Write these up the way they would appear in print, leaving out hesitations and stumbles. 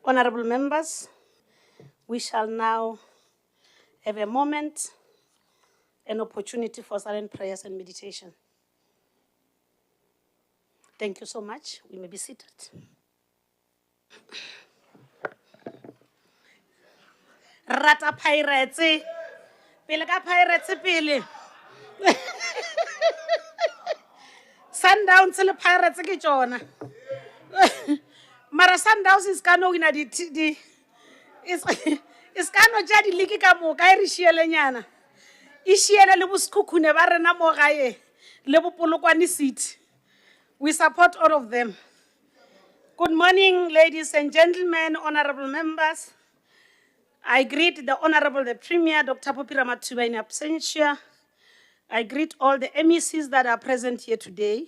Honorable members, we shall now have a moment, an opportunity for silent prayers and meditation. Thank you so much. We may be seated. Rata pirates, pele ka pirates pele. Sundowns le pirates ke tsona. Mara Sundowns is kano wina di is kano ja di liki ka moka e re shiele nyana. E shiele le buskhukhune ba rena mo gae le bopolokwani seat. We support all of them. Good morning, ladies and gentlemen, honorable members. I greet the Honorable the Premier, Dr. Popi Ramathuba in absentia. I greet all the MECs that are present here today,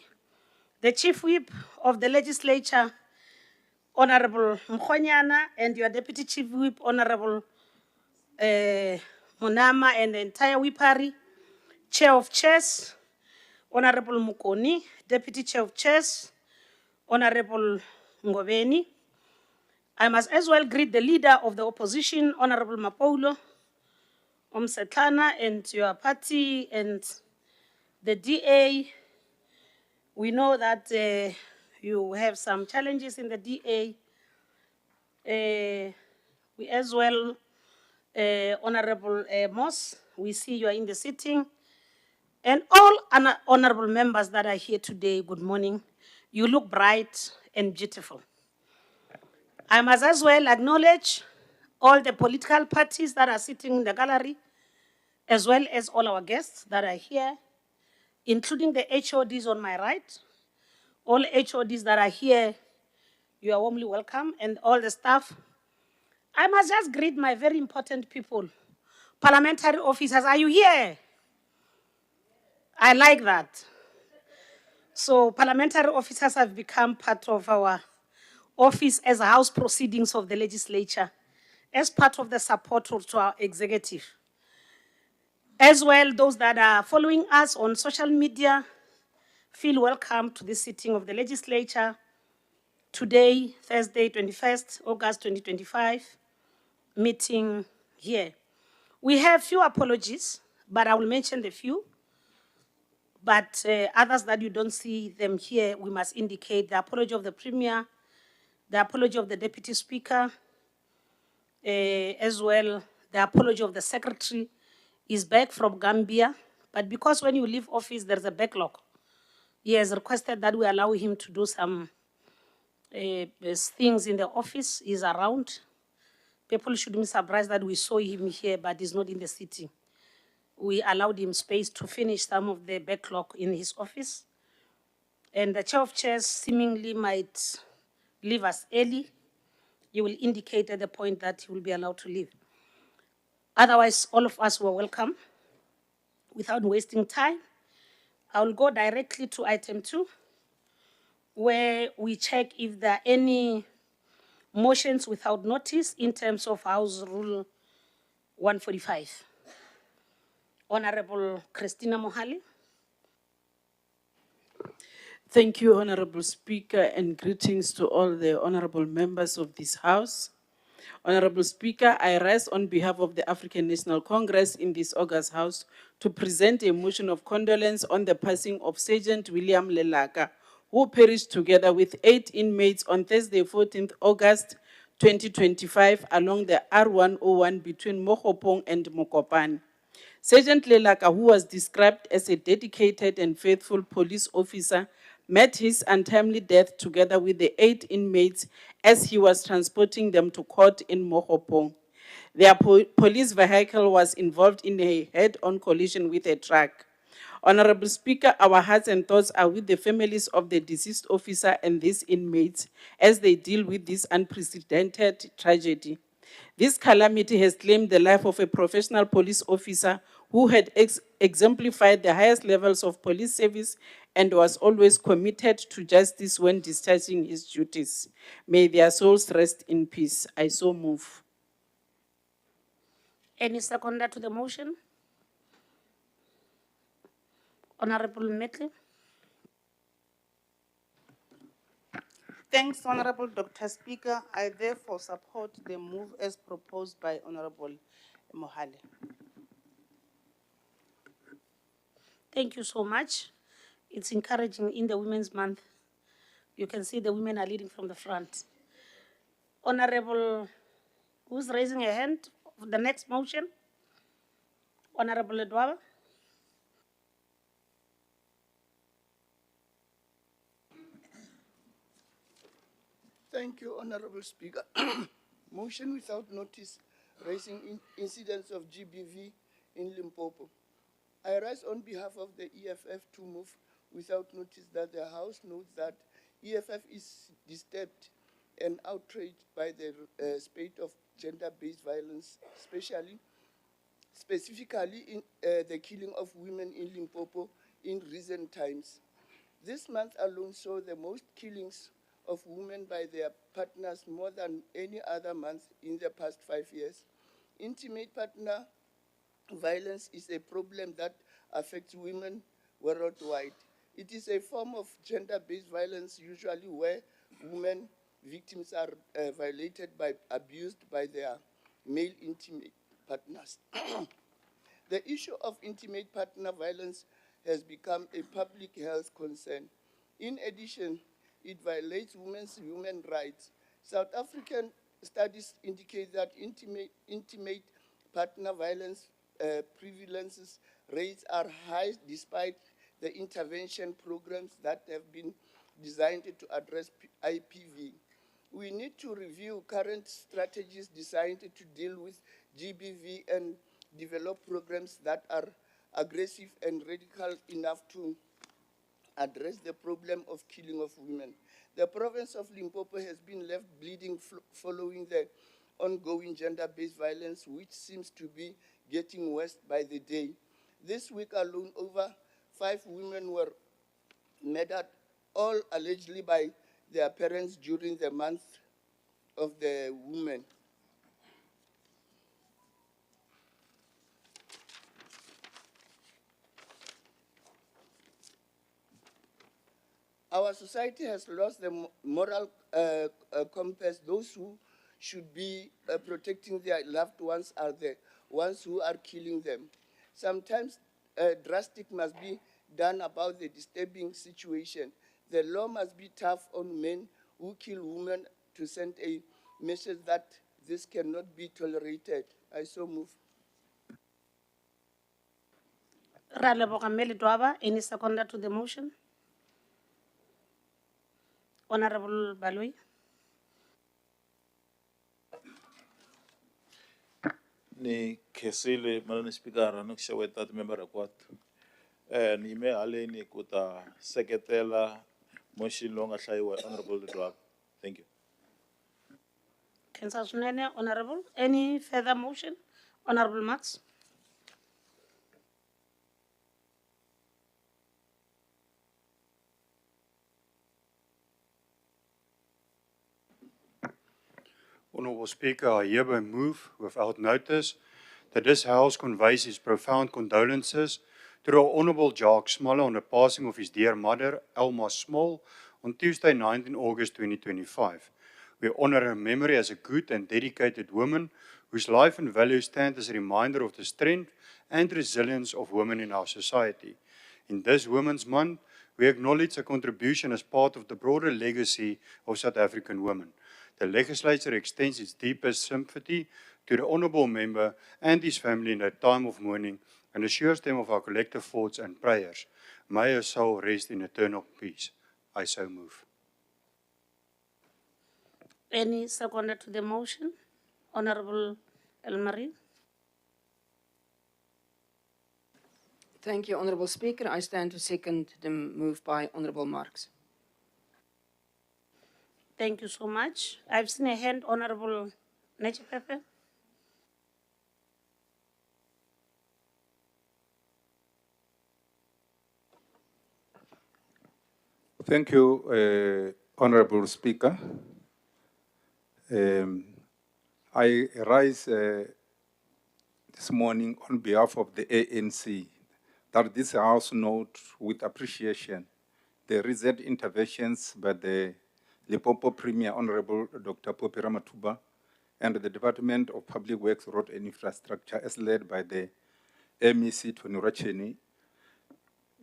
the Chief Whip of the Legislature, Honorable Mkhonyana, and your Deputy Chief Whip, Honorable Monama, and the entire Whipari, Chair of Chairs, Honorable Mukoni, Deputy Chair of Chairs, Honorable Ngobeni. I must as well greet the leader of the opposition, Honorable Mapoulo Omsetlana, and your party and the DA. We know that you have some challenges in the DA. We as well, Honorable Moss, we see you are in the sitting. And all honorable members that are here today, good morning. You look bright and beautiful. I must as well acknowledge all the political parties that are sitting in the gallery, as well as all our guests that are here, including the HODs on my right. All HODs that are here, you are warmly welcome, and all the staff. I must just greet my very important people. Parliamentary officers, are you here? I like that. So parliamentary officers have become part of our office as House proceedings of the legislature, as part of the support to our executive. As well, those that are following us on social media, feel welcome to this sitting of the legislature. Today, Thursday, 21st August 2025, meeting here. We have few apologies, but I will mention the few. But others that you don't see them here, we must indicate the apology of the Premier, the apology of the Deputy Speaker, as well the apology of the Secretary is back from Gambia. But because when you leave office, there's a backlog. He has requested that we allow him to do some things in the office. He's around. People shouldn't be surprised that we saw him here, but he's not in the city. We allowed him space to finish some of the backlog in his office. And the Chair of Chairs seemingly might leave us early. He will indicate at the point that he will be allowed to leave. Otherwise, all of us were welcome. Without wasting time, I will go directly to item 2, where we check if there are any motions without notice in terms of House Rule 145. Honorable Christina Mohali. Thank you, Honorable Speaker, and greetings to all the honorable members of this House. Honorable Speaker, I rise on behalf of the African National Congress in this August House to present a motion of condolence on the passing of Sergeant William Lelaka, who perished together with 8 inmates on Thursday, 14th August 2025 along the R101 between Mokopong and Mokopane. Sergeant Lelaka, who was described as a dedicated and faithful police officer, met his untimely death together with the 8 inmates as he was transporting them to court in Mokopong. Their police vehicle was involved in a head-on collision with a truck. Honorable Speaker, our hearts and thoughts are with the families of the deceased officer and these inmates as they deal with this unprecedented tragedy. This calamity has claimed the life of a professional police officer who had exemplified the highest levels of police service and was always committed to justice when discharging his duties. May their souls rest in peace. I so move. Any seconder to the motion? Honorable Metley. Thanks, Honorable Dr. Speaker. I therefore support the move as proposed by Honorable Mohale. Thank you so much. It's encouraging in the Women's Month. You can see the women are leading from the front. Honorable, who's raising a hand for the next motion? Honorable Edwaba. Thank you, Honorable Speaker. Motion without notice raising incidents of GBV in Limpopo. I rise on behalf of the EFF to move without notice that the House notes that EFF is disturbed and outraged by the spate of gender-based violence, specifically in the killing of women in Limpopo in recent times. This month alone saw the most killings of women by their partners more than any other month in the past 5 years. Intimate partner violence is a problem that affects women worldwide. It is a form of gender-based violence, usually where women victims are violated by, abused by their male intimate partners. The issue of intimate partner violence has become a public health concern. In addition, it violates women's human rights. South African studies indicate that intimate partner violence prevalence rates are high despite the intervention programs that have been designed to address IPV. We need to review current strategies designed to deal with GBV and develop programs that are aggressive and radical enough to address the problem of killing of women. The province of Limpopo has been left bleeding following the ongoing gender-based violence, which seems to be getting worse by the day. This week alone, over 5 women were murdered, all allegedly by their parents during the month of the women. Our society has lost the moral compass. Those who should be protecting their loved ones are the ones who are killing them. Sometimes drastic must be done about the disturbing situation. The law must be tough on men who kill women to send a message that this cannot be tolerated. I so move. Raleboga Melitwaba, any seconder to the motion? Honorable Balui. Ni kesile malani speaker no kushawetat member kwat. Ni me ale ni kuta seketela motion longa hlaiwa honorable Dwab. Thank you. Councillor Sunene, Honorable. Any further motion? Honorable Max. Honourable Speaker, I hereby move without notice that this House conveys its profound condolences to the Honourable Jacques Smalle on the passing of his dear mother, Elma Small, on Tuesday, 19 August 2025. We honour her memory as a good and dedicated woman whose life and values stand as a reminder of the strength and resilience of women in our society. In this Women's Month, we acknowledge her contribution as part of the broader legacy of South African women. The legislature extends its deepest sympathy to the honourable member and his family in a time of mourning and assures them of our collective thoughts and prayers. May her soul rest in eternal peace. I so move. Any seconder to the motion? Honorable Elmarie. Thank you, Honourable Speaker. I stand to second the move by Honourable Marx. Thank you so much. I've seen a hand, Honorable Nechipepe. Thank you, Honorable Speaker. I rise this morning on behalf of the ANC that this House note with appreciation the recent interventions by the Limpopo Premier Honorable Dr. Popi Ramatuba, and the Department of Public Works, Road and Infrastructure, as led by the MEC Tony Racheni,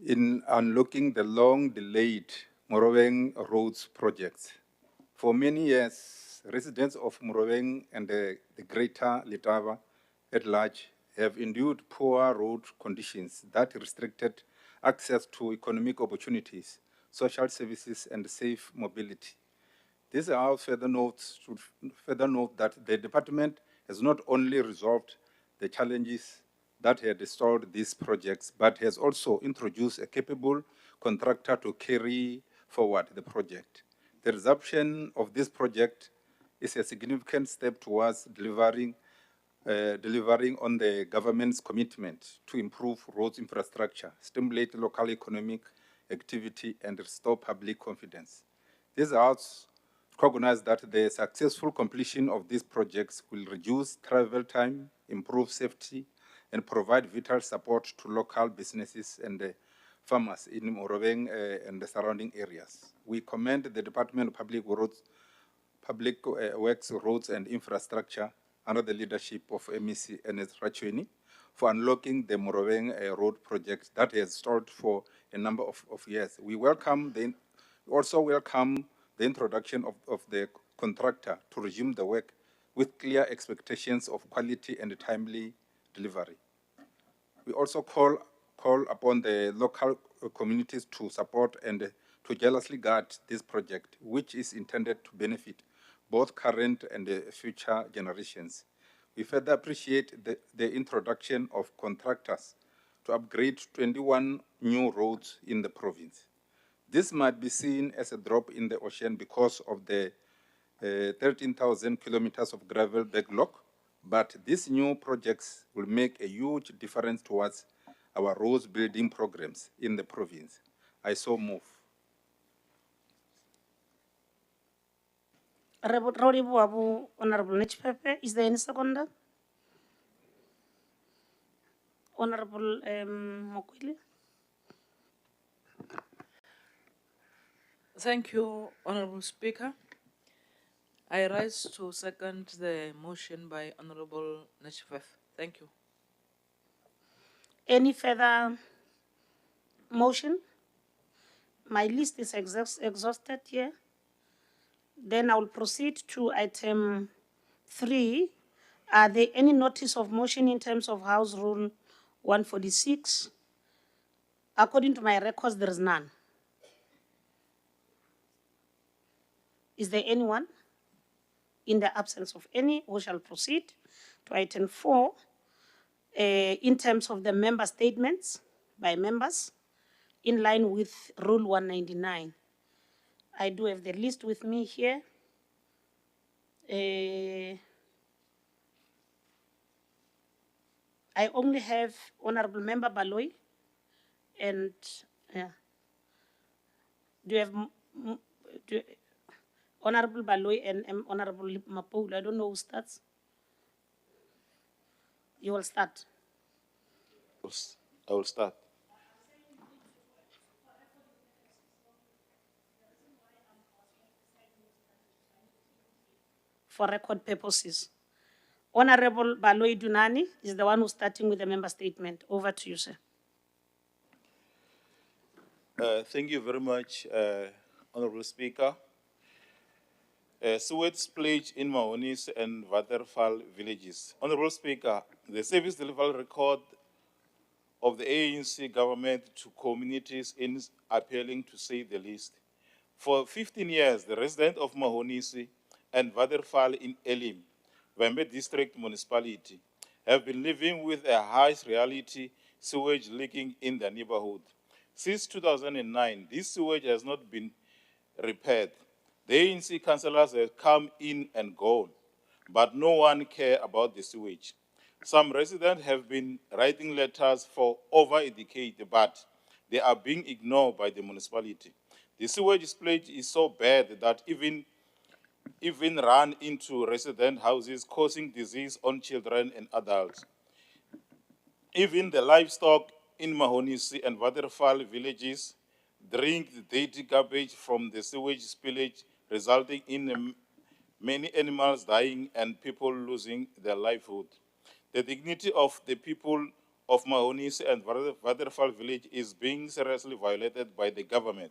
in unlocking the long-delayed Moroweng Roads projects. For many years, residents of Moroweng and the greater Letaba at large have endured poor road conditions that restricted access to economic opportunities, social services, and safe mobility. This House should further note that the department has not only resolved the challenges that had stalled these projects, but has also introduced a capable contractor to carry forward the project. The resumption of this project is a significant step towards delivering on the government's commitment to improve roads infrastructure, stimulate local economic activity, and restore public confidence. This House recognizes that the successful completion of these projects will reduce travel time, improve safety, and provide vital support to local businesses and farmers in Moroweng and the surrounding areas. We commend the Department of Public Works, Roads and Infrastructure under the leadership of MEC Ernest Rachweni for unlocking the Moroweng road project that has stalled for a number of years. We also welcome the introduction of the contractor to resume the work with clear expectations of quality and timely delivery. We also call upon the local communities to support and to jealously guard this project, which is intended to benefit both current and future generations. We further appreciate the introduction of contractors to upgrade 21 new roads in the province. This might be seen as a drop in the ocean because of the 13,000 kilometers of gravel backlog, but these new projects will make a huge difference towards our roads building programs in the province. I so move. Honorable Nechpepe, is there any seconder? Honorable Mokwile. Thank you, Honorable Speaker. I rise to second the motion by Honorable Nechfef. Thank you. Any further motion? My list is exhausted here. Then I will proceed to item 3. Are there any notice of motion in terms of House Rule 146? According to my records, there is none. Is there anyone? In the absence of any, we shall proceed to item 4. In terms of the member statements by members, in line with Rule 199. I do have the list with me here. I only have Honorable Member Baloy and do you have Honorable Baloy and Honorable Mapoul? I don't know who starts. You will start. I will start. For record purposes. Honorable Baloy Dunani is the one who's starting with the member statement. Over to you, sir. Thank you very much, Honorable Speaker. Sewage spillage in Mahonis and Waterfall villages. Honorable Speaker, the service delivery record of the ANC government to communities is appealing, to say the least. For 15 years, the residents of Mahonisi and Waterfall in Elim, Wembe District Municipality, have been living with a harsh reality sewage leaking in their neighborhood. Since 2009, this sewage has not been repaired. The ANC councillors have come in and gone, but no one cares about the sewage. Some residents have been writing letters for over a decade, but they are being ignored by the municipality. The sewage spillage is so bad that even run into resident houses, causing disease on children and adults. Even the livestock in Mahonisi and Waterfall villages drink the dirty garbage from the sewage spillage, resulting in many animals dying and people losing their livelihood. The dignity of the people of Mahonis and Waterfall village is being seriously violated by the government.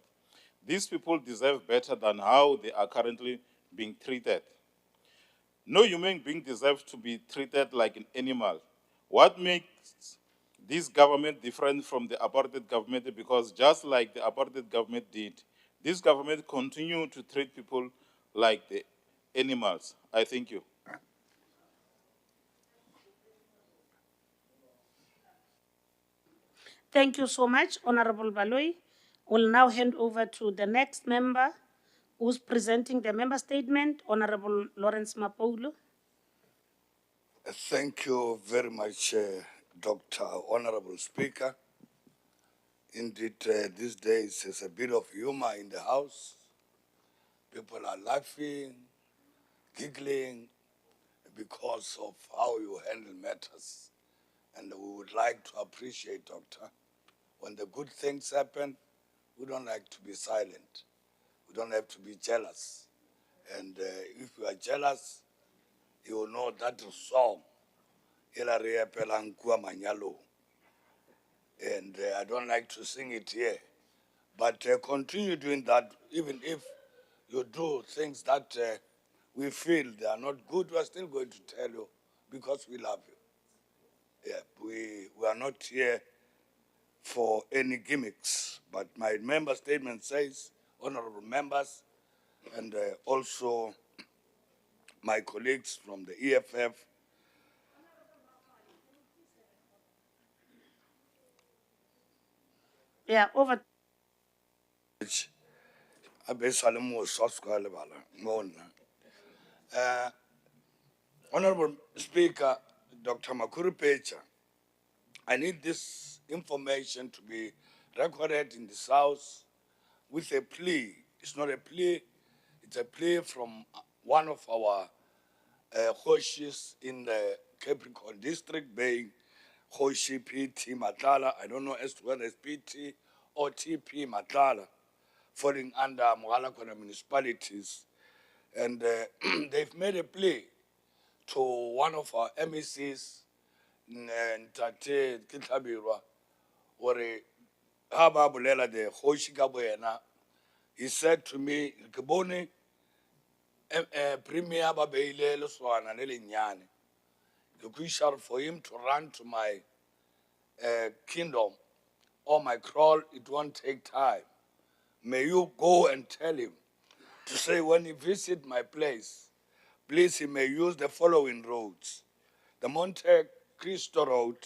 These people deserve better than how they are currently being treated. No human being deserves to be treated like an animal. What makes this government different from the apartheid government? Because just like the apartheid government did, this government continue to treat people like the animals. I thank you. Thank you so much, Honorable Baloy. We'll now hand over to the next member who's presenting the member statement, Honorable Lawrence Mapolo. Thank you very much, Dr. Honorable Speaker. Indeed, these days there's a bit of humor in the House. People are laughing, giggling because of how you handle matters. And we would like to appreciate, Doctor, when the good things happen, we don't like to be silent. We don't have to be jealous. And if you are jealous, you will know that song, Ilaria Pelankua Manyalo. And I don't like to sing it here. But continue doing that, even if you do things that we feel they are not good, we are still going to tell you because we love you. Yeah, we are not here for any gimmicks. But my member statement says, honorable members, and also my colleagues from the EFF, Yeah, over. Honorable Speaker, Dr. Makuru Pecha, I need this information to be recorded in this House with a plea. It's not a plea, it's a plea from one of our Hoshes in the Capricorn district, being Hoshi PT Matala. I don't know as to whether it's PT or TP Matala, falling under Mogalakwana municipalities. And they've made a plea to one of our MECs, Ntate Kitabirwa, or Haba Bulela de Hoshi Gabuena. He said to me, Kiboni, Premier Babeile Luswana Nelinyane. You wish for him to run to my kingdom or my kraal, it won't take time. May you go and tell him to say when he visit my place, please he may use the following roads. The Monte Cristo Road,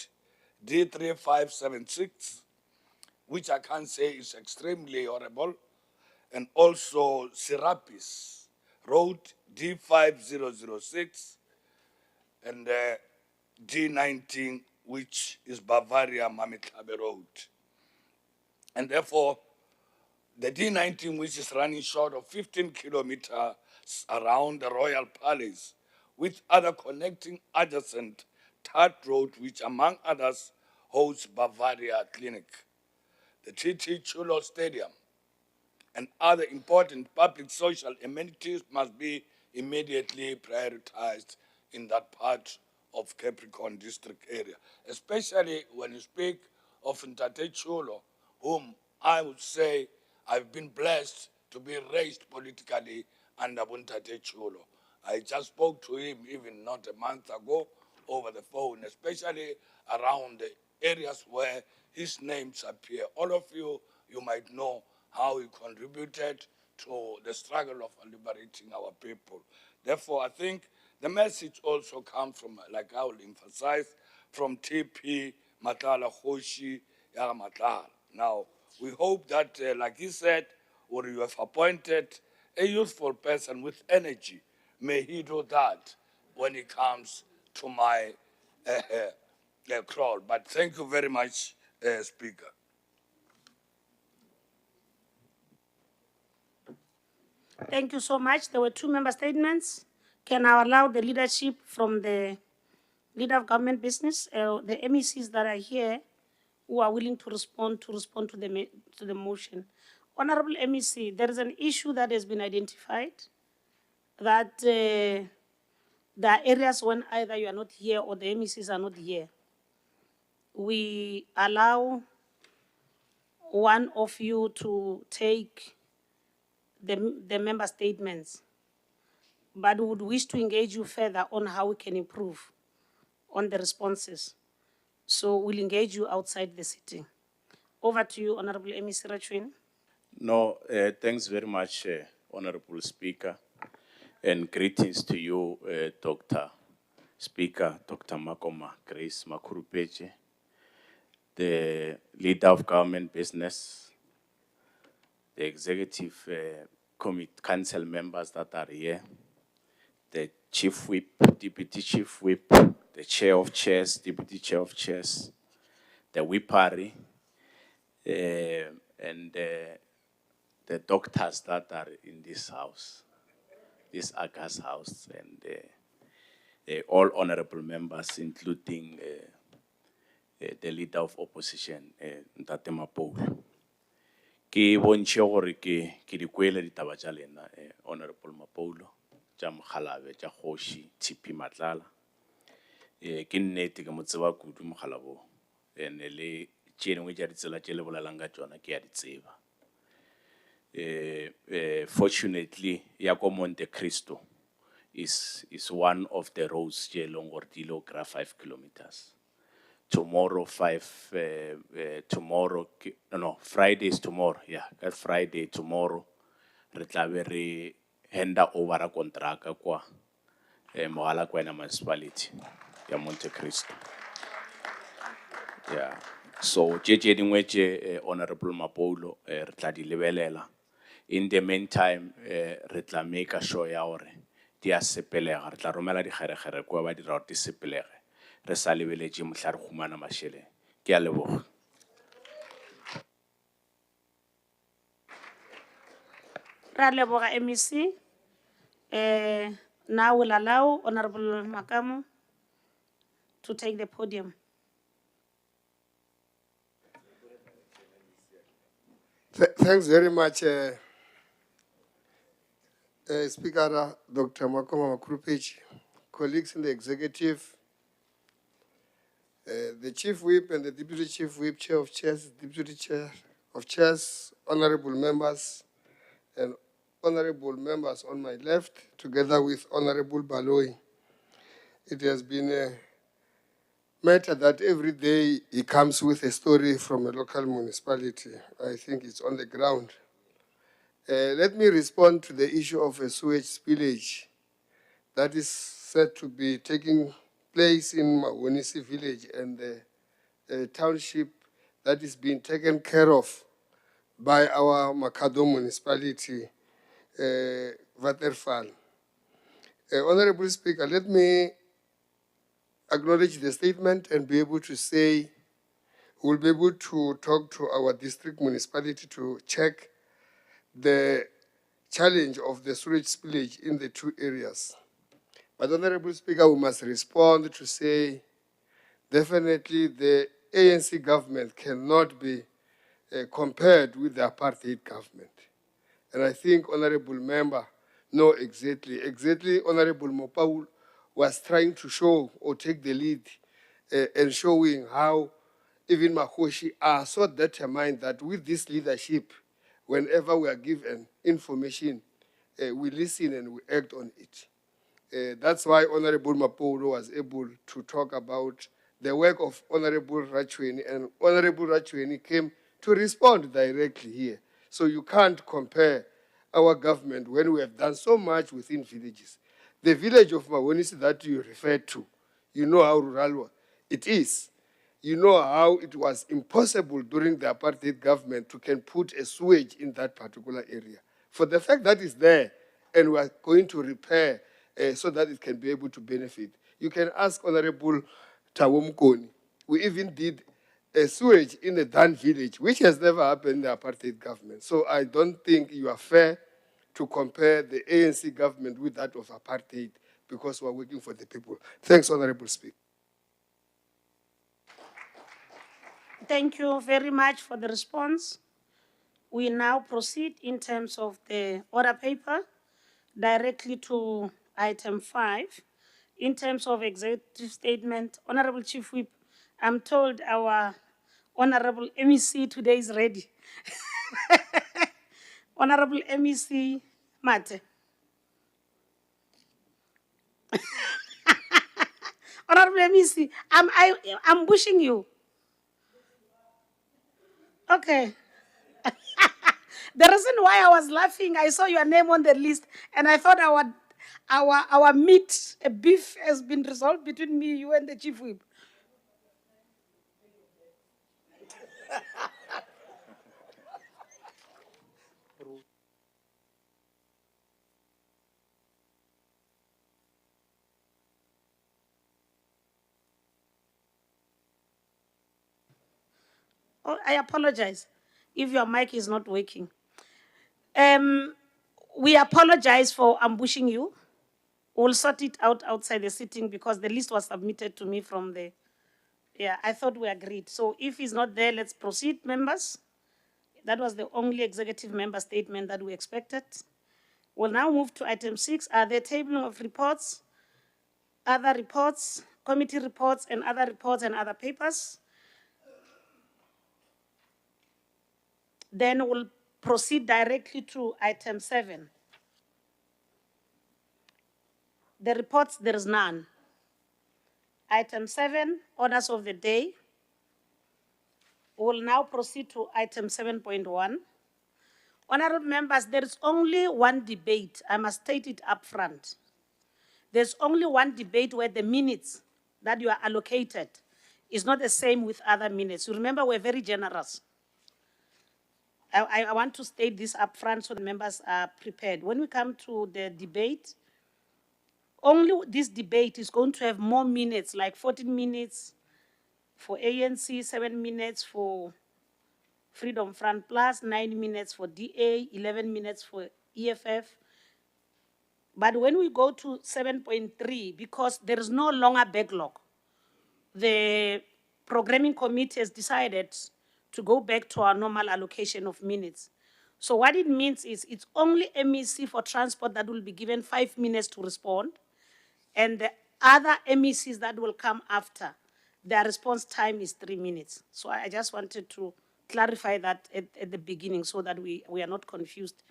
D3576, which I can say is extremely horrible, and also Serapis Road, D5006, and D19, which is Bavaria Mamitlabe Road. And therefore, the D19, which is running short of 15 kilometers around the Royal Palace, with other connecting adjacent third road, which among others hosts Bavaria Clinic, the TT Chulo Stadium, and other important public social amenities must be immediately prioritized in that part of Capricorn district area, especially when you speak of Ntate Chulo, whom I would say I've been blessed to be raised politically under Ntate Chulo. I just spoke to him even not a month ago over the phone, especially around the areas where his names appear. All of you, you might know how he contributed to the struggle of liberating our people. Therefore, I think the message also comes from, like I will emphasize, from TP Matala Hoshi Yaramatala. Now, we hope that, like he said, or you have appointed a useful person with energy. May he do that when it comes to my crowd. But thank you very much, Speaker. Thank you so much. There were two member statements. Can I allow the leadership from the leader of government business, the MECs that are here, who are willing to respond to the motion? Honorable MEC, there is an issue that has been identified that there are areas when either you are not here or the MECs are not here. We allow one of you to take the member statements, but would wish to engage you further on how we can improve on the responses. So we'll engage you outside the sitting. Over to you, Honorable MEC Rachwin. No, thanks very much, Honorable Speaker, and greetings to you, Dr. Speaker, Dr. Makoma Grace Makurupeche, the leader of government business, the executive council members that are here, the chief whip, deputy chief whip, the chair of chairs, deputy chair of chairs, the whippery, and the doctors that are in this house, this August house, and all honorable members, including the leader of opposition, Ntate Mapolo. Ke bontšhe gore ke di kwele ditaba tša lena, Honorable Mapolo, tša Mokgalabje, tša Kgoši, TP Matlala. Ke nnete ke mo tseba kudu Mokgalabo, and le tše dingwe tša ditsela tše le bolelang ka tšona ke a di tseba. Fortunately, Yako Monte Cristo is one of the roads tše leng gore di ile go 5 kilometers. Tomorrow, Friday is tomorrow, yeah, that Friday, tomorrow, re tla be re handa over a contract kwa Mogalakwena municipality, ya Monte Cristo. Yeah, so tše dingwe tše Honorable Mapolo, re tla di lebelela. In the meantime, re tla make sure ya gore di a sepelega, re tla romela di kgerekgere kwa ba dira gore di sepelege. Re sa lebeletše mohla re khumana mašeleng. Ke a leboga. Ra leboga MEC. Now we'll allow Honorable Makamu to take the podium. Thanks very much, Speaker Dr. Makoma Makurupeche, colleagues in the executive, the Chief Whip and the Deputy Chief Whip, Chair of Chairs, Deputy Chair of Chairs, honorable members, and honorable members on my left, together with Honorable Baloi. It has been a matter that every day he comes with a story from a local municipality. I think it's on the ground. Let me respond to the issue of a sewage spillage that is said to be taking place in Mawonisi village and the township that is being taken care of by our Makado municipality, Waterfall. Honorable Speaker, let me acknowledge the statement and be able to say we'll be able to talk to our district municipality to check the challenge of the sewage spillage in the two areas. But Honorable Speaker, we must respond to say, definitely the ANC government cannot be compared with the apartheid government. And I think Honorable Member know exactly Honorable Mopaul was trying to show or take the lead and showing how even Makoshi are so determined that with this leadership, whenever we are given information, we listen and we act on it. That's why Honorable Mapolo was able to talk about the work of Honorable Rachweni, and Honorable Rachweni came to respond directly here. So you can't compare our government when we have done so much within villages. The village of Mawonisi that you referred to, you know how rural it is. You know how it was impossible during the apartheid government to can put a sewage in that particular area. For the fact that it's there and we are going to repair so that it can be able to benefit. You can ask Honorable Tawumkoni. We even did a sewage in the Dan village, which has never happened in the apartheid government. So I don't think you are fair to compare the ANC government with that of apartheid because we're working for the people. Thanks, Honorable Speaker. Thank you very much for the response. we now proceed in terms of the order paper directly to item 5. In terms of executive statement, Honorable Chief Whip, I'm told our Honorable MEC today is ready. Honorable MEC Mate. Honorable MEC, I'm pushing you. Okay. The reason why I was laughing, I saw your name on the list, and I thought our meat, beef, has been resolved between me, you, and the chief whip. Oh, I apologize if your mic is not working. We apologize for ambushing you. We'll sort it out outside the sitting because the list was submitted to me from the. Yeah, I thought we agreed. So if he's not there, let's proceed, members. That was the only executive member statement that we expected. We'll now move to item 6. Are there tabling of reports, other reports, committee reports, and other papers? Then we'll proceed directly to item 7. The reports, there is none. Item 7, orders of the day. We'll now proceed to item 7.1. Honorable members, there is only one debate. I must state it up front. There's only one debate where the minutes that you are allocated is not the same with other minutes. You remember, we're very generous. I want to state this up front so the members are prepared. When we come to the debate, only this debate is going to have more minutes, like 14 minutes for ANC, 7 minutes for Freedom Front Plus, 9 minutes for DA, 11 minutes for EFF. But when we go to 7.3, because there is no longer backlog, the programming committee has decided to go back to our normal allocation of minutes. So what it means is it's only MEC for transport that will be given 5 minutes to respond, and the other MECs that will come after, their response time is 3 minutes. So I just wanted to clarify that at the beginning so that we are not confused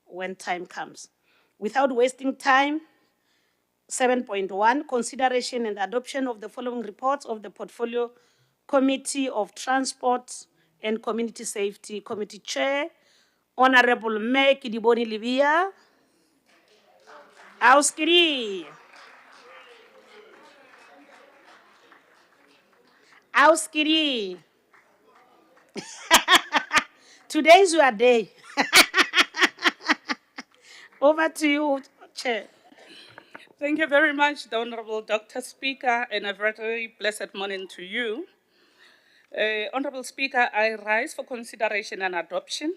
when time comes. Without wasting time, 7.1, consideration and adoption of the following reports of the Portfolio Committee of Transport and Community Safety Committee Chair, Honorable Mayor Kidiboni Libya. Auskiri. Auskiri. Today is your day. Over to you, Chair. Thank you very much, the Honorable Dr. Speaker, and a very blessed morning to you. Honorable Speaker, I rise for consideration and adoption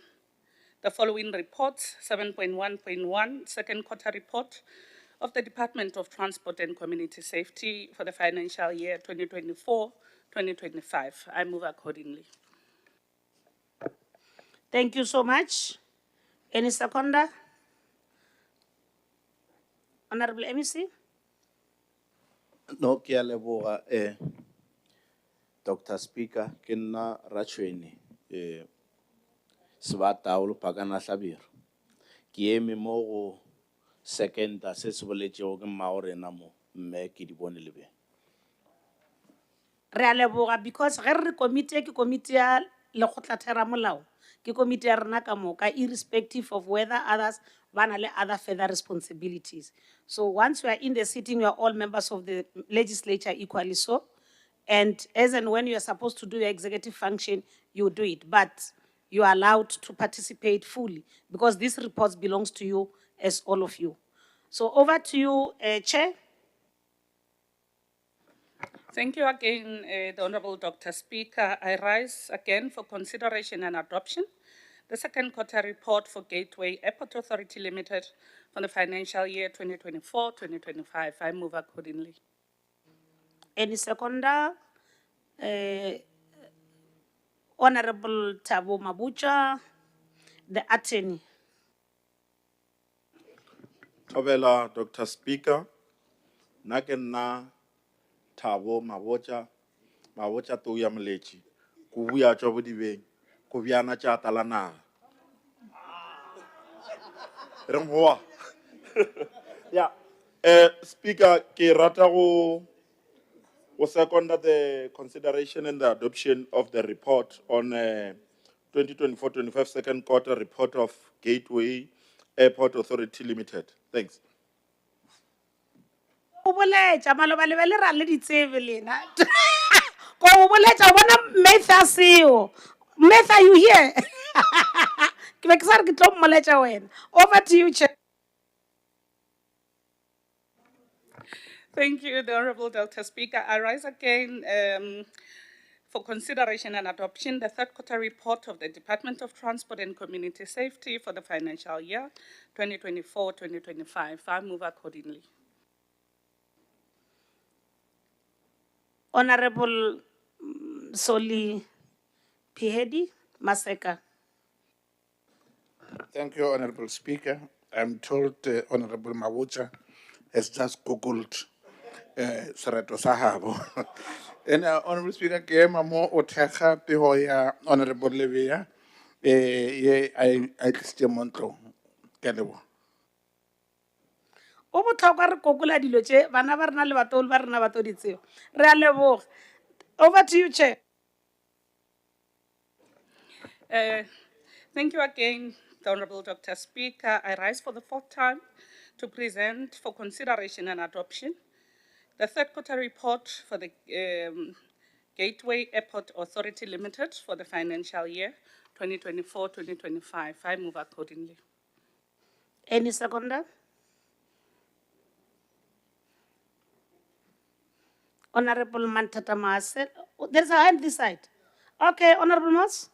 the following reports: 7.1.1, second quarter report of the Department of Transport and Community Safety for the financial year 2024-2025. I move accordingly. Thank you so much. Any seconder? Honorable MEC? No, ke a leboga, Dr. Speaker, ke nna Ratšhweni, Sebataolo Pakana Hlabiro. Ke eme mo go second-a se se boletšego ke mmao rena mo, mme Kidiboni Libya. Re a leboga because ge re committee ke committee ya Lekgotlatheramolao, ke committee ya rena ka moka, irrespective of whether others ba na le other further responsibilities. So once you are in the sitting, you are all members of the legislature equally so. And as and when you are supposed to do your executive function, you do it. But you are allowed to participate fully because this report belongs to you as all of you. So over to you, Chair. Thank you again, the Honorable Dr. Speaker. I rise again for consideration and adoption the second quarter report for Gateway Airport Authority Limited for the financial year 2024-2025. I move accordingly. Any seconder? Honorable Thabo Mabucha. the attorney. Thobela, Dr. Speaker. Nakena Tabo Mabocha Toya Malechi. Kubuya Chobodibe. Kubiana Chatalana. Remwa. Yeah. Speaker, ke rata go second the consideration and the adoption of the report on 2024-25 second quarter report of Gateway Airport Authority Limited. Thanks. O boletša maloba le be le ra le ditsebe lena. Ko o boletša o bona Matthew a seo. Matthew, are you here? Ke be ke sa re ke tlo mmoletša wena. Over to you, Chair. Thank you, the Honorable Dr. Speaker. I rise again for consideration and adoption the third quarter report of the Department of Transport and Community Safety for the financial year 2024-2025. I move accordingly. Honorable Soli Pihedi Maseka. Thank you, Honorable Speaker. I'm told Honorable Mawucha has just Googled Sereto Sahabo. And Honorable Speaker, ke ema mo o thekga pego ya Honorable Levia. I tlisitse mo ntlong. Ke a leboha. O botlhokwa re kokola dilo tše bana ba rena le batolo ba rena ba tlo di tseo. Re a leboga. Over to you, Chair. Thank you again, the Honorable Dr. Speaker. I rise for the fourth time to present for consideration and adoption the third quarter report for the Gateway Airport Authority Limited for the financial year 2024-2025. I move accordingly. Any seconder? Honorable Mantata Marcel. There's a hand this side. Okay, Honorable Moss.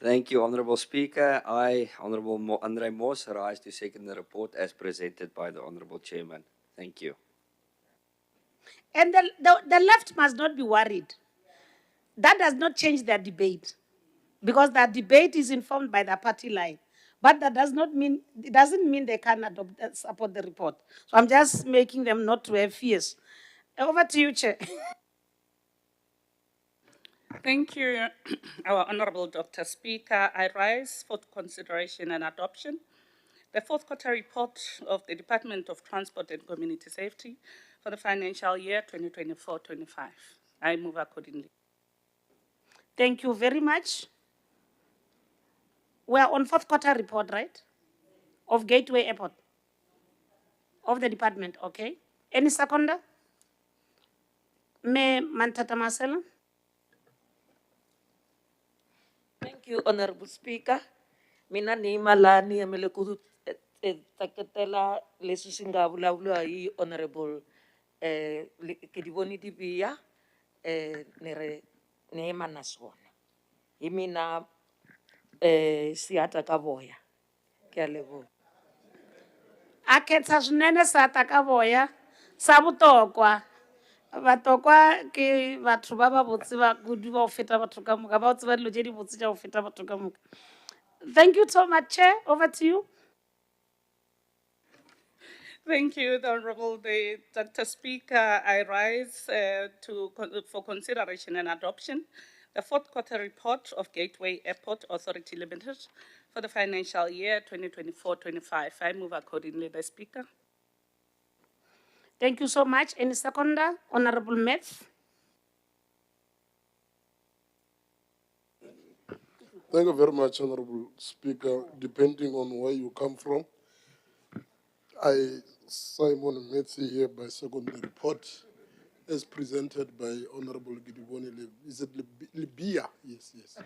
Thank you, Honorable Speaker. I, Honorable Andre Moss, rise to second the report as presented by the Honorable Chairman. Thank you. And the left must not be worried. That does not change their debate, because their debate is informed by the party line. But that doesn't mean they can support the report. So I'm just making them not to have fears. Over to you, Chair. Thank you, our Honorable Dr. Speaker. I rise for consideration and adoption the fourth quarter report of the Department of Transport and Community Safety for the financial year 2024-25. I move accordingly. Thank you very much. We are on fourth quarter report, right? Of Gateway Airport. Of the department, okay. Any seconder? Me Mantata Marcelo. Thank you, Honorable Speaker. Mina ni malani amele ku taketela leswi swi nga vulavuriwa hi Honorable ke di voni di biya ni re ni ema na swona. Hi mina siyata ka voya. Ke a leboha. A khetha swinene Sata ka voya sa vutokwa. Vatokwa ke batho ba ba botse ba kudu ba go feta batho ka moka ba o tseba dilo tse di botse tša go feta batho ka moka. Thank you so much, Chair. Over to you. Thank you, the Honorable Dr. Speaker. I rise for consideration and adoption the fourth quarter report of Gateway Airport Authority Limited for the financial year 2024-25. I move accordingly, the Speaker. Thank you so much. Any seconder? Honorable Metz. Thank you very much, Honorable Speaker. Depending on where you come from, I, Simon Metzi, hereby second the report as presented by Honorable Gidiboni. Is it Libya? Yes, yes.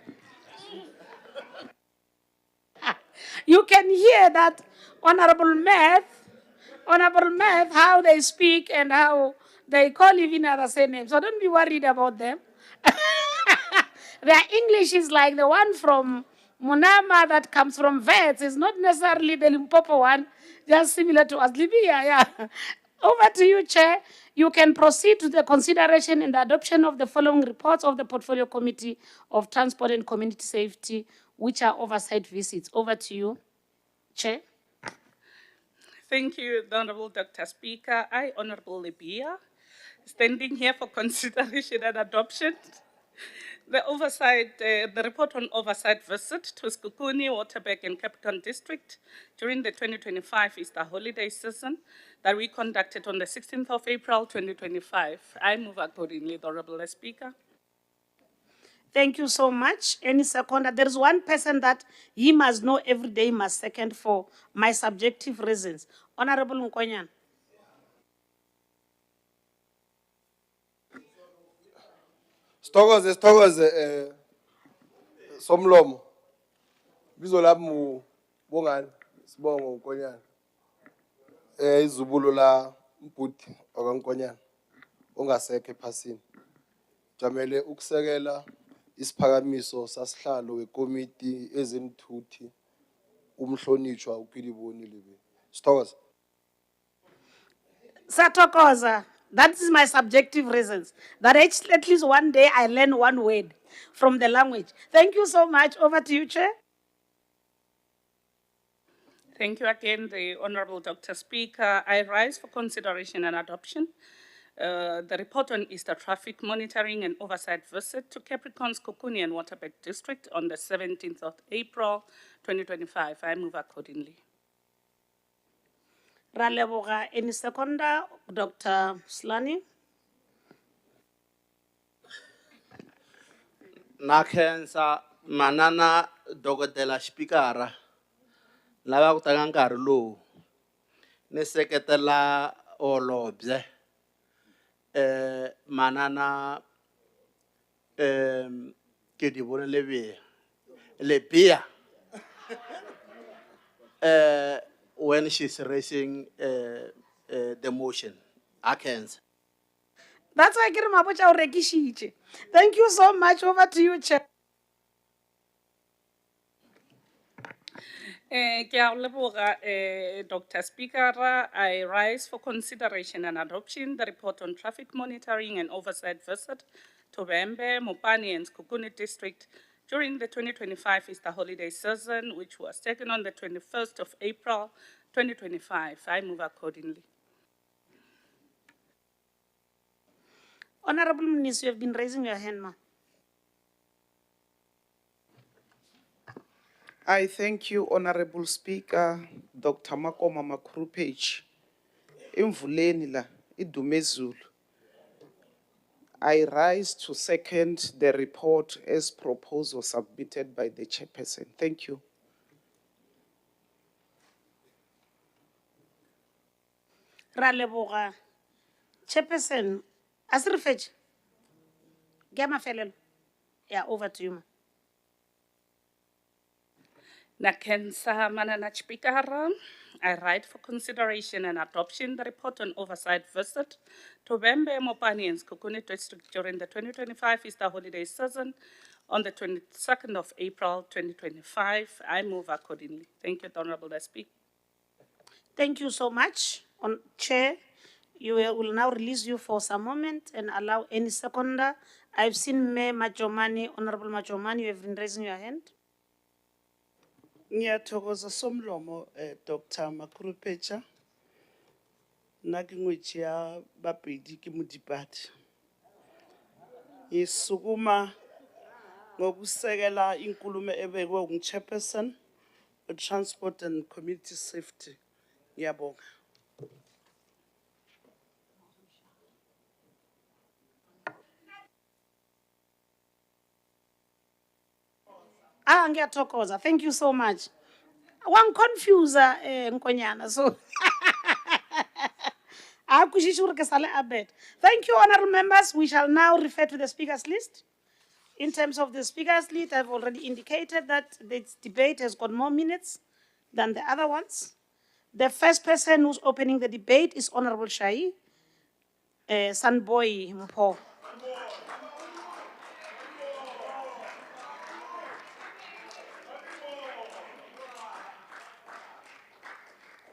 You can hear that Honorable Metz, how they speak and how they call even other surnames. So don't be worried about them. Their English is like the one from Munama that comes from Vets. It's not necessarily the Limpopo one, just similar to us. Libya, yeah. Over to you, Chair. You can proceed to the consideration and the adoption of the following reports of the Portfolio Committee of Transport and Community Safety, which are oversight visits. Over to you, Chair. Thank you, the Honorable Dr. Speaker. I, Honorable Libia, standing here for consideration and adoption. The report on oversight visit to Skukuni, Waterberg, and Capricorn District during the 2025 Easter holiday season that we conducted on the 16th of April, 2025. I move accordingly, the Honorable Speaker. Thank you so much. Any seconder? There is one person that he must know every day, must second for my subjective reasons. Honorable Nkonyan. Sithokoze somlomo. Bizo lami bongani sibongo unkonyana. Izubulo la mbudi okankonyana ongasekho ephasini. Jamele ukusekela isiphakamiso sasihlalo wekomiti ezenthuthi umhlonishwa uPhiliboni Libe. Sithokoze. Satokoza. That is my subjective reasons. That at least one day I learn one word from the language. Thank you so much. Over to you, Chair. Thank you again, the Honorable Dr. Speaker. I rise for consideration and adoption. The report on Easter traffic monitoring and oversight visit to Capricorn's Kokuni and Waterberg District on the 17th of April, 2025. I move accordingly. Raleboga, any seconder? Dr. Slani. Nakhensa manana dokotela Spikara lava ku teka nkarhi lowu ni seketela holobye manana ke di vone Lebiya when she's raising the motion akhensa. That's why I get my bocha. Thank you so much. Over to you, Chair. Dr. Speaker, I rise for consideration and adoption the report on traffic monitoring and oversight visit to Bembe, Mopani, and Skukuni District during the 2025 Easter holiday season, which was taken on the 21st of April, 2025. I move accordingly. Honorable Minister, you have been raising your hand, ma. I thank you, Honorable Speaker, Dr. Makoma Makrupage. Imvuleni la, idumezulu. I rise to second the report as proposed or submitted by the chairperson. Thank you. Raleboga. Chairperson, Asrifej. Gama felel. Yeah, over to you, ma. Nakensa Manana Speaker, I write for consideration and adoption the report on oversight visit to Bembe, Mopani, and Skukuni District during the 2025 Easter holiday season on the 22nd of April, 2025. I move accordingly. Thank you, Honorable Speaker. Thank you so much. On Chair, will now release you for some moment and allow any seconder. I've seen Mayor Majomani, Honorable Majomani, you have been raising your hand. Ngiyathokoza somlomo Dr. Makrupage. Nakingwechia babedi ke modipati. Isukuma ngokusekela inkulumo ebekwe nguchairperson Transport and Community Safety. Ngiyabonga. Ngiyathokoza. Thank you so much. One confuser, Nkonyana, so. Thank you, honorable members. We shall now refer to the speakers list. In terms of the speakers list, I've already indicated that this debate has got more minutes than the other ones. The first person who's opening the debate is Honorable Shai Sanboy Mpo.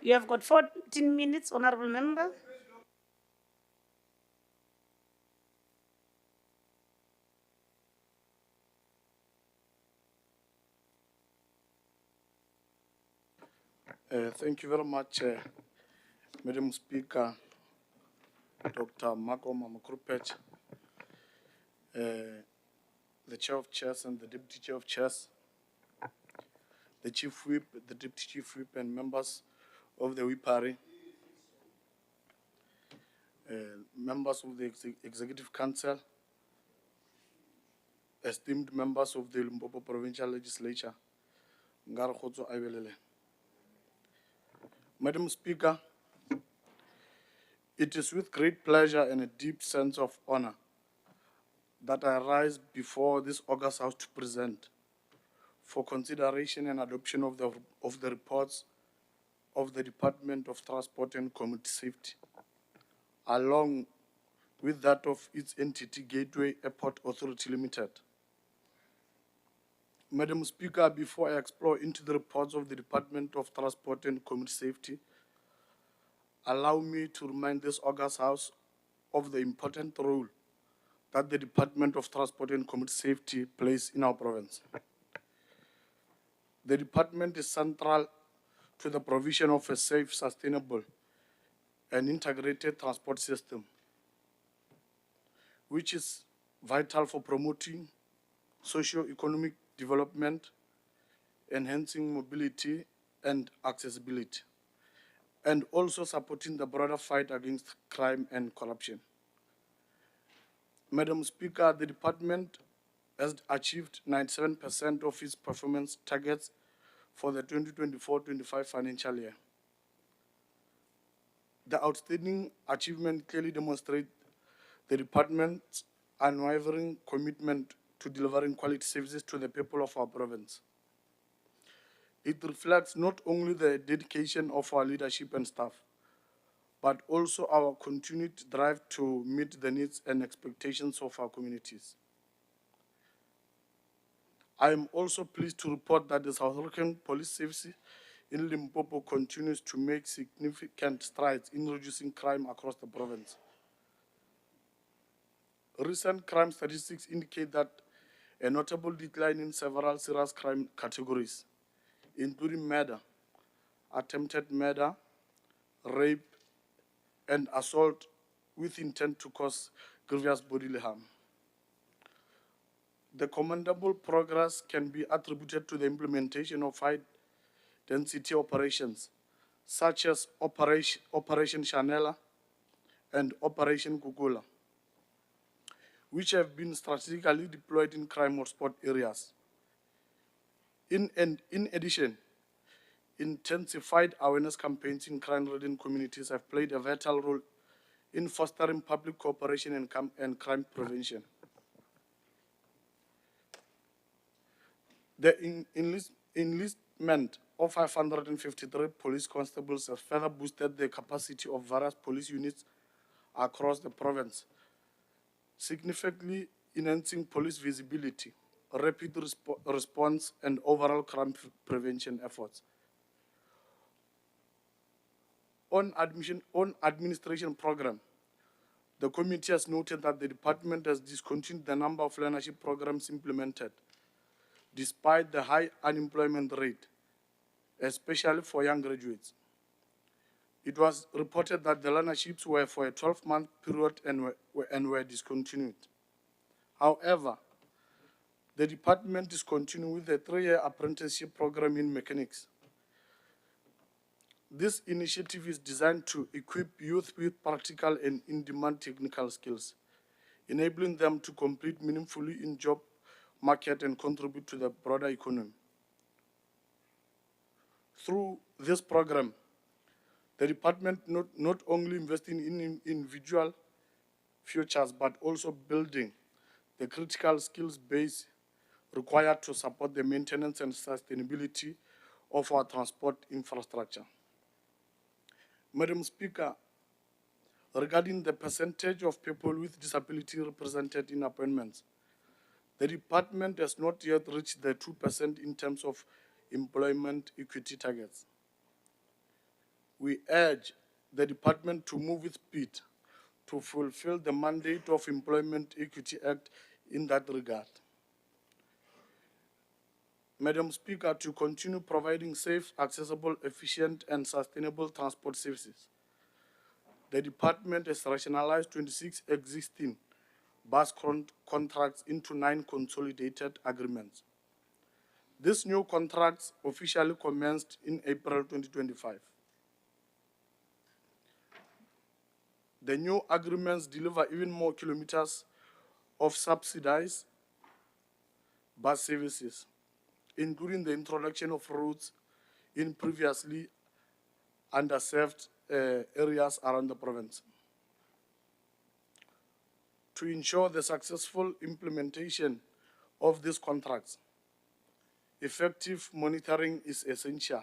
You have got 14 minutes, honorable member. Thank you very much, Madam Speaker, Dr. Marco Mamakrupech, the Chair of Chairs and the Deputy Chair of Chairs, the Chief Whip, the Deputy Chief Whip, and members of the Whipari, members of the Executive Council, esteemed members of the Limpopo Provincial Legislature, Ngare Kgotso a belele. Madam Speaker, it is with great pleasure and a deep sense of honor that I rise before this August House to present for consideration and adoption of the reports of the Department of Transport and Community Safety, along with that of its entity Gateway Airport Authority Limited. Madam Speaker, before I explore into the reports of the Department of Transport and Community Safety, allow me to remind this August House of the important role that the Department of Transport and Community Safety plays in our province. The department is central to the provision of a safe, sustainable, and integrated transport system, which is vital for promoting socio-economic development, enhancing mobility and accessibility, and also supporting the broader fight against crime and corruption. Madam Speaker, the department has achieved 97% of its performance targets for the 2024-25 financial year. The outstanding achievement clearly demonstrates the department's unwavering commitment to delivering quality services to the people of our province. It reflects not only the dedication of our leadership and staff, but also our continued drive to meet the needs and expectations of our communities. I am also pleased to report that the South African Police Service in Limpopo continues to make significant strides in reducing crime across the province. Recent crime statistics indicate that a notable decline in several serious crime categories, including murder, attempted murder, rape, and assault with intent to cause grievous bodily harm. The commendable progress can be attributed to the implementation of high-density operations, such as Operation Chanela and Operation Kukula, which have been strategically deployed in crime hotspot areas. In addition, intensified awareness campaigns in crime-ridden communities have played a vital role in fostering public cooperation and crime prevention. The enlistment of 553 police constables has further boosted the capacity of various police units across the province, significantly enhancing police visibility, rapid response, and overall crime prevention efforts. On administration program, the committee has noted that the department has discontinued the number of learnership programs implemented, despite the high unemployment rate, especially for young graduates. It was reported that the learnerships were for a 12-month period and were discontinued. However, the department is continuing with the 3-year apprenticeship program in mechanics. This initiative is designed to equip youth with practical and in-demand technical skills, enabling them to compete meaningfully in job market and contribute to the broader economy. Through this program, the department not only investing in individual futures, but also building the critical skills base required to support the maintenance and sustainability of our transport infrastructure. Madam Speaker, regarding the percentage of people with disability represented in appointments, the department has not yet reached the 2% in terms of employment equity targets. We urge the department to move with speed to fulfill the mandate of Employment Equity Act in that regard. Madam Speaker, to continue providing safe, accessible, efficient, and sustainable transport services. The department has rationalized 26 existing bus contracts into 9 consolidated agreements. These new contracts officially commenced in April 2025. The new agreements deliver even more kilometers of subsidized bus services, including the introduction of routes in previously underserved areas around the province. To ensure the successful implementation of these contracts, effective monitoring is essential.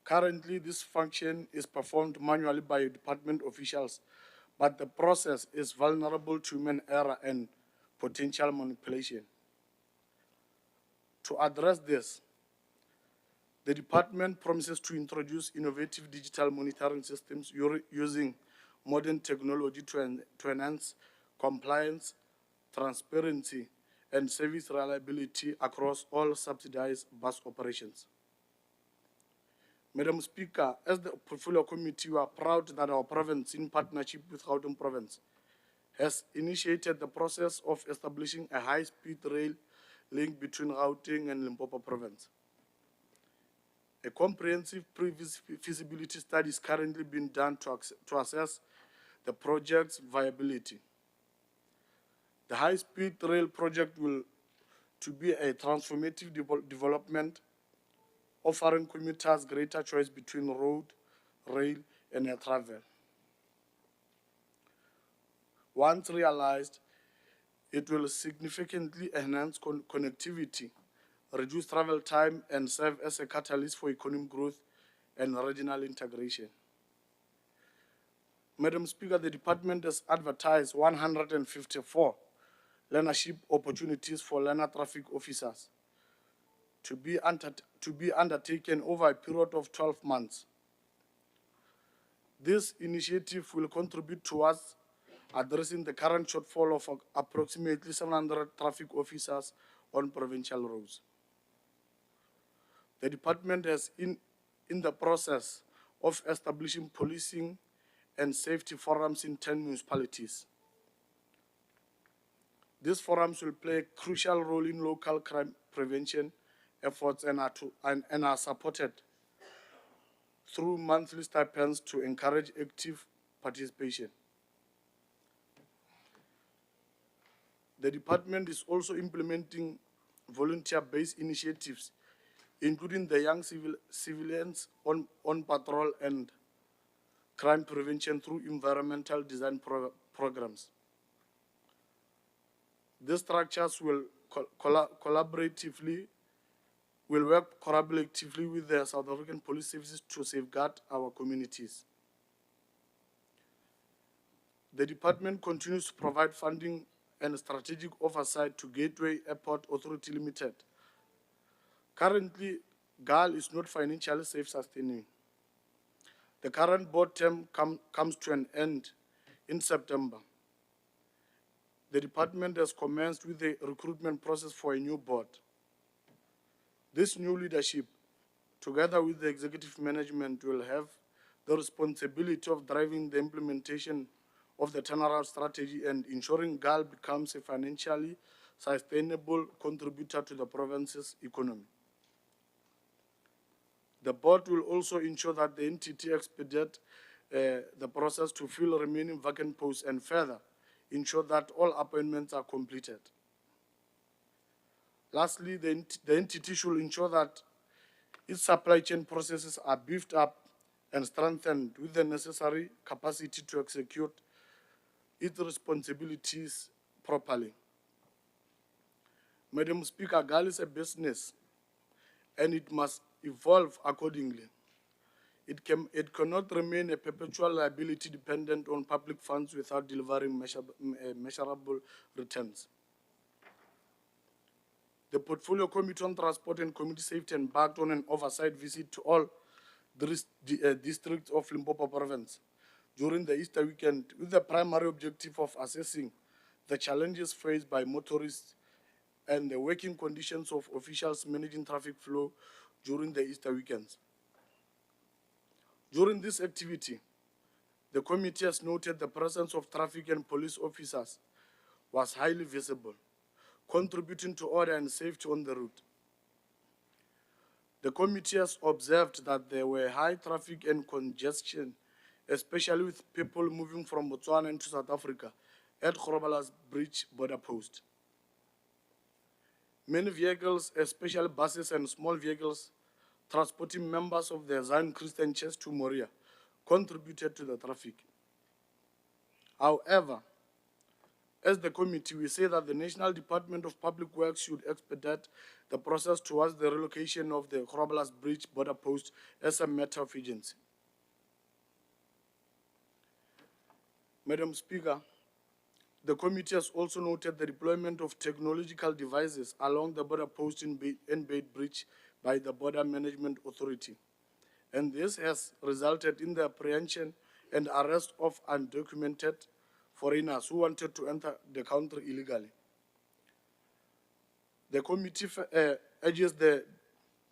Currently, this function is performed manually by department officials, but the process is vulnerable to human error and potential manipulation. To address this, the department promises to introduce innovative digital monitoring systems using modern technology to enhance compliance, transparency, and service reliability across all subsidized bus operations. Madam Speaker, as the Portfolio Committee, we are proud that our province, in partnership with Gauteng Province, has initiated the process of establishing a high-speed rail link between Gauteng and Limpopo Province. A comprehensive pre-feasibility study is currently being done to assess the project's viability. The high-speed rail project will to be a transformative development, offering commuters greater choice between road, rail, and air travel. Once realized, it will significantly enhance connectivity, reduce travel time, and serve as a catalyst for economic growth and regional integration. Madam Speaker, the department has advertised 154 learnership opportunities for learner traffic officers to be undertaken over a period of 12 months. This initiative will contribute towards addressing the current shortfall of approximately 700 traffic officers on provincial roads. The department is in the process of establishing policing and safety forums in 10 municipalities. These forums will play a crucial role in local crime prevention efforts and are supported through monthly stipends to encourage active participation. The department is also implementing volunteer-based initiatives, including the young civilians on patrol and crime prevention through environmental design programs. These structures will work collaboratively with the South African Police Services to safeguard our communities. The department continues to provide funding and strategic oversight to Gateway Airport Authority Limited. Currently, GAL is not financially self-sustaining. The current board term comes to an end in September. The department has commenced with the recruitment process for a new board. This new leadership, together with the executive management, will have the responsibility of driving the implementation of the turnaround strategy and ensuring GAL becomes a financially sustainable contributor to the province's economy. The board will also ensure that the entity expedite the process to fill remaining vacant posts and further ensure that all appointments are completed. Lastly, the entity should ensure that its supply chain processes are beefed up and strengthened with the necessary capacity to execute its responsibilities properly. Madam Speaker, GAL is a business and it must evolve accordingly. It cannot remain a perpetual liability dependent on public funds without delivering measurable returns. The Portfolio Committee on Transport and Community Safety embarked on an oversight visit to all districts of Limpopo Province during the Easter weekend with the primary objective of assessing the challenges faced by motorists and the working conditions of officials managing traffic flow during the Easter weekends. During this activity, the committee has noted the presence of traffic and police officers was highly visible, contributing to order and safety on the route. The committee has observed that there were high traffic and congestion, especially with people moving from Botswana into South Africa at Grobelaar's Bridge border post. Many vehicles, especially buses and small vehicles, transporting members of the Zion Christian Church to Moria, contributed to the traffic. However, as the committee, we say that the National Department of Public Works should expedite the process towards the relocation of the Grobelaar's Bridge border post as a matter of urgency. Madam Speaker, the committee has also noted the deployment of technological devices along the border post in Bait Bridge by the Border Management Authority. And this has resulted in the apprehension and arrest of undocumented foreigners who wanted to enter the country illegally. The committee urges the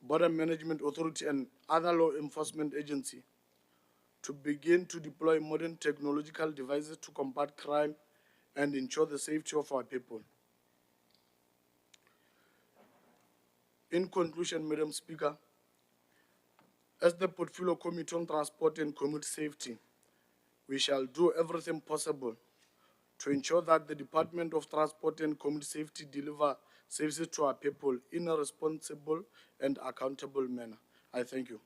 Border Management Authority and other law enforcement agencies to begin to deploy modern technological devices to combat crime and ensure the safety of our people. In conclusion, Madam Speaker, as the Portfolio Committee on Transport and Community Safety, we shall do everything possible to ensure that the Department of Transport and Community Safety deliver services to our people in a responsible and accountable manner. I thank you.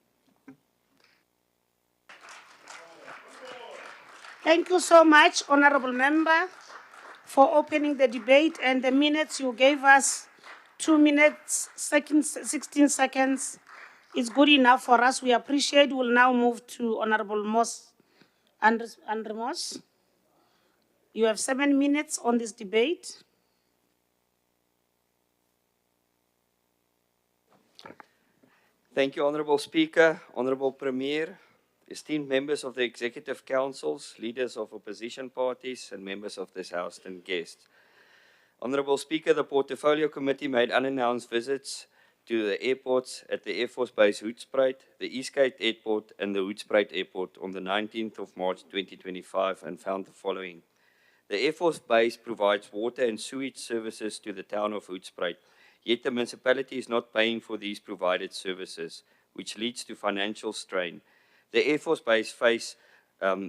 Thank you so much, Honorable Member, for opening the debate, and the minutes you gave us, 2 minutes, 16 seconds, is good enough for us. We appreciate. We'll now move to Honorable Moss. Andre Moss, you have 7 minutes on this debate. Thank you, Honourable Speaker, Honourable Premier, esteemed members of the Executive Councils, leaders of opposition parties, and members of this House and guests. Honourable Speaker, the Portfolio Committee made unannounced visits to the airports at the Air Force Base Hoedspruit, the Eastgate Airport, and the Hoedspruit Airport on the 19th of March 2025 and found the following. The Air Force Base provides water and sewage services to the town of Hoedspruit, yet the municipality is not paying for these provided services, which leads to financial strain. The Air Force Base face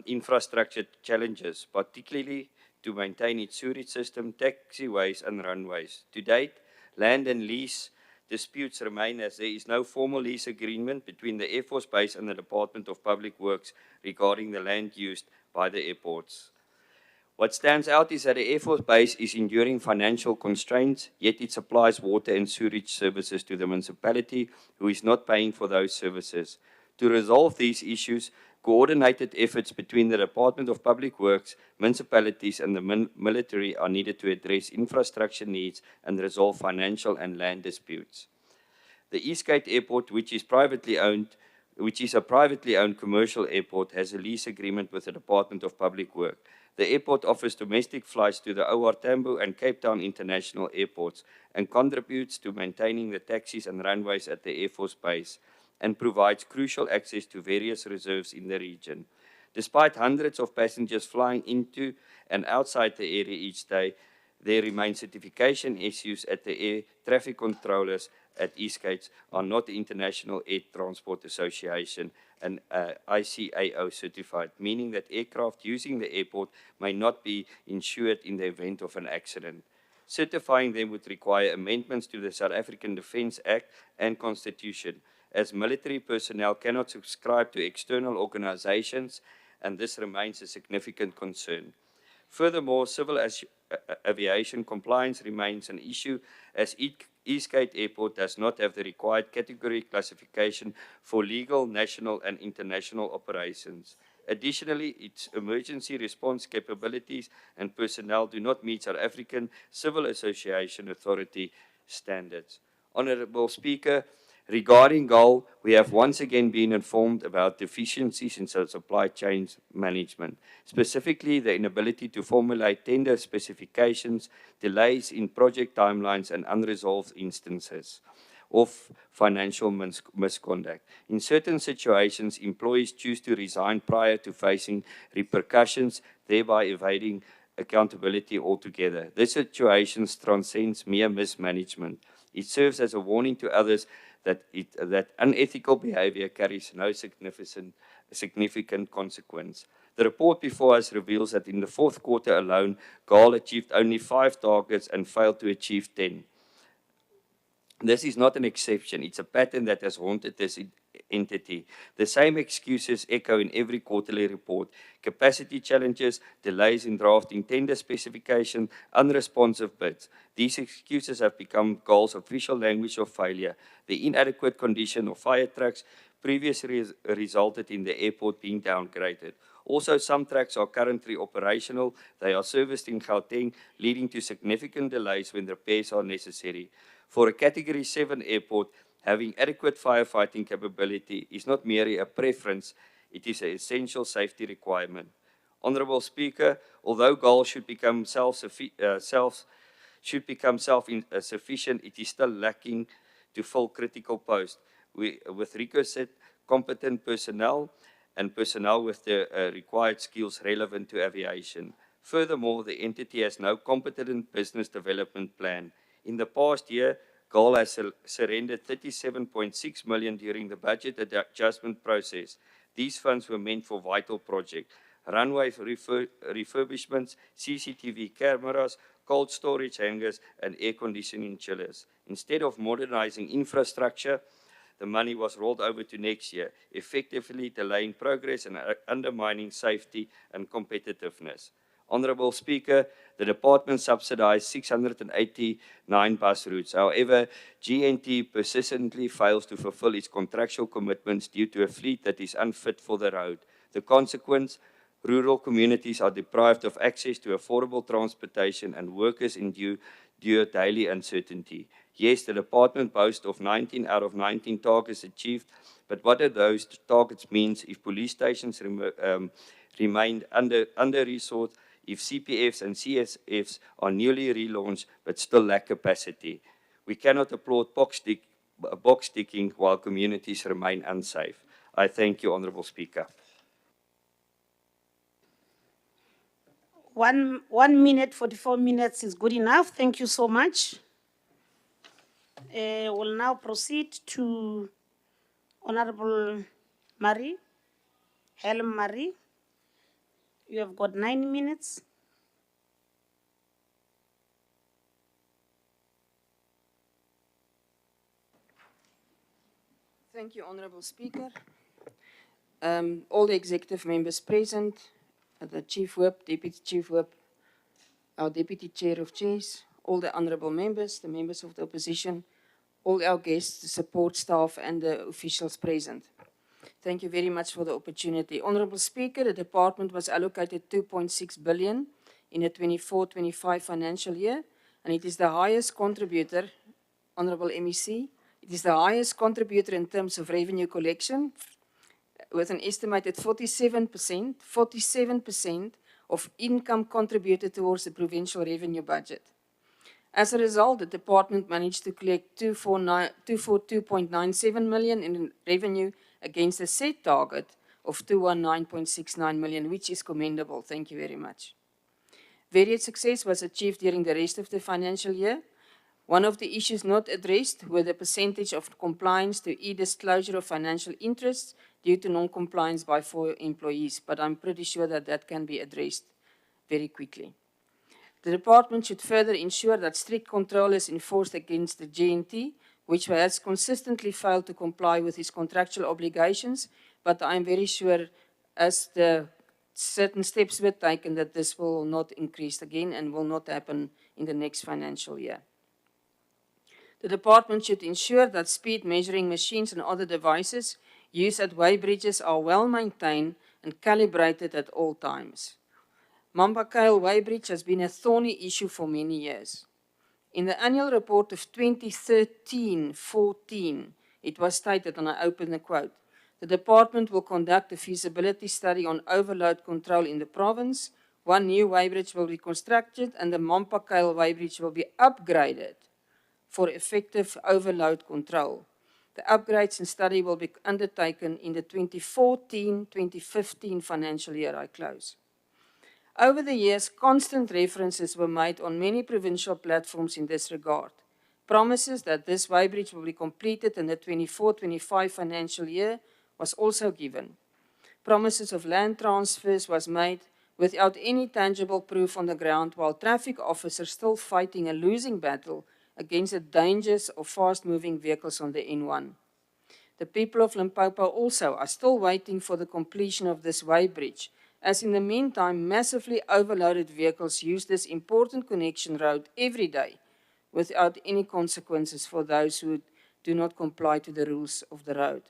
infrastructure challenges, particularly to maintain its sewage system, taxiways, and runways. To date, land and lease disputes remain as there is no formal lease agreement between the Air Force Base and the Department of Public Works regarding the land used by the airports. What stands out is that the Air Force Base is enduring financial constraints, yet it supplies water and sewage services to the municipality, who is not paying for those services. To resolve these issues, coordinated efforts between the Department of Public Works, municipalities, and the military are needed to address infrastructure needs and resolve financial and land disputes. The Eastgate Airport, which is a privately owned commercial airport, has a lease agreement with the Department of Public Works. The airport offers domestic flights to the OR Tambo and Cape Town international airports and contributes to maintaining the taxis and runways at the Air Force Base and provides crucial access to various reserves in the region. Despite hundreds of passengers flying into and outside the area each day, there remain certification issues at the air traffic controllers at Eastgate are not the International Air Transport Association and ICAO certified, meaning that aircraft using the airport may not be insured in the event of an accident. Certifying them would require amendments to the South African Defence Act and Constitution, as military personnel cannot subscribe to external organizations, and this remains a significant concern. Furthermore, civil aviation compliance remains an issue, as Eastgate Airport does not have the required category classification for legal, national, and international operations. Additionally, its emergency response capabilities and personnel do not meet South African Civil Aviation Authority standards. Honourable Speaker, Regarding GOAL, we have once again been informed about deficiencies in supply chain management, specifically the inability to formulate tender specifications, delays in project timelines, and unresolved instances of financial misconduct. In certain situations, employees choose to resign prior to facing repercussions, thereby evading accountability altogether. This situation transcends mere mismanagement. It serves as a warning to others that unethical behavior carries no significant consequence. The report before us reveals that in the fourth quarter alone, GAL achieved only 5 targets and failed to achieve 10. This is not an exception. It's a pattern that has haunted this entity. The same excuses echo in every quarterly report. Capacity challenges, delays in drafting tender specification, unresponsive bids. These excuses have become GAL's official language of failure. The inadequate condition of fire trucks previously resulted in the airport being downgraded. Also, some tracks are currently operational. They are serviced in Gauteng, leading to significant delays when repairs are necessary. For a Category 7 airport, having adequate firefighting capability is not merely a preference, it is an essential safety requirement. Honourable Speaker, although GAL should become self-sufficient, it is still lacking to fill critical posts with requisite competent personnel and personnel with the required skills relevant to aviation. Furthermore, the entity has no competent business development plan. In the past year, GAL has surrendered 37.6 million during the budget adjustment process. These funds were meant for vital projects: runway refurbishments, CCTV cameras, cold storage hangars, and air conditioning chillers. Instead of modernizing infrastructure, the money was rolled over to next year, effectively delaying progress and undermining safety and competitiveness. Honourable Speaker, the department subsidized 689 bus routes. However, GNT persistently fails to fulfill its contractual commitments due to a fleet that is unfit for the road. The consequence, rural communities are deprived of access to affordable transportation and workers endure daily uncertainty. Yes, the department boasts of 19 out of 19 targets achieved, but what do those targets mean if police stations remain under-resourced, if CPFs and CSFs are newly relaunched but still lack capacity? We cannot applaud box ticking while communities remain unsafe. I thank you, Honourable Speaker. 1 minute, 44 minutes is good enough. Thank you so much. We'll now proceed to Honourable Marie, Helen Marie. You have got 9 minutes. Thank you, Honourable Speaker. All the executive members present, the Chief Whip, Deputy Chief Whip, our Deputy Chair of Chairs, all the honourable members, the members of the opposition, all our guests, the support staff, and the officials present. Thank you very much for the opportunity. Honourable Speaker, the department was allocated 2.6 billion in the 24-25 financial year, and it is the highest contributor, Honourable MEC, it is the highest contributor in terms of revenue collection, with an estimated 47% of income contributed towards the provincial revenue budget. As a result, the department managed to collect 242.97 million in revenue against a set target of 219.69 million, which is commendable. Thank you very much. Varied success was achieved during the rest of the financial year. One of the issues not addressed were the percentage of compliance to e-disclosure of financial interests due to non-compliance by 4 employees, but I'm pretty sure that that can be addressed very quickly. The department should further ensure that strict control is enforced against the GNT, which has consistently failed to comply with its contractual obligations, but I'm very sure as the certain steps were taken that this will not increase again and will not happen in the next financial year. The department should ensure that speed measuring machines and other devices used at weighbridges are well maintained and calibrated at all times. Mambakale Weighbridge has been a thorny issue for many years. In the annual report of 2013-14, it was stated, and I open the quote, "The department will conduct a feasibility study on overload control in the province. One new weighbridge will be constructed and the Mompakale weighbridge will be upgraded for effective overload control. The upgrades and study will be undertaken in the 2014-2015 financial year," I close. Over the years, constant references were made on many provincial platforms in this regard. Promises that this weighbridge will be completed in the 24-25 financial year was also given. Promises of land transfers was made without any tangible proof on the ground, while traffic officers still fighting a losing battle against the dangers of fast-moving vehicles on the N1. The people of Limpopo also are still waiting for the completion of this weighbridge, as in the meantime, massively overloaded vehicles use this important connection road every day without any consequences for those who do not comply to the rules of the road.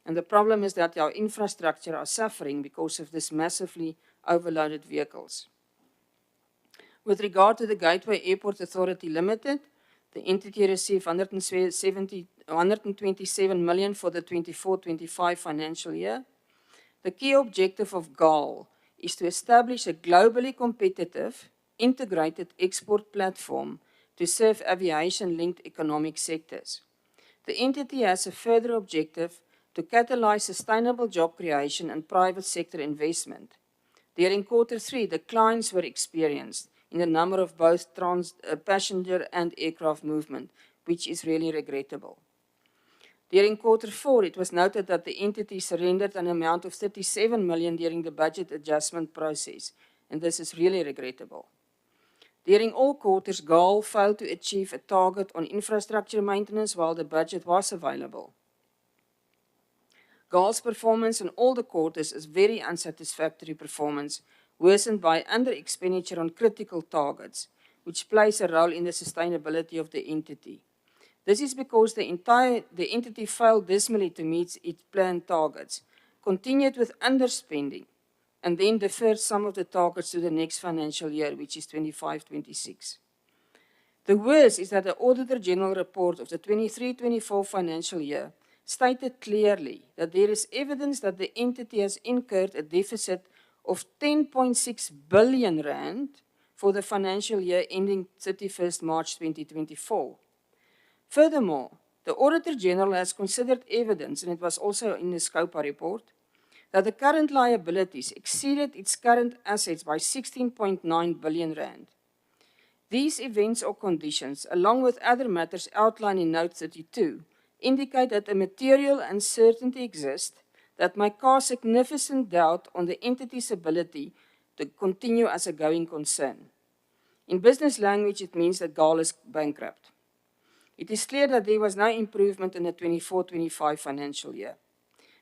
And the problem is that our infrastructure are suffering because of this massively overloaded vehicles. With regard to the Gateway Airport Authority Limited, the entity received 127 million for the 24-25 financial year. The key objective of GAL is to establish a globally competitive, integrated export platform to serve aviation-linked economic sectors. The entity has a further objective to catalyze sustainable job creation and private sector investment. During Q3, declines were experienced in the number of both passenger and aircraft movement, which is really regrettable. During Q4, it was noted that the entity surrendered an amount of 37 million during the budget adjustment process, and this is really regrettable. During all quarters, GAL failed to achieve a target on infrastructure maintenance while the budget was available. GAL's performance in all the quarters is very unsatisfactory performance, worsened by under-expenditure on critical targets, which plays a role in the sustainability of the entity. This is because the entity failed dismally to meet its planned targets, continued with underspending, and then deferred some of the targets to the next financial year, which is 25-26. The worst is that the Auditor General report of the 23-24 financial year stated clearly that there is evidence that the entity has incurred a deficit of 10.6 billion rand for the financial year ending 31st March 2024. Furthermore, the Auditor General has considered evidence, and it was also in the SCOPA report, that the current liabilities exceeded its current assets by 16.9 billion rand. These events or conditions, along with other matters outlined in Note 32, indicate that a material uncertainty exists that may cause significant doubt on the entity's ability to continue as a going concern. In business language, it means that GAL is bankrupt. It is clear that there was no improvement in the 24-25 financial year.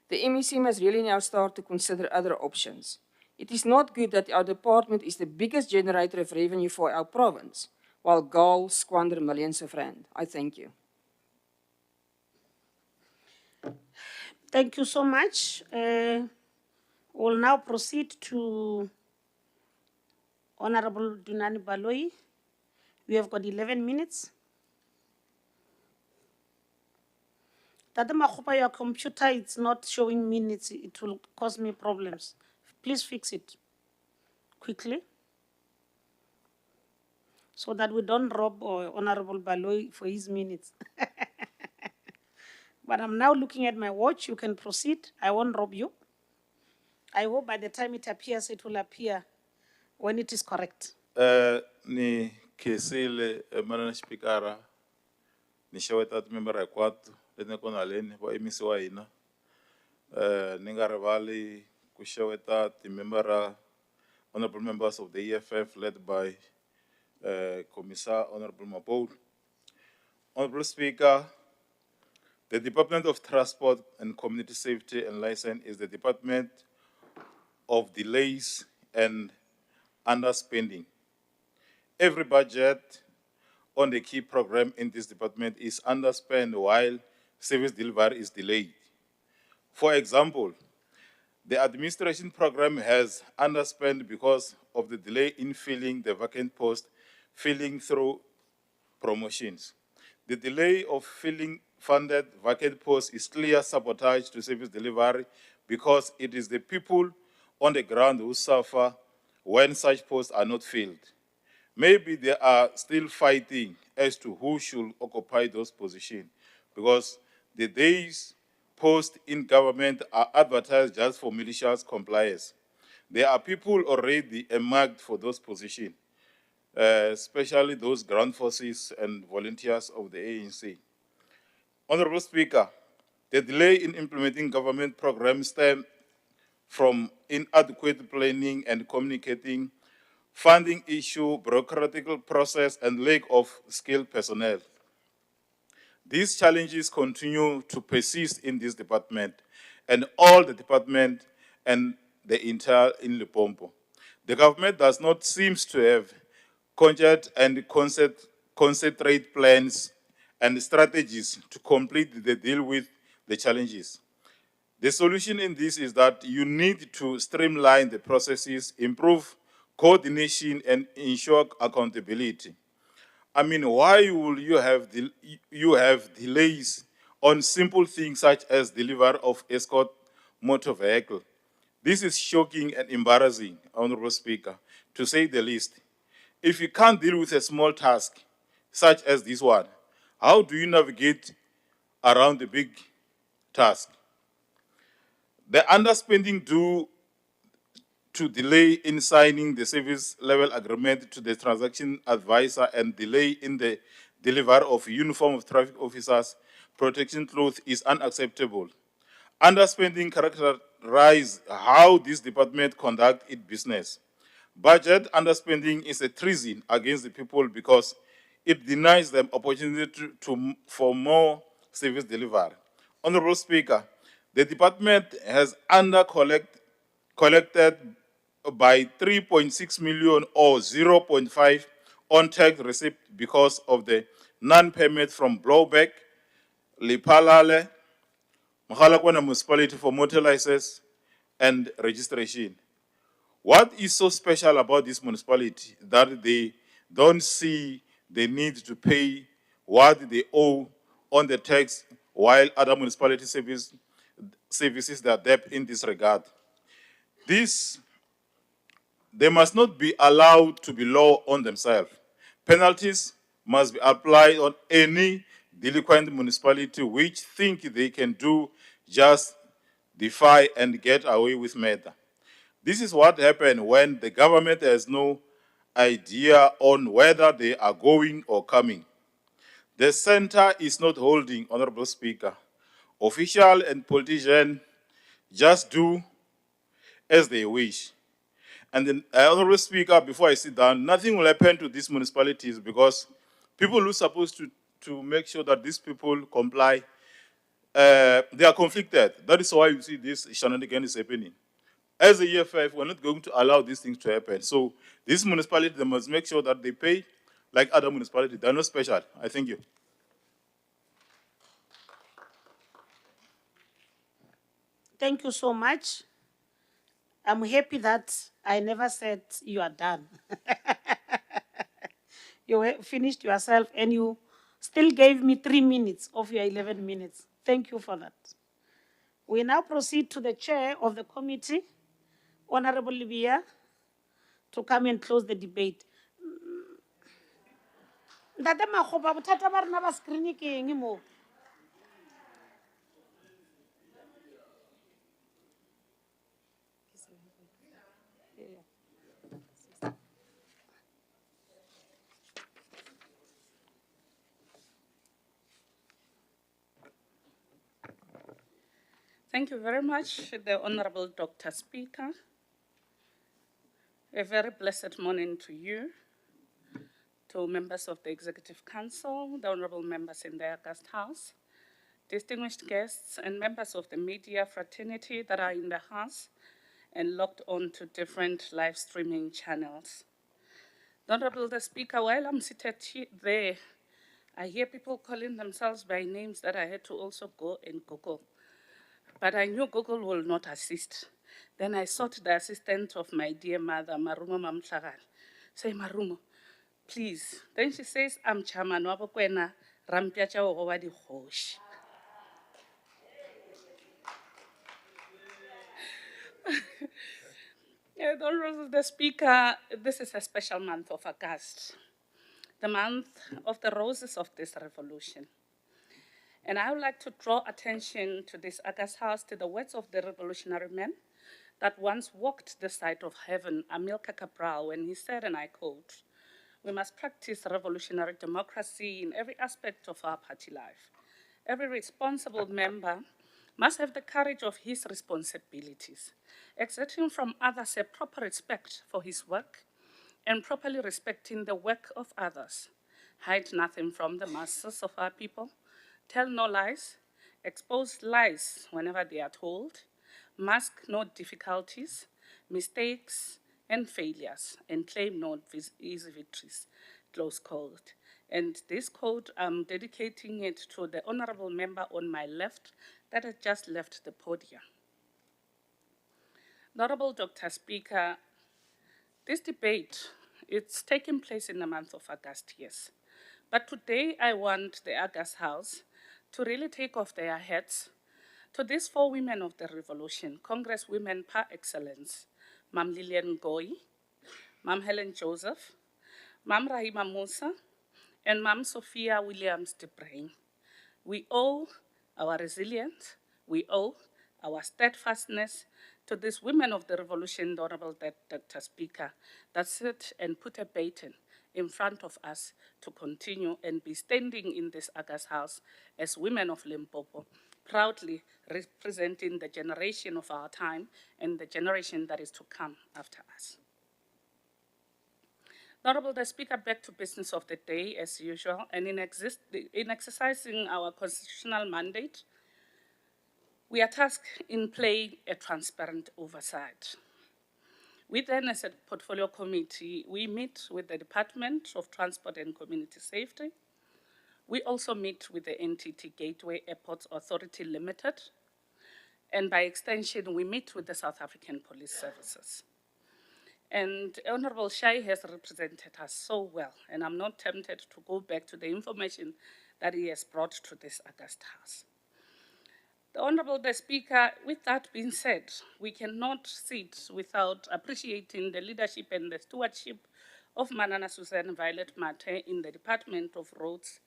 The MEC must really now start to consider other options. It is not good that our department is the biggest generator of revenue for our province, while GAL squander millions of rand. I thank you. Thank you so much. We'll now proceed to Honorable Dunani Baloi. We have got 11 minutes. Tata Makgopa, your computer, it's not showing minutes. It will cause me problems. Please fix it quickly so that we don't rob Honorable Baloi for his minutes. But I'm now looking at my watch. You can proceed. I won't rob you. I hope by the time it appears, it will appear when it is correct. Ni kesile manana speakera ni xeweta member hinkwato leti nga kona haleni va MEC wa hina ni nga rivali ku xeweta member honorable members of the EFF led by Commissar Honorable Mapole. Honorable Speaker, the Department of Transport and Community Safety and License is the department of delays and underspending. Every budget on the key program in this department is underspent while service delivery is delayed. For example, the administration program has underspent because of the delay in filling the vacant post, filling through promotions. The delay of filling funded vacant posts is clear sabotage to service delivery because it is the people on the ground who suffer when such posts are not filled. Maybe they are still fighting as to who should occupy those positions because the days posts in government are advertised just for militias compliance. There are people already earmarked for those positions, especially those ground forces and volunteers of the ANC. Honorable Speaker, the delay in implementing government programs stem from inadequate planning and communicating, funding issue, bureaucratic process, and lack of skilled personnel. These challenges continue to persist in this department and all the department and the entire in Limpopo. The government does not seem to have conjured and concentrate plans and strategies to complete the deal with the challenges. The solution in this is that you need to streamline the processes, improve coordination, and ensure accountability. I mean, why will you have delays on simple things such as delivery of escort motor vehicle? This is shocking and embarrassing, Honorable Speaker, to say the least. If you can't deal with a small task such as this one, how do you navigate around the big task? The underspending due to delay in signing the service level agreement to the transaction advisor and delay in the delivery of uniform of traffic officers protection clothes is unacceptable. Underspending characterizes how this department conducts its business. Budget underspending is a treason against the people because it denies them opportunity for more service delivery. Honorable Speaker, the department has collected by 3.6 million or 0.5 on tax receipt because of the non-payment from Blowback, Lipalale, Mahalakwana municipality for motor license and registration. What is so special about this municipality that they don't see the need to pay what they owe on the tax while other municipality services their debt in this regard? They must not be allowed to be law on themselves. Penalties must be applied on any delinquent municipality which think they can do just defy and get away with murder. This is what happens when the government has no idea on whether they are going or coming. The center is not holding, Honorable Speaker. Official and politicians just do as they wish. And then, Honorable Speaker, before I sit down, nothing will happen to these municipalities because people who are supposed to make sure that these people comply, they are conflicted. That is why you see this shenanigans happening. As a EFF, we're not going to allow these things to happen. So these municipalities, they must make sure that they pay like other municipalities. They're not special. I thank you. Thank you so much. I'm happy that I never said you are done. You finished yourself and you still gave me 3 minutes of your 11 minutes. Thank you for that. We now proceed to the chair of the committee, Honorable Libya, to come and close the debate. Ntate Makgopa, bothata ba rena ba screen ke eng mo? Thank you very much, the Honorable Dr. Speaker. A very blessed morning to you, to members of the Executive Council, the honorable members in the August House, distinguished guests and members of the media fraternity that are in the house and logged on to different live streaming channels. The Honorable Speaker, while I'm seated there, I hear people calling themselves by names that I had to also go and Google. But I knew Google will not assist. Then I sought the assistance of my dear mother, Marumo Mamtlagal. Say, Marumo, please. Then she says, I'm Chairman Wabokwena Rampia tša go ba dikgoši. The Honourable the Speaker, this is a special month of August, the month of the roses of this revolution. And I would like to draw attention to this August House to the words of the revolutionary man that once walked the side of heaven, Amilcar Cabral, when he said, and I quote, "We must practice revolutionary democracy in every aspect of our party life. Every responsible member must have the courage of his responsibilities, exerting from others a proper respect for his work and properly respecting the work of others. Hide nothing from the masses of our people, tell no lies, expose lies whenever they are told, mask no difficulties, mistakes, and failures, and claim no easy victories," close quote. And this quote, I'm dedicating it to the honorable member on my left that has just left the podium. Honorable Dr. Speaker, this debate, it's taking place in the month of August, yes. But today I want the August House to really take off their hats to these four women of the revolution, Congress women par excellence, Mam Lillian Goy, Mam Helen Joseph, Mam Rahima Musa, and Mam Sophia Williams de Bruyn. We owe our resilience, we owe our steadfastness to these women of the revolution, Honorable Dr. Speaker, that sit and put a baton in front of us to continue and be standing in this August House as women of Limpopo, proudly representing the generation of our time and the generation that is to come after us. Honorable the Speaker, back to business of the day as usual, and in exercising our constitutional mandate, we are tasked in playing a transparent oversight. We then, as a portfolio committee, we meet with the Department of Transport and Community Safety. We also meet with the NTT Gateway Airports Authority Limited, and by extension, we meet with the South African Police Services. And Honorable Shai has represented us so well, and I'm not tempted to go back to the information that he has brought to this August House. The Honorable the Speaker, with that being said, we cannot sit without appreciating the leadership and the stewardship of Manana Susan Violet Mate in the Department of Roads,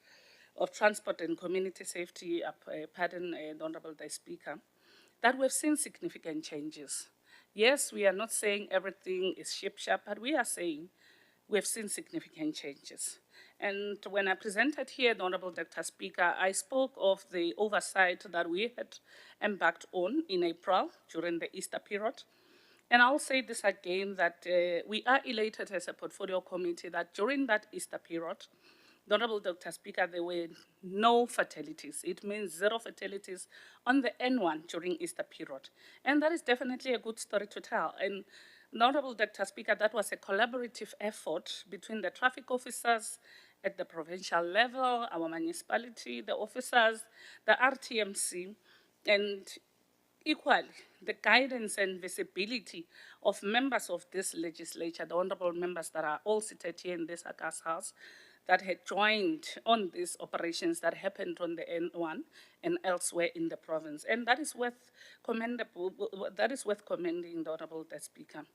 of Transport and Community Safety, the Honorable the Speaker, that we've seen significant changes. Yes, we are not saying everything is ship-sharp, but we are saying we've seen significant changes. And when I presented here, the Honorable Dr. Speaker, I spoke of the oversight that we had embarked on in April during the Easter period. And I'll say this again, that we are elated as a portfolio committee that during that Easter period, the Honorable Dr. Speaker, there were no fatalities. It means 0 fatalities on the N1 during Easter period. And that is definitely a good story to tell. And the Honorable Dr. Speaker, that was a collaborative effort between the traffic officers at the provincial level, our municipality, the officers, the RTMC, and equally, the guidance and visibility of members of this legislature, the honorable members that are all seated here in this August House, that had joined on these operations that happened on the N1 and elsewhere in the province. And that is worth commending the Honorable Speaker.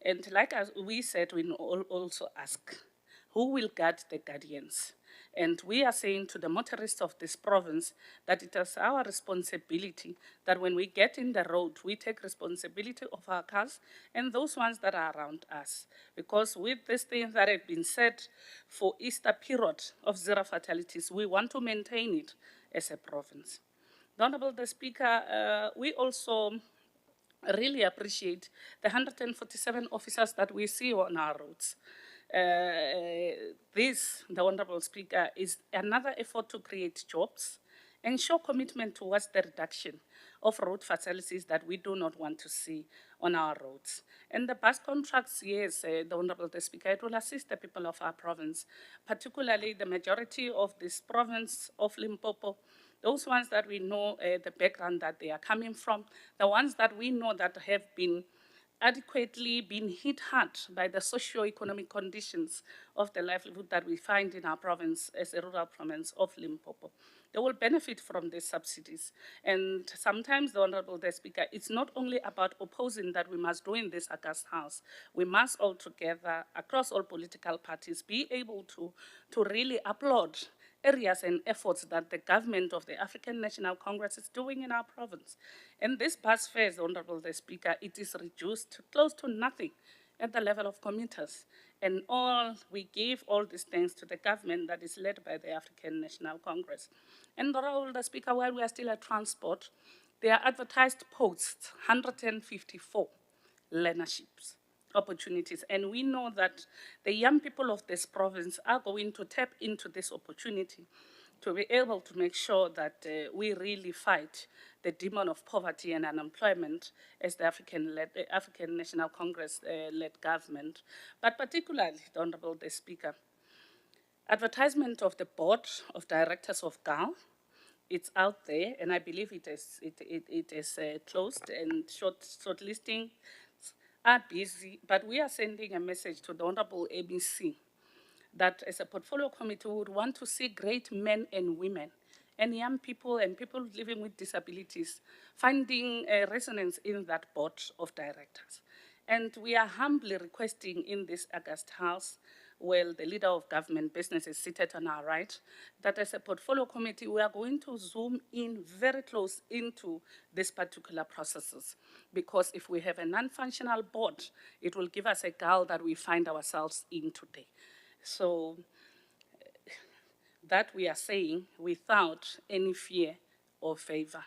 And like we said, we also ask, who will guard the guardians? And we are saying to the motorists of this province that it is our responsibility that when we get in the road, we take responsibility of our cars and those ones that are around us. Because with these things that have been said for Easter period of 0 fatalities, we want to maintain it as a province. The Honorable Speaker, we also really appreciate the 147 officers that we see on our roads. This, the Honorable Speaker, is another effort to create jobs and show commitment towards the reduction of road fatalities that we do not want to see on our roads. And the bus contracts, yes, the Honorable Speaker, it will assist the people of our province, particularly the majority of this province of Limpopo, those ones that we know the background that they are coming from, the ones that we know that have been adequately been hit hard by the socio-economic conditions of the livelihood that we find in our province as a rural province of Limpopo. They will benefit from these subsidies. And sometimes, the Honorable Speaker, it's not only about opposing that we must do in this August House. We must all together, across all political parties, be able to really applaud areas and efforts that the government of the African National Congress is doing in our province. And this bus fares, Honorable Speaker, it is reduced to close to nothing at the level of commuters. And we give all these thanks to the government that is led by the African National Congress. And Honorable Speaker, while we are still at transport, there are advertised posts, 154 learnerships opportunities. And we know that the young people of this province are going to tap into this opportunity to be able to make sure that we really fight the demon of poverty and unemployment as the African National Congress-led government. But particularly, the Honorable Speaker, advertisement of the board of directors of GAL, it's out there, and I believe it is closed, and shortlisting are busy, but we are sending a message to the Honorable ABC that as a portfolio committee, we would want to see great men and women and young people and people living with disabilities finding a resonance in that board of directors. And we are humbly requesting in this August House, well, the leader of government business is seated on our right, that as a portfolio committee, we are going to zoom in very close into these particular processes. Because if we have a non-functional board, it will give us a gulf that we find ourselves in today. So that we are saying without any fear or favor.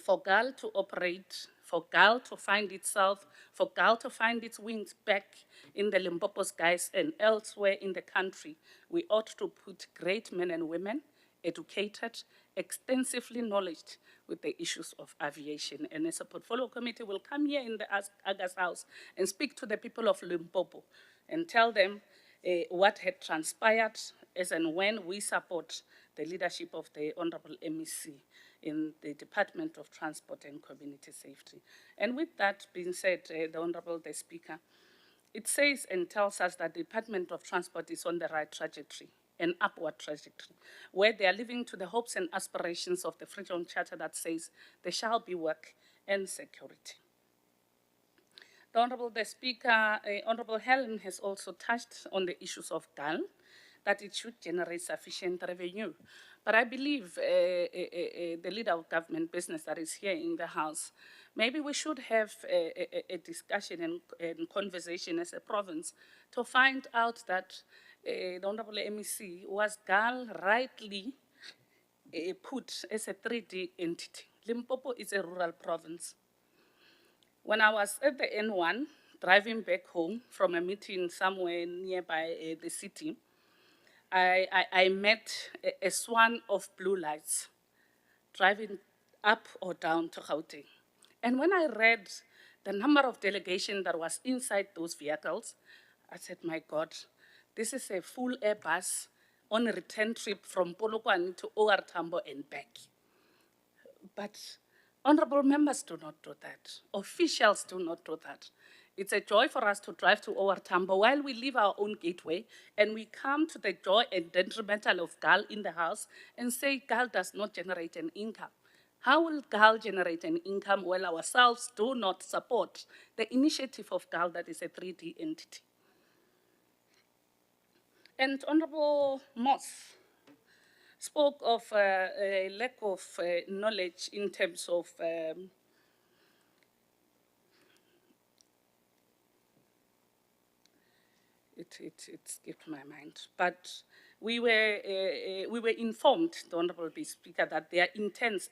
For GAL to operate, for GAL to find itself, for GAL to find its wings back in the Limpopo skies and elsewhere in the country, we ought to put great men and women, educated, extensively knowledged with the issues of aviation. And as a portfolio committee, we'll come here in the August House and speak to the people of Limpopo and tell them what had transpired as and when we support the leadership of the Honorable MEC in the Department of Transport and Community Safety. And with that being said, the Honorable Speaker, it says and tells us that the Department of Transport is on the right trajectory, an upward trajectory, where they are living to the hopes and aspirations of the Freedom Charter that says there shall be work and security. The Honorable Speaker, Honorable Helen has also touched on the issues of GAL, that it should generate sufficient revenue. But I believe the leader of government business that is here in the House, maybe we should have a discussion and conversation as a province to find out that the Honorable MEC, was GAL rightly put as a 3D entity? Limpopo is a rural province. When I was at the N1, driving back home from a meeting somewhere nearby the city, I met a swan of blue lights driving up or down to Gauteng. And when I read the number of delegation that was inside those vehicles, I said, my God, this is a full air bus on a return trip from Polokwane to OR Tambo and back. But honorable members do not do that. Officials do not do that. It's a joy for us to drive to our Tambo while we leave our own gateway and we come to the joy and detrimental of GAL in the house and say GAL does not generate an income. How will GAL generate an income while ourselves do not support the initiative of GAL that is a 3D entity? And Honorable Moss spoke of a lack of knowledge in terms of it skipped my mind. But we were informed, the Honorable Speaker, that there are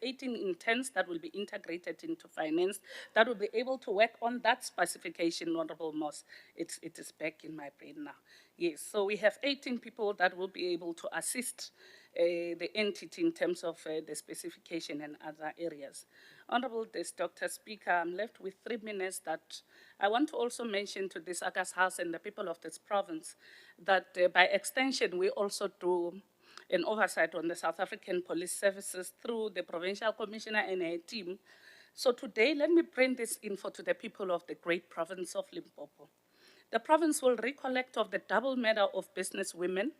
18 intents that will be integrated into finance that will be able to work on that specification, Honorable Moss. It is back in my brain now. Yes, so we have 18 people that will be able to assist the entity in terms of the specification and other areas. Honorable Dr. Speaker, I'm left with 3 minutes that I want to also mention to this August House and the people of this province that by extension, we also do an oversight on the South African Police Services through the Provincial Commissioner and her team So today, let me bring this info to the people of the great province of Limpopo. The province will recollect of the double medal of business women,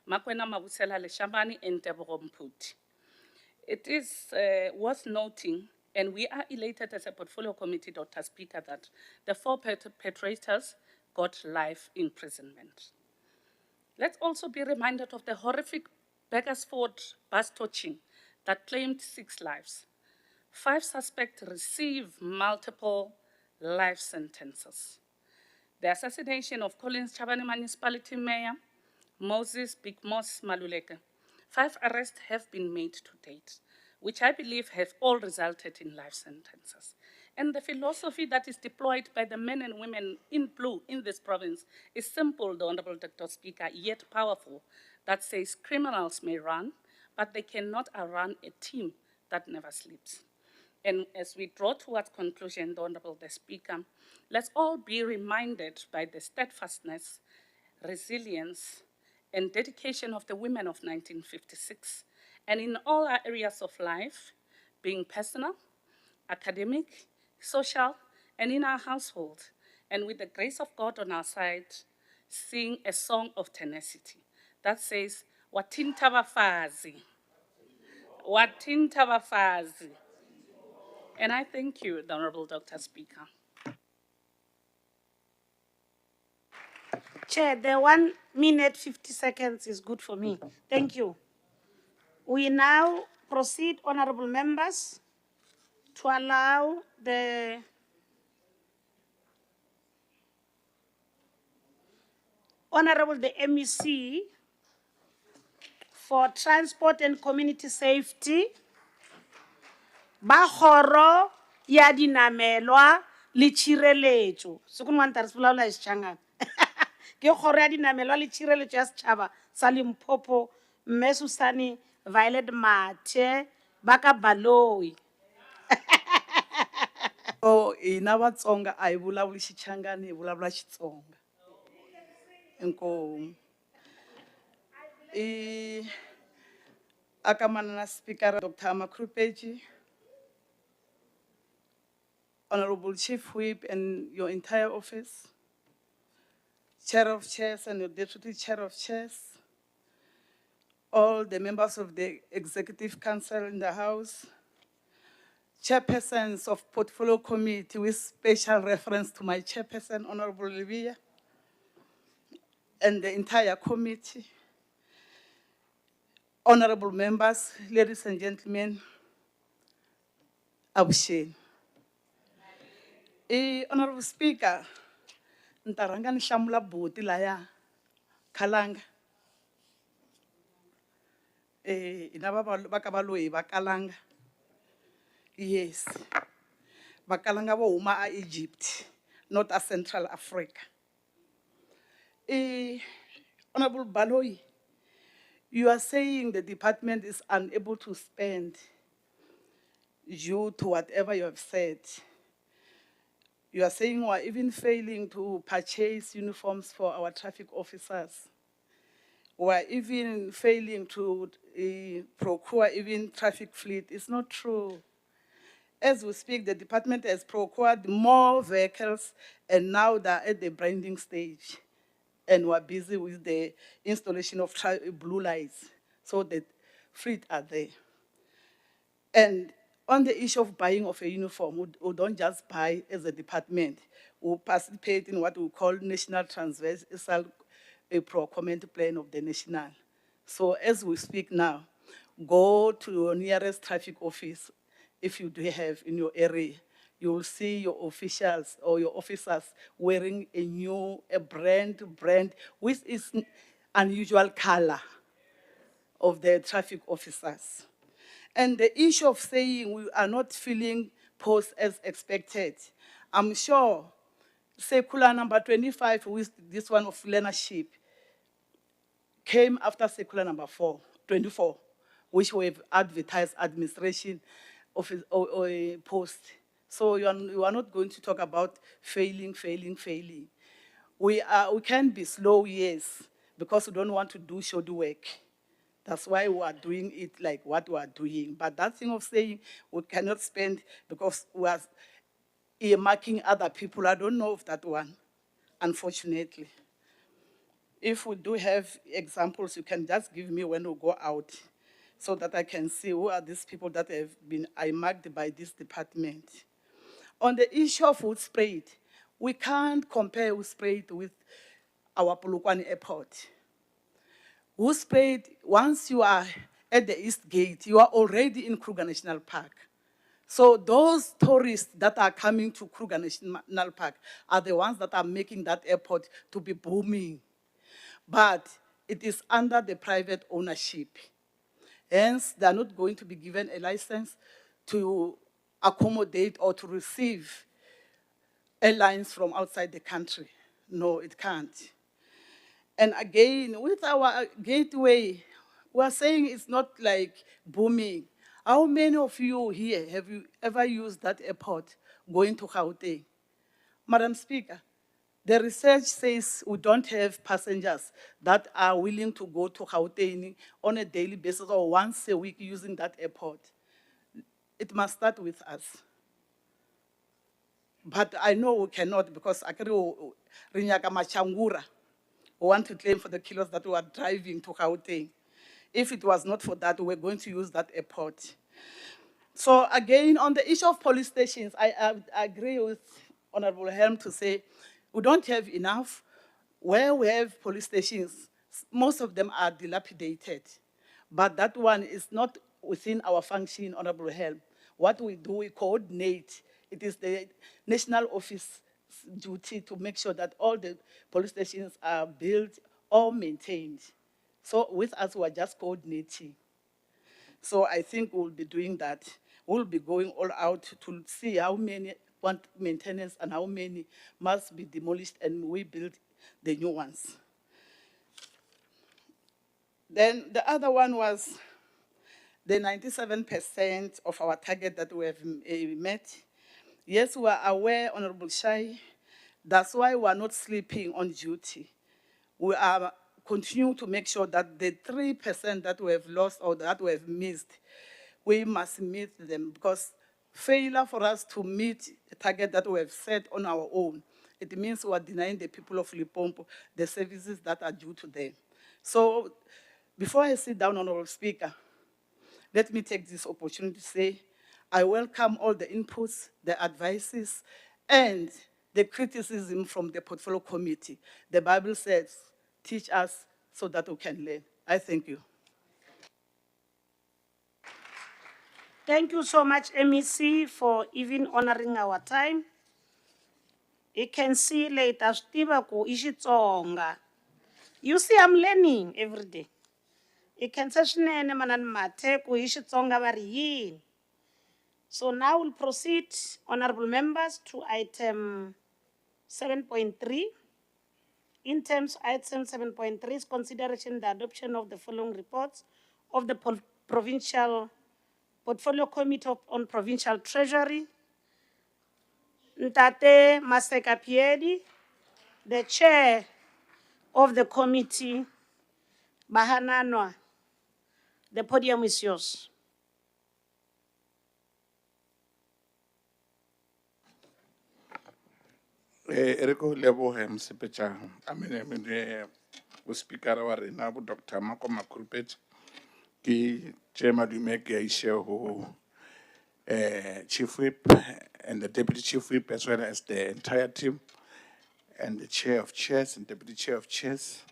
Makwena Mabusela Leshamani and Deborah Mputi. It is worth noting, and we are elated as a portfolio committee, Dr. Speaker, that the 4 perpetrators got life imprisonment. Let's also be reminded of the horrific Beggarsford bus torching that claimed 6 lives. 5 suspects received multiple life sentences. The assassination of Collins Chabane Municipality Mayor, Moses Big Moss Maluleke. 5 arrests have been made to date, which I believe have all resulted in life sentences. And the philosophy that is deployed by the men and women in blue in this province is simple, the Honorable Dr. Speaker, yet powerful, that says criminals may run, but they cannot outrun a team that never sleeps. And as we draw towards conclusion, the Honorable the Speaker, let's all be reminded by the steadfastness, resilience, and dedication of the women of 1956, and in all our areas of life, being personal, academic, social, and in our household, and with the grace of God on our side, sing a song of tenacity that says, Watinta bafazi, Watinta bafazi. And I thank you, the Honorable Dr. Speaker. Chair, the 1 minute, 50 seconds is good for me. Thank you. We now proceed, honorable members, to allow the Honorable the MEC for Transport and Community Safety, ba kgoro ya dinamelwa le tshireletso. Sekone wa ntare se bolaola Sechangane. Ke kgoro ya dinamelwa le tshireletso ya setšhaba sa Limpopo, Mme Susane Violet Mathe ba ka Baloi. So ina Vatsonga a hi vulavuli Xichangani, hi vulavula Xitsonga. Inkomu. Aka manana Speaker Dr. Makrupeji, Honorable Chief Whip and your entire office, Chair of Chairs and your Deputy Chair of Chairs, all the members of the Executive Council in the House, chairpersons of Portfolio Committee with special reference to my chairperson, Honorable Livia, and the entire committee, honorable members, ladies and gentlemen, abusheni. Honorable Speaker, ntaranga ni hlamula buti laya Kalanga. Ina va ka Baloi va Kalanga. Yes. Va Kalanga vo huma a Egypt, not a Central Africa. Honorable Baloi, you are saying the department is unable to spend due to whatever you have said. You are saying we're even failing to purchase uniforms for our traffic officers. We're even failing to procure even traffic fleet. It's not true. As we speak, the department has procured more vehicles and now they're at the branding stage. And we're busy with the installation of blue lights so that fleet are there. And on the issue of buying of a uniform, we don't just buy as a department. We participate in what we call National Transversal Procurement Plan of the National. So as we speak now, go to your nearest traffic office, if you do have in your area, you will see your officials or your officers wearing a brand with its unusual color of the traffic officers. And the issue of saying we are not filling posts as expected, I'm sure circular number 25 with this one of leadership came after circular number 24, which we've advertised administration office or a post. So you are not going to talk about failing. We can be slow, yes, because we don't want to do shoddy work. That's why we are doing it like what we are doing. But that thing of saying we cannot spend because we are earmarking other people, I don't know of that one, unfortunately. If we do have examples, you can just give me when we go out so that I can see who are these people that have been earmarked by this department. On the issue of wood sprayed, we can't compare wood sprayed with our Polokwane airport. Wood sprayed, once you are at the East Gate, you are already in Kruger National Park. So those tourists that are coming to Kruger National Park are the ones that are making that airport to be booming. But it is under the private ownership. Hence, they are not going to be given a license to accommodate or to receive airlines from outside the country. No, it can't. And again, with our gateway, we are saying it's not like booming. How many of you here have you ever used that airport going to Gauteng? Madam Speaker, the research says we don't have passengers that are willing to go to Gauteng on a daily basis or once a week using that airport. It must start with us. But I know we cannot because Rinyaka Machangura want to claim for the kilos that we are driving to Gauteng. If it was not for that, we're going to use that airport. So again, on the issue of police stations, I agree with Honorable Helm to say we don't have enough. Where we have police stations, most of them are dilapidated. But that one is not within our function, Honorable Helm. What we do, we coordinate. It is the National Office duty to make sure that all the police stations are built or maintained. So with us, we are just coordinating. So I think we'll be doing that. We'll be going all out to see how many want maintenance and how many must be demolished and we build the new ones. Then the other one was the 97% of our target that we have met. Yes, we are aware, Honorable Shai, that's why we are not sleeping on duty. We are continuing to make sure that the 3% that we have lost or that we have missed, we must meet them because failure for us to meet the target that we have set on our own, it means we are denying the people of Limpopo the services that are due to them. So before I sit down, Honorable Speaker, let me take this opportunity to say, I welcome all the inputs, the advices, and the criticism from the portfolio committee. The Bible says, teach us so that we can learn. I thank you. Thank you so much, MEC, for even honoring our time. You can see later, you see, I'm learning every day. You can say, so now we'll proceed, honorable members, to item 7.3. In terms, item 7.3 is consideration the adoption of the following reports of the Provincial Portfolio Committee on Provincial Treasury. Ntate Maseka Piedi, the chair of the committee, Bahananwa, the podium is yours. Eriko lebohe msepecha amene speaker wa rena bo Dr. Mako Makulpet ki chairman du make Aisha ho chief whip and the deputy chief whip as well as the entire team and the chair of chairs and deputy chair of chairs,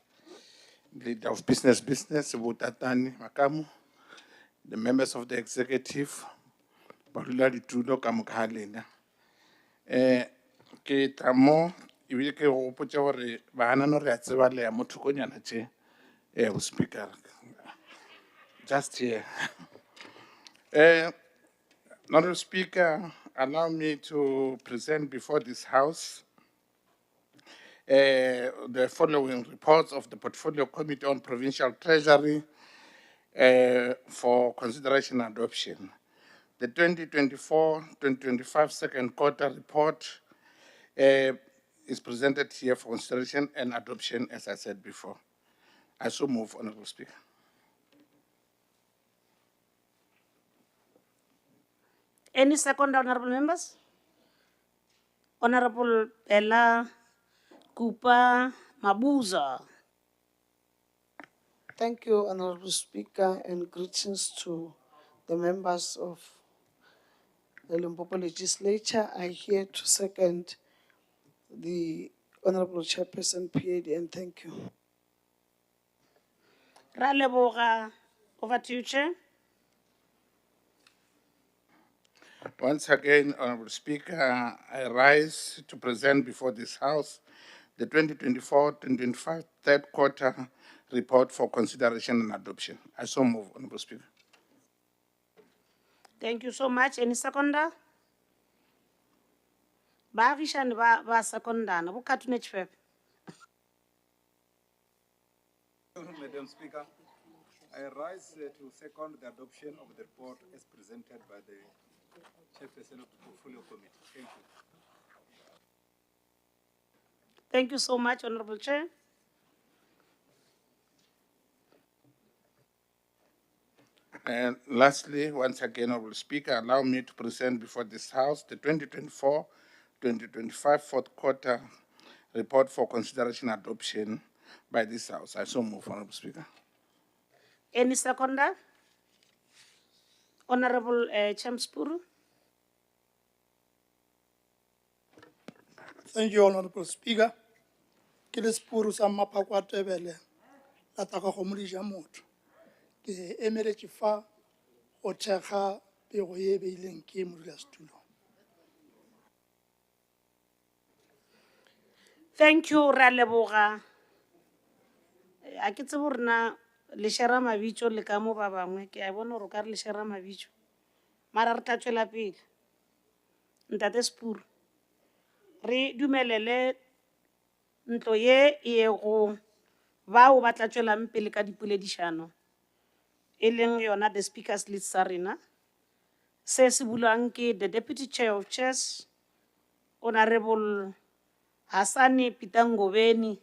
leader of business Butatani Makamu, the members of the executive, Balula Litudo Kamukhalina. Ke tamo ibile ke go potsa gore bana no re a tseba le ya motho ko nyana tše go speaker just here. Honorable Speaker, allow me to present before this House the following reports of the Portfolio Committee on Provincial Treasury for consideration and adoption. The 2024-2025 second quarter report is presented here for consideration and adoption, as I said before. I so move, Honorable Speaker. Any second, honorable members? Honorable Ella Kupa Mabuza. Thank you, Honorable Speaker, and greetings to the members of the Limpopo Legislature. I here to second the Honorable Chairperson PAD, and thank you. Ra leboga. Over to you, Chair. Once again, Honorable Speaker, I rise to present before this House the 2024-2025 third quarter report for consideration and adoption. I so move, Honorable Speaker. Thank you so much. Any seconder? Baagisane ba secondana bo katune chifefe. Madam Speaker, I rise to second the adoption of the report as presented by the Chairperson of the Portfolio Committee. Thank you. Thank you so much, Honorable Chair. And lastly, once again, Honorable Speaker, allow me to present before this House the 2024-2025 fourth quarter report for consideration and adoption by this House. I so move, Honorable Speaker. Any seconder? Honorable Chamspuru. Thank you, Honorable Speaker. Ke le sepuru sa mmapa kwa Tebele, la taka go modisa motho. Ke emeletse fa go thekga pego ye e beileng ke modulasetulo. Thank you, Ra leboga. A ke tsebe gore na le share mabitso le ka mo ba bangwe ke a bona gore o ka re le share mabitso. Mara re tla tswela pele. Ntate Sepuru. Re dumelele ntlo ye e go bao ba tla tswelang pele ka dipoledišano. E leng yona the speakers list sa rena. Se se bulang ke the Deputy Chair of Chairs, Honorable Hassani Pitangobeni.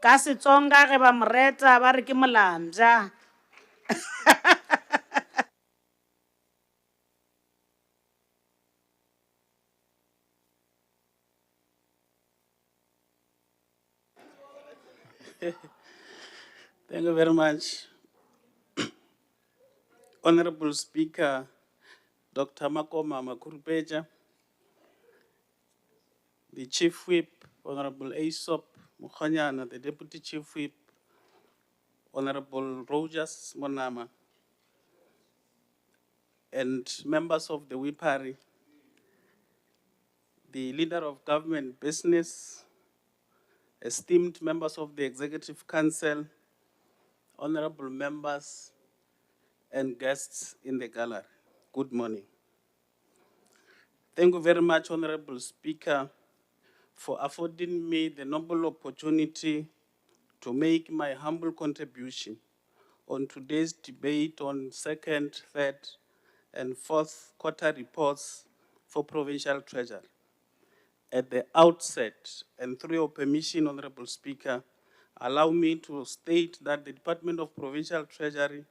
Ka Setsonga ge ba mo reta ba re ke Molambja. Thank you very much. Honorable Speaker, Dr. Makoma Makurupeja, the Chief Whip, Honorable Aesop Mukhanyana, the Deputy Chief Whip, Honorable Rogers Monama, and members of the Wipari, the Leader of Government Business, esteemed members of the Executive Council, honorable members, and guests in the gallery. Good morning. Thank you very much, Honorable Speaker, for affording me the noble opportunity to make my humble contribution on today's debate on second, third, and fourth quarter reports for Provincial Treasury. At the outset, and through your permission, Honorable Speaker, allow me to state that the Department of Provincial Treasury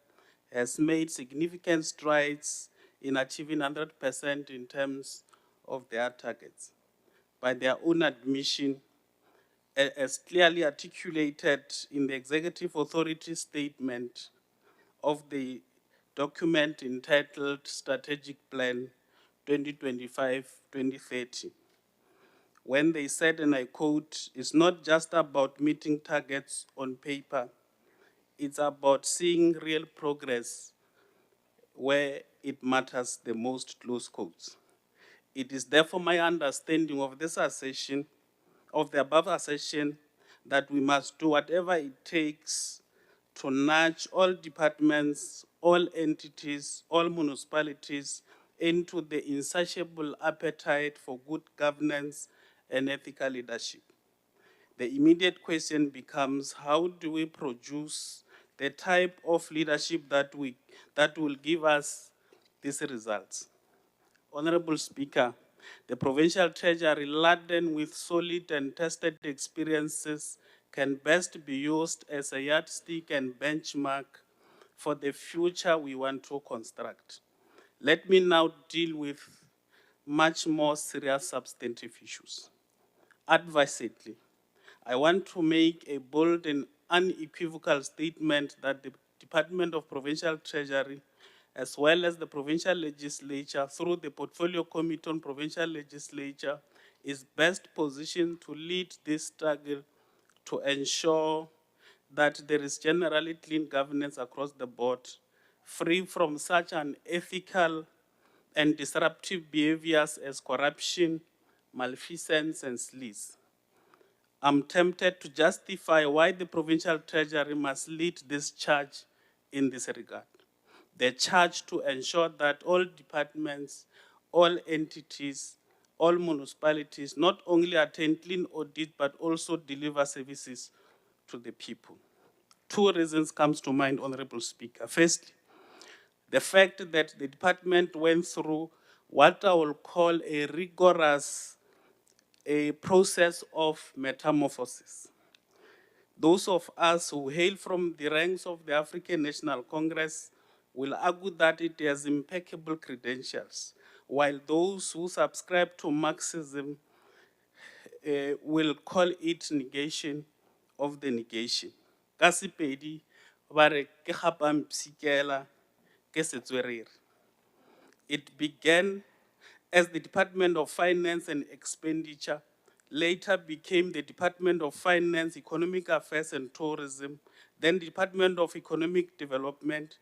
has made significant strides in achieving 100% in terms of their targets. By their own admission, as clearly articulated in the Executive Authority statement of the document entitled Strategic Plan 2025-2030, when they said, and I quote, "It's not just about meeting targets on paper, it's about seeing real progress where it matters the most," close quotes. It is therefore my understanding of this assertion, of the above assertion, that we must do whatever it takes to nudge all departments, all entities, all municipalities into the insatiable appetite for good governance and ethical leadership. The immediate question becomes, how do we produce the type of leadership that will give us these results? Honorable Speaker, the Provincial Treasury, laden with solid and tested experiences, can best be used as a yardstick and benchmark for the future we want to construct. Let me now deal with much more serious substantive issues. Advisedly, I want to make a bold and unequivocal statement that the Department of Provincial Treasury, as well as the provincial legislature, through the Portfolio Committee on Provincial Legislature, is best positioned to lead this struggle to ensure that there is generally clean governance across the board, free from such unethical and disruptive behaviors as corruption, malfeasance, and sleaze. I'm tempted to justify why the provincial treasury must lead this charge in this regard. The charge to ensure that all departments, all entities, all municipalities not only attend clean audit, but also deliver services to the people. Two reasons comes to mind, Honorable Speaker. Firstly, the fact that the department went through what I will call a rigorous process of metamorphosis. Those of us who hail from the ranks of the African National Congress will argue that it has impeccable credentials, while those who subscribe to Marxism will call it negation of the negation. Ka Sepedi ba re ke kgapamphikela ke setswerere. It began as the Department of Finance and Expenditure, later became the Department of Finance, Economic Affairs and Tourism, then Department of Economic Development,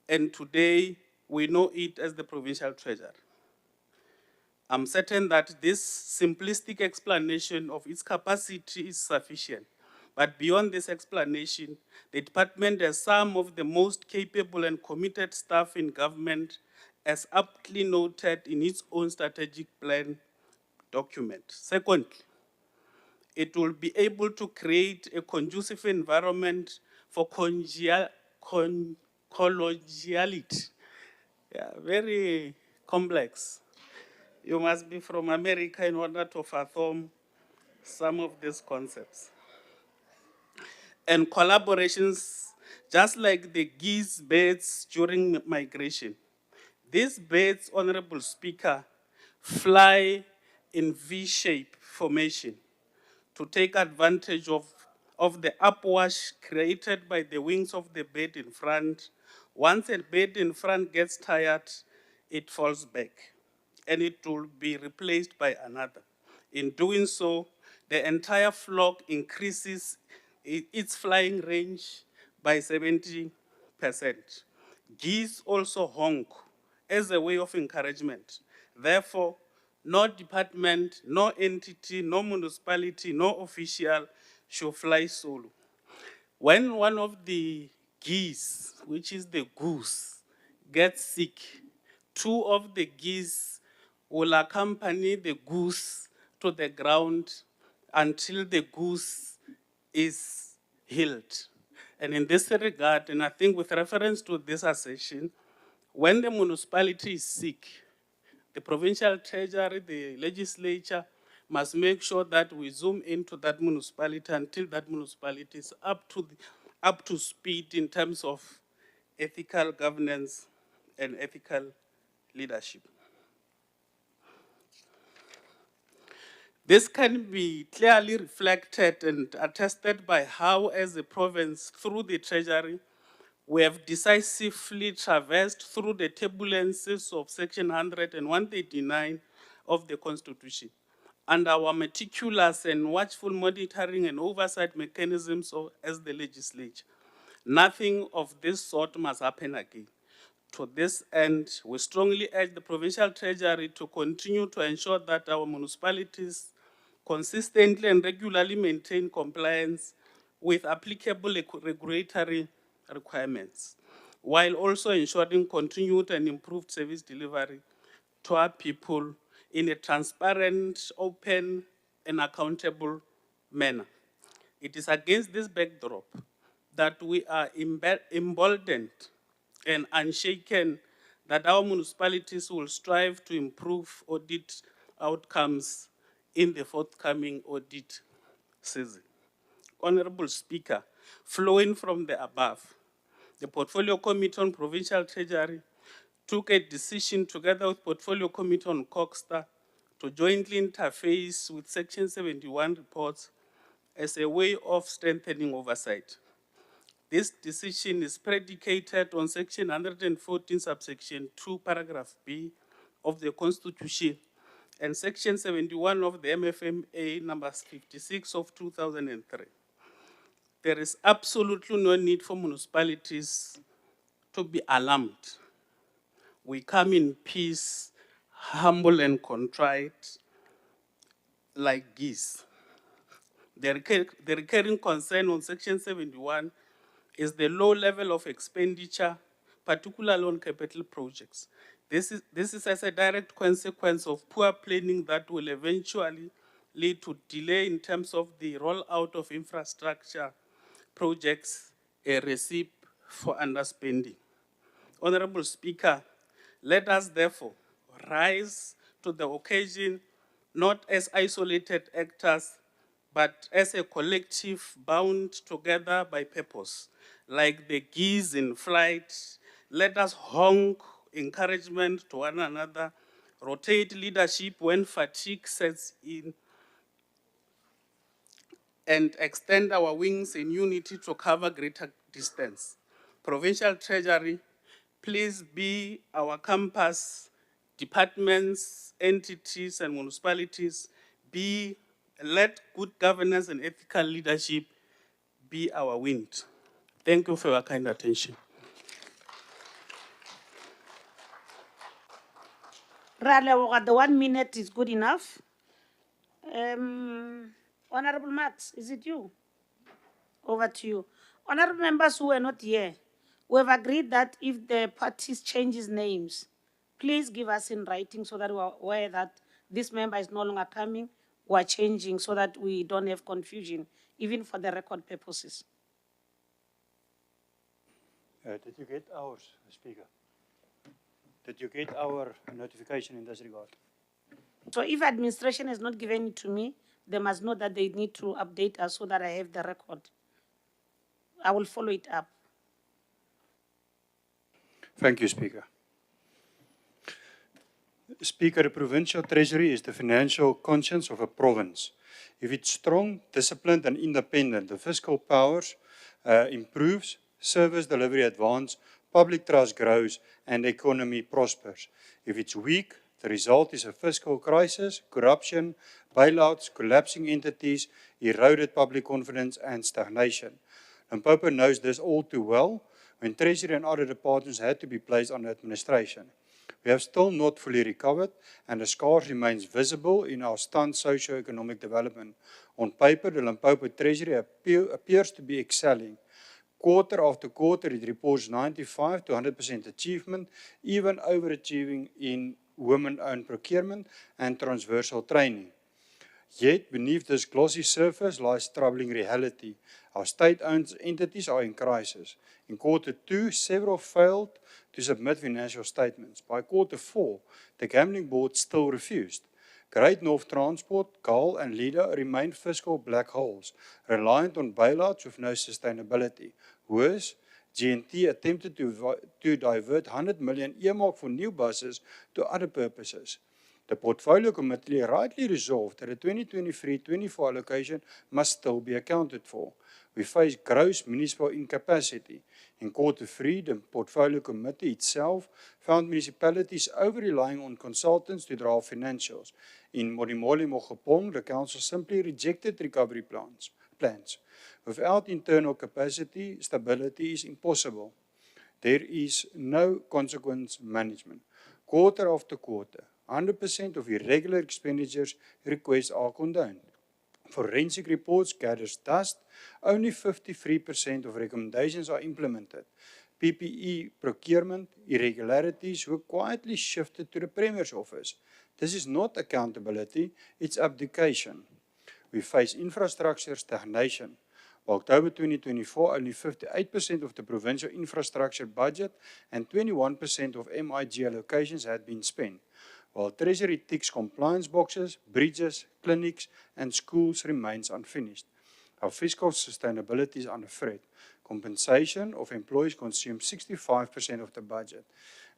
and today we know it as the Provincial Treasury. I'm certain that this simplistic explanation of its capacity is sufficient. But beyond this explanation, the department has some of the most capable and committed staff in government, as aptly noted in its own strategic plan document. Secondly, it will be able to create a conducive environment for collegiality. Yeah, very complex. You must be from America in order to fathom some of these concepts. And collaborations, just like the geese birds during migration. These birds, Honorable Speaker, fly in V-shape formation to take advantage of the upwash created by the wings of the bird in front. Once a bird in front gets tired, it falls back and it will be replaced by another. In doing so, the entire flock increases its flying range by 70%. Geese also honk as a way of encouragement. Therefore, no department, no entity, no municipality, no official should fly solo. When one of the geese, which is the goose, gets sick, two of the geese will accompany the goose to the ground until the goose is healed. And in this regard, and I think with reference to this assertion, when the municipality is sick, the provincial treasury, the legislature must make sure that we zoom into that municipality until that municipality is up to speed in terms of ethical governance and ethical leadership. This can be clearly reflected and attested by how, as a province, through the treasury, we have decisively traversed through the turbulences of Section 100 and 139 of the Constitution. And our meticulous and watchful monitoring and oversight mechanisms as the legislature. Nothing of this sort must happen again. To this end, we strongly urge the provincial treasury to continue to ensure that our municipalities consistently and regularly maintain compliance with applicable regulatory requirements, while also ensuring continued and improved service delivery to our people in a transparent, open, and accountable manner. It is against this backdrop that we are emboldened and unshaken that our municipalities will strive to improve audit outcomes in the forthcoming audit season. Honorable Speaker, flowing from the above, the Portfolio Committee on Provincial Treasury took a decision together with Portfolio Committee on Coxstar to jointly interface with Section 71 reports as a way of strengthening oversight. This decision is predicated on Section 114, subsection 2, paragraph B of the Constitution and Section 71 of the MFMA number 56 of 2003. There is absolutely no need for municipalities to be alarmed. We come in peace, humble and contrite, like geese. The recurring concern on Section 71 is the low level of expenditure, particularly on capital projects. This is as a direct consequence of poor planning that will eventually lead to delay in terms of the rollout of infrastructure projects, a recipe for underspending. Honorable Speaker, let us therefore rise to the occasion, not as isolated actors, but as a collective bound together by purpose. Like the geese in flight, let us honk encouragement to one another, rotate leadership when fatigue sets in, and extend our wings in unity to cover greater distance. Provincial Treasury, please be our compass. Departments, entities, and municipalities, let good governance and ethical leadership be our wind. Thank you for your kind attention. Rale, the 1 minute is good enough. Honorable Max, is it you? Over to you. Honorable members who were not here, we have agreed that if the parties changes names, please give us in writing so that we are aware that this member is no longer coming, we are changing so that we don't have confusion, even for the record purposes. Did you get ours, Speaker? Did you get our notification in this regard? So if administration has not given it to me, they must know that they need to update us so that I have the record. I will follow it up. Thank you, Speaker. Speaker, the provincial treasury is the financial conscience of a province. If it's strong, disciplined, and independent, the fiscal powers improves, service delivery advance, public trust grows, and the economy prospers. If it's weak, the result is a fiscal crisis, corruption, bailouts, collapsing entities, eroded public confidence, and stagnation. Limpopo knows this all too well when Treasury and other departments had to be placed under administration. We have still not fully recovered, and the scars remains visible in our stunned socio-economic development. On paper, the Limpopo Treasury appears to be excelling. Quarter after quarter, it reports 95 to 100% achievement, even overachieving in women-owned procurement and transversal training. Yet, beneath this glossy surface lies troubling reality. Our state-owned entities are in crisis. In quarter 2, several failed to submit financial statements. By quarter 4, the Gambling Board still refused. Great North Transport, GAL, and LEADER remain fiscal black holes, reliant on bailouts with no sustainability. Worse, GNT attempted to divert 100 million earmarked for new buses to other purposes. The Portfolio Committee rightly resolved that the 2023-24 allocation must still be accounted for. We face gross municipal incapacity. In quarter 3, the Portfolio Committee itself found municipalities over-relying on consultants to draft financials. In Modimolle Mogopong, the council simply rejected recovery plans. Without internal capacity, stability is impossible. There is no consequence management. Quarter after quarter, 100% of irregular expenditures requests are condoned. Forensic reports gathers dust. Only 53% of recommendations are implemented. PPE procurement irregularities were quietly shifted to the Premier's office. This is not accountability, it's abdication. We face infrastructure stagnation. By October 2024, only 58% of the provincial infrastructure budget and 21% of MIG allocations had been spent. While Treasury ticks compliance boxes, bridges, clinics, and schools remains unfinished. Our fiscal sustainability is under threat. Compensation of employees consumes 65% of the budget.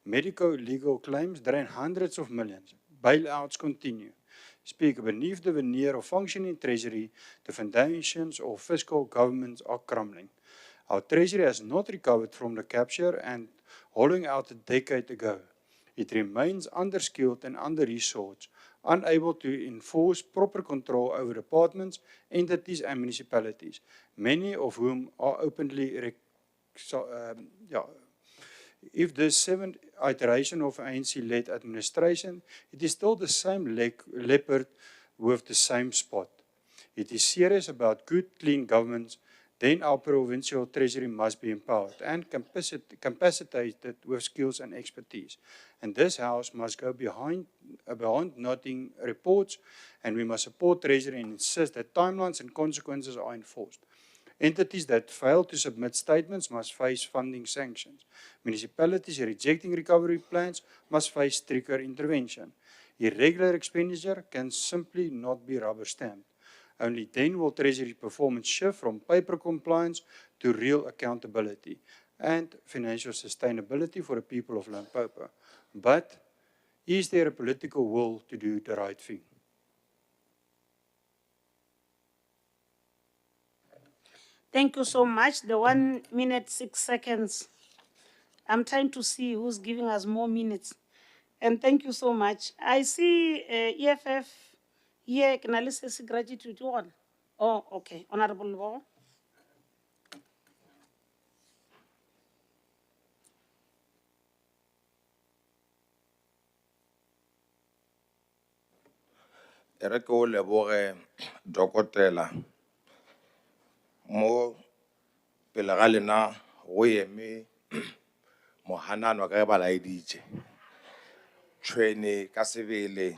Medico-legal claims drain hundreds of millions. Bailouts continue. Speaker, beneath the veneer of functioning treasury, the foundations of fiscal governments are crumbling. Our treasury has not recovered from the capture and hollowing out a decade ago. It remains underskilled and under-resourced, unable to enforce proper control over departments, entities, and municipalities, many of whom are openly if this seventh iteration of ANC-led administration, it is still the same leopard with the same spot. It is serious about good, clean governance, then our provincial treasury must be empowered and capacitated with skills and expertise. And this house must go beyond noting reports, and we must support treasury and insist that timelines and consequences are enforced. Entities that fail to submit statements must face funding sanctions. Municipalities rejecting recovery plans must face stricter intervention. Irregular expenditure can simply not be rubber stamped. Only then will Treasury performance shift from paper compliance to real accountability and financial sustainability for the people of Limpopo. But is there a political will to do the right thing? Thank you so much. The 1 minute, 6 seconds. I'm trying to see who's giving us more minutes. And thank you so much. I see EFF here, can I listen to gratitude one? Oh, okay. Honorable Law. Re ke o leboge dokotela mo pele ga lena go eme mohanano ka ba laeditše tshwene ka sebele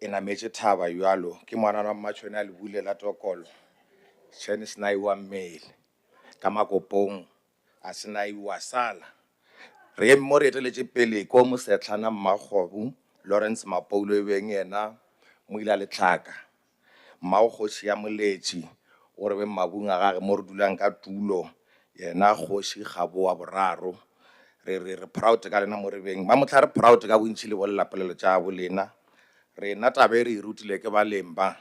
e nametse thaba yalo ke ngwanana wa matshwene a le bule la tokolo tshwene sena iwa mmele ka makopong a sena iwa sala re eme mo re eteletše pele ko mosetlhana Mmakgobu Lawrence Mapoulo e beng yena mo ile le tlhaka mmao kgoši ya moletši o re be mabung a gage mo re dulang ka tulo yena kgoši Kgabo wa boraro re proud ka lena mo re beng ba motla re proud ka bontšhi le bollapolelo tša bolena rena tabe re rutile ke balemba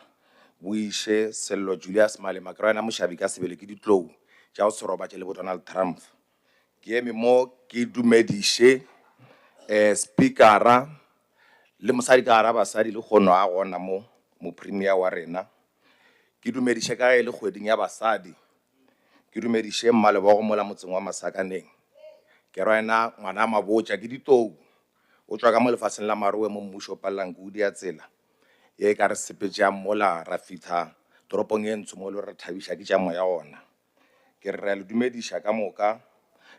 buishe Sello Julius Malema ke rena mošabi ka sebele ke ditlou tša go seroba tše le bo Donald Trump ke eme mo ke dumediše speakera le mosadi ka gara basadi le kgono a gona mo premier wa rena ke dumediše ka le kgweding ya basadi ke dumediše Mmalebogo mola motseng wa Masakaneng ke rena ngwana mabotša ke ditou o tswa ka mo lefatsheng la Maroe mo mmušo pallang kudi ya tsela ye ka re sepetša mola ra fitha toropong e ntsho mo le re thabiša ke tša moya ona ke re le dumediša ka moka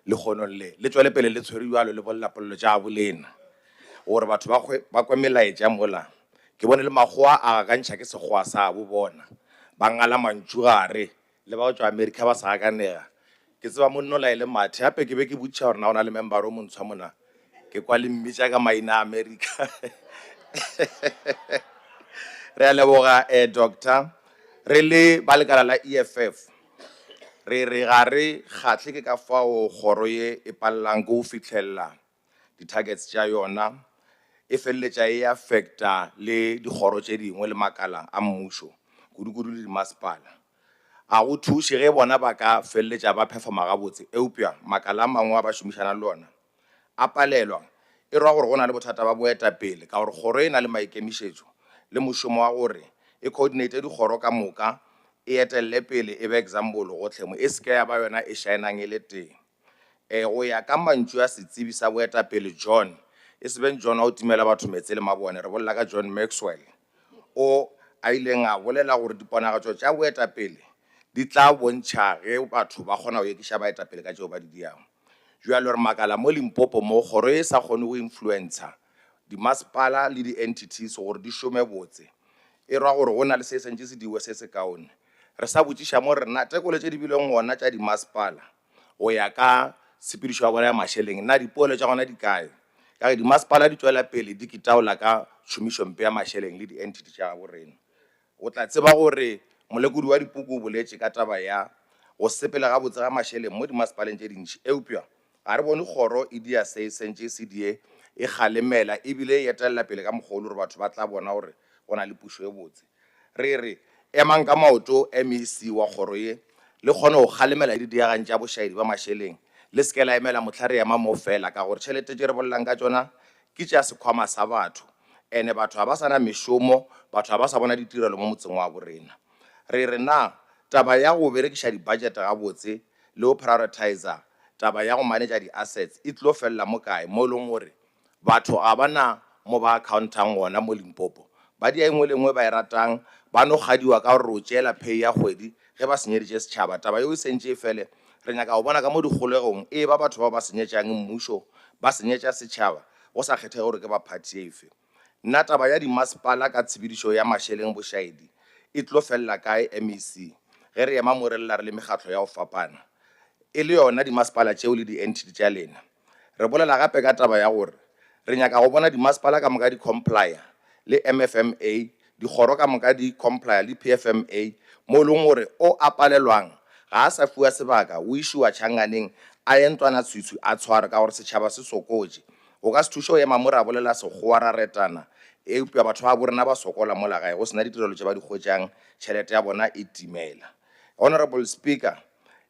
le kgono le tswele pele le tshwere jalo le bollapolelo tša bolena gore batho ba kwe melaetša mola ke bone le makgowa a gakantšha ke sekgowa sa bo bona ba ngala mantšu gare le ba go tšwa America ba sa gakanega ke tseba monnola e le mathe gape ke be ke botšiša gore na o na le membaro o montshwa mona ke kwa le mmitša ka maina a America re a leboga doctor re le ba lekala la EFF re ga re kgahle ke ka fao kgoro ye e palelang ke go fitlhelela di-targets tša yona e feleletša e affecta le dikgoro tše dingwe le makala a mmušo kudu-kudu le dimasepala a go thuše ge bona ba ka feleletša ba performa gabotse eupša makala a mangwe a ba šomišana le ona a palelwa e roa gore go na le bothata ba boetapele ka gore kgoro e na le maikemišetšo le mošomo wa gore e coordinate dikgoro ka moka e etelele pele e be example gotlhe mo e seke ya ba yona e shaenang e le teng go ya ka mantšu a setsebi sa boetapele John e sebeng John o timela batho metse le mabone re bolela ka John Maxwell o a ileng a bolela gore diponagatšo tša boetapele di tla bontšha ge batho ba kgona go ekiša baetapele ka tšeo ba di diang jalo re makala mo Limpopo mo kgoro e sa kgone go influencer dimasepala le di-entities gore di šome botse e roa gore go na le se sentše se diwe se se kaone re sa botšiša mo rena tekolo tše di bileng gona tša dimasepala go ya ka sepedišo ya bona ya mašeleng nna dipoelo tša gona di kae ka ge dimasepala di tšwela pele di kitaola ka tšhomišompe ya mašeleng le di-entity tša borena o tla tseba gore molekodi wa dipuku o boletše ka taba ya go sepela ga botse ga mašeleng mo dimasepaleng tše dintši eupša ga re bone kgoro e dia se sentse se die e galemela ebile e etelela pele ka mogolo gore batho ba tla bona gore go na le pušo e botse re re emang ka maoto MEC wa kgoro ye le kgone go galemela di diagang tša bošaedi ba mašeleng le seke la emela motlha re ema mo fela ka gore tšhelete tše re bolelang ka tšona ke tša sekhwama sa batho ene batho ga ba sana mešomo batho ga ba sa bona ditirelo mo motseng wa borena re re na taba ya go berekiša di-budget gabotse le go prioritizer taba ya go manage di-assets e tlo felela mo kae mo e leng gore batho ga bana mo ba accountang gona mo Limpopo ba dia engwe le engwe ba e ratang ba no gadiwa ka gore o tšeela pay ya kgwedi ge ba senyeditše setšhaba taba yeo e sentše e fele re nyaka go bona ka mo dikgolegong e ba batho ba senyetšang mmušo ba senyetša setšhaba go sa kgethege gore ke ba party efe nna taba ya dimasepala ka tshepedišo ya mašeleng bošaedi e tlo felela kae MEC ge re ema morelela re le mekgatlo ya go fapana e le yona dimasepala tšeo le di-entity tša lena re bolela gape ka taba ya gore re nyaka go bona dimasepala ka moka di-complya le MFMA dikgoro ka moka di-complya le PFMA mo e leng gore o a palelwang ga a sa fiwa sebaka o išiwa tšhanganeng a ye ntlwana tshwitshwi a tshware ka gore setšhaba se sokotše go ka se thuše go ema mo re a bolela sekgowa ra retana eupša batho ba borena ba sokola mo la gae go sena ditirelo tše ba di kgwetšang tšhelete ya bona e timela Honorable Speaker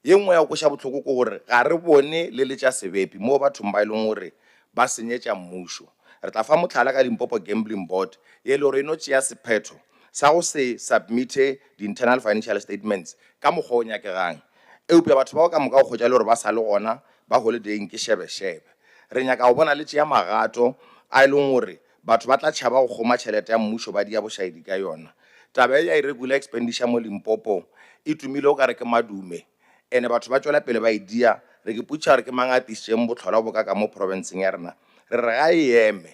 ye nngwe ya go koša bohloko ke gore ga re bone le le tša sebepi mo bathong ba e leng gore ba senyetša mmušo re tla fa motlhala ka Limpopo Gambling Board ye le gore e no tšea sephetho sa go se submite di-internal financial statements ka mokgwa o nyakegang eupša batho bao ka moka go kgwetša le gore ba sa le gona ba holidaying ke shebe-shebe re nyaka go bona le tšea magato a e leng gore batho ba tla tšhaba go kgoma tšhelete ya mmušo ba dia bošaedi ka yona taba ya irregular expenditure mo Limpopo e tumile o ka re ke madume ene batho ba tšwela pele ba e dia re ke putša gore ke mang a tišitšeng botlhola boka ka mo provinceng ya rena re re ga e eme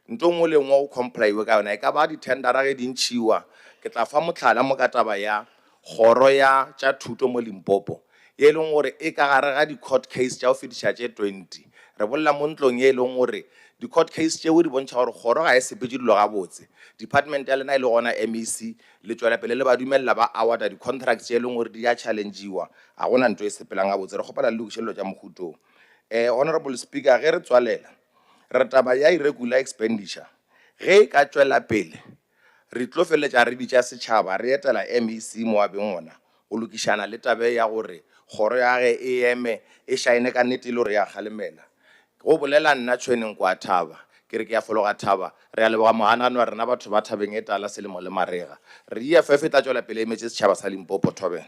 nto ngwe le ngwe o complaiwe ka yona e ka ba di-tendera ge di ntšhiwa ke tla fa motlhala mo ka taba ya kgoro ya tša thuto mo Limpopo ye e leng gore e ka gare ga di-court case tša go fetiša tše 20 re bolela mo ntlong ye e leng gore di-court case tšeo di bontšha gore kgoro ga e sepetse dilo gabotse department ya lena e le gona MEC le tšwela pele le ba dumelela ba awarda di-contracts tše e leng gore di a challengiwa ga gona nto e sepelang gabotse re kgopela le lokišelelo tša mogutong Honorable Speaker ge re tswalela re taba ya irregular expenditure ge e ka tšwela pele re tlo feleletša re bitša setšhaba re etela MEC mo abeng ona go lokišana le tabe ya gore kgoro ya ge e eme e shaene ka nnete le gore ya galemela go bolela nna tšhweneng kwa Thaba ke re ke ya fologa Thaba re a leboga moganano wa rena batho ba Thabeng e tala selemo le marega re EFF e tla tšwela pele emetše setšhaba sa Limpopo thobela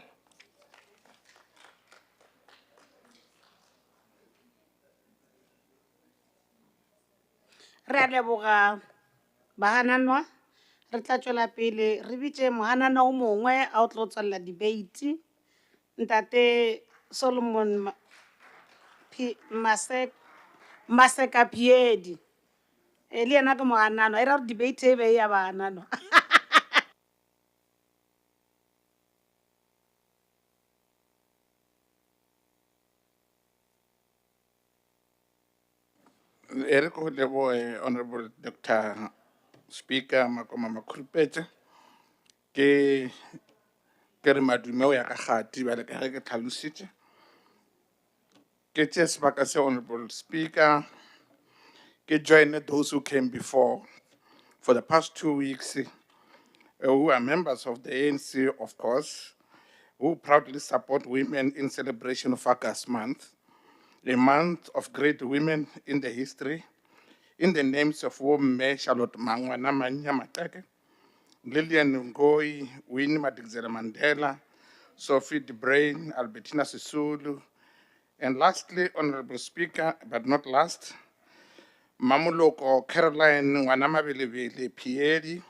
re a leboga bagananwa re tla tšwela pele re bitše moganana o mongwe a o tlo tswalela debate ntate Solomon Maseka Piedi le yena ke mogananwa e ra gore debate e be ya bagananwa Eriko leboe Honorable Dr. Speaker Makoma Makhurupete ke re madume o ya ka gati ba le ka ge ke tlhalositše ke tšea sebaka se Honorable Speaker ke join those who came before for the past 2 weeks who are members of the ANC of course who proudly support women in celebration of August month, a month of great women in the history, in the names of women Charlotte Mangwana Manya Mateke, Lillian Ngoyi, Winnie Madikizela Mandela, Sophie de Bruyn, Albertina Sisulu, and lastly, Honorable Speaker, but not last, Mamuloko Caroline Wanamabilibili Piedi,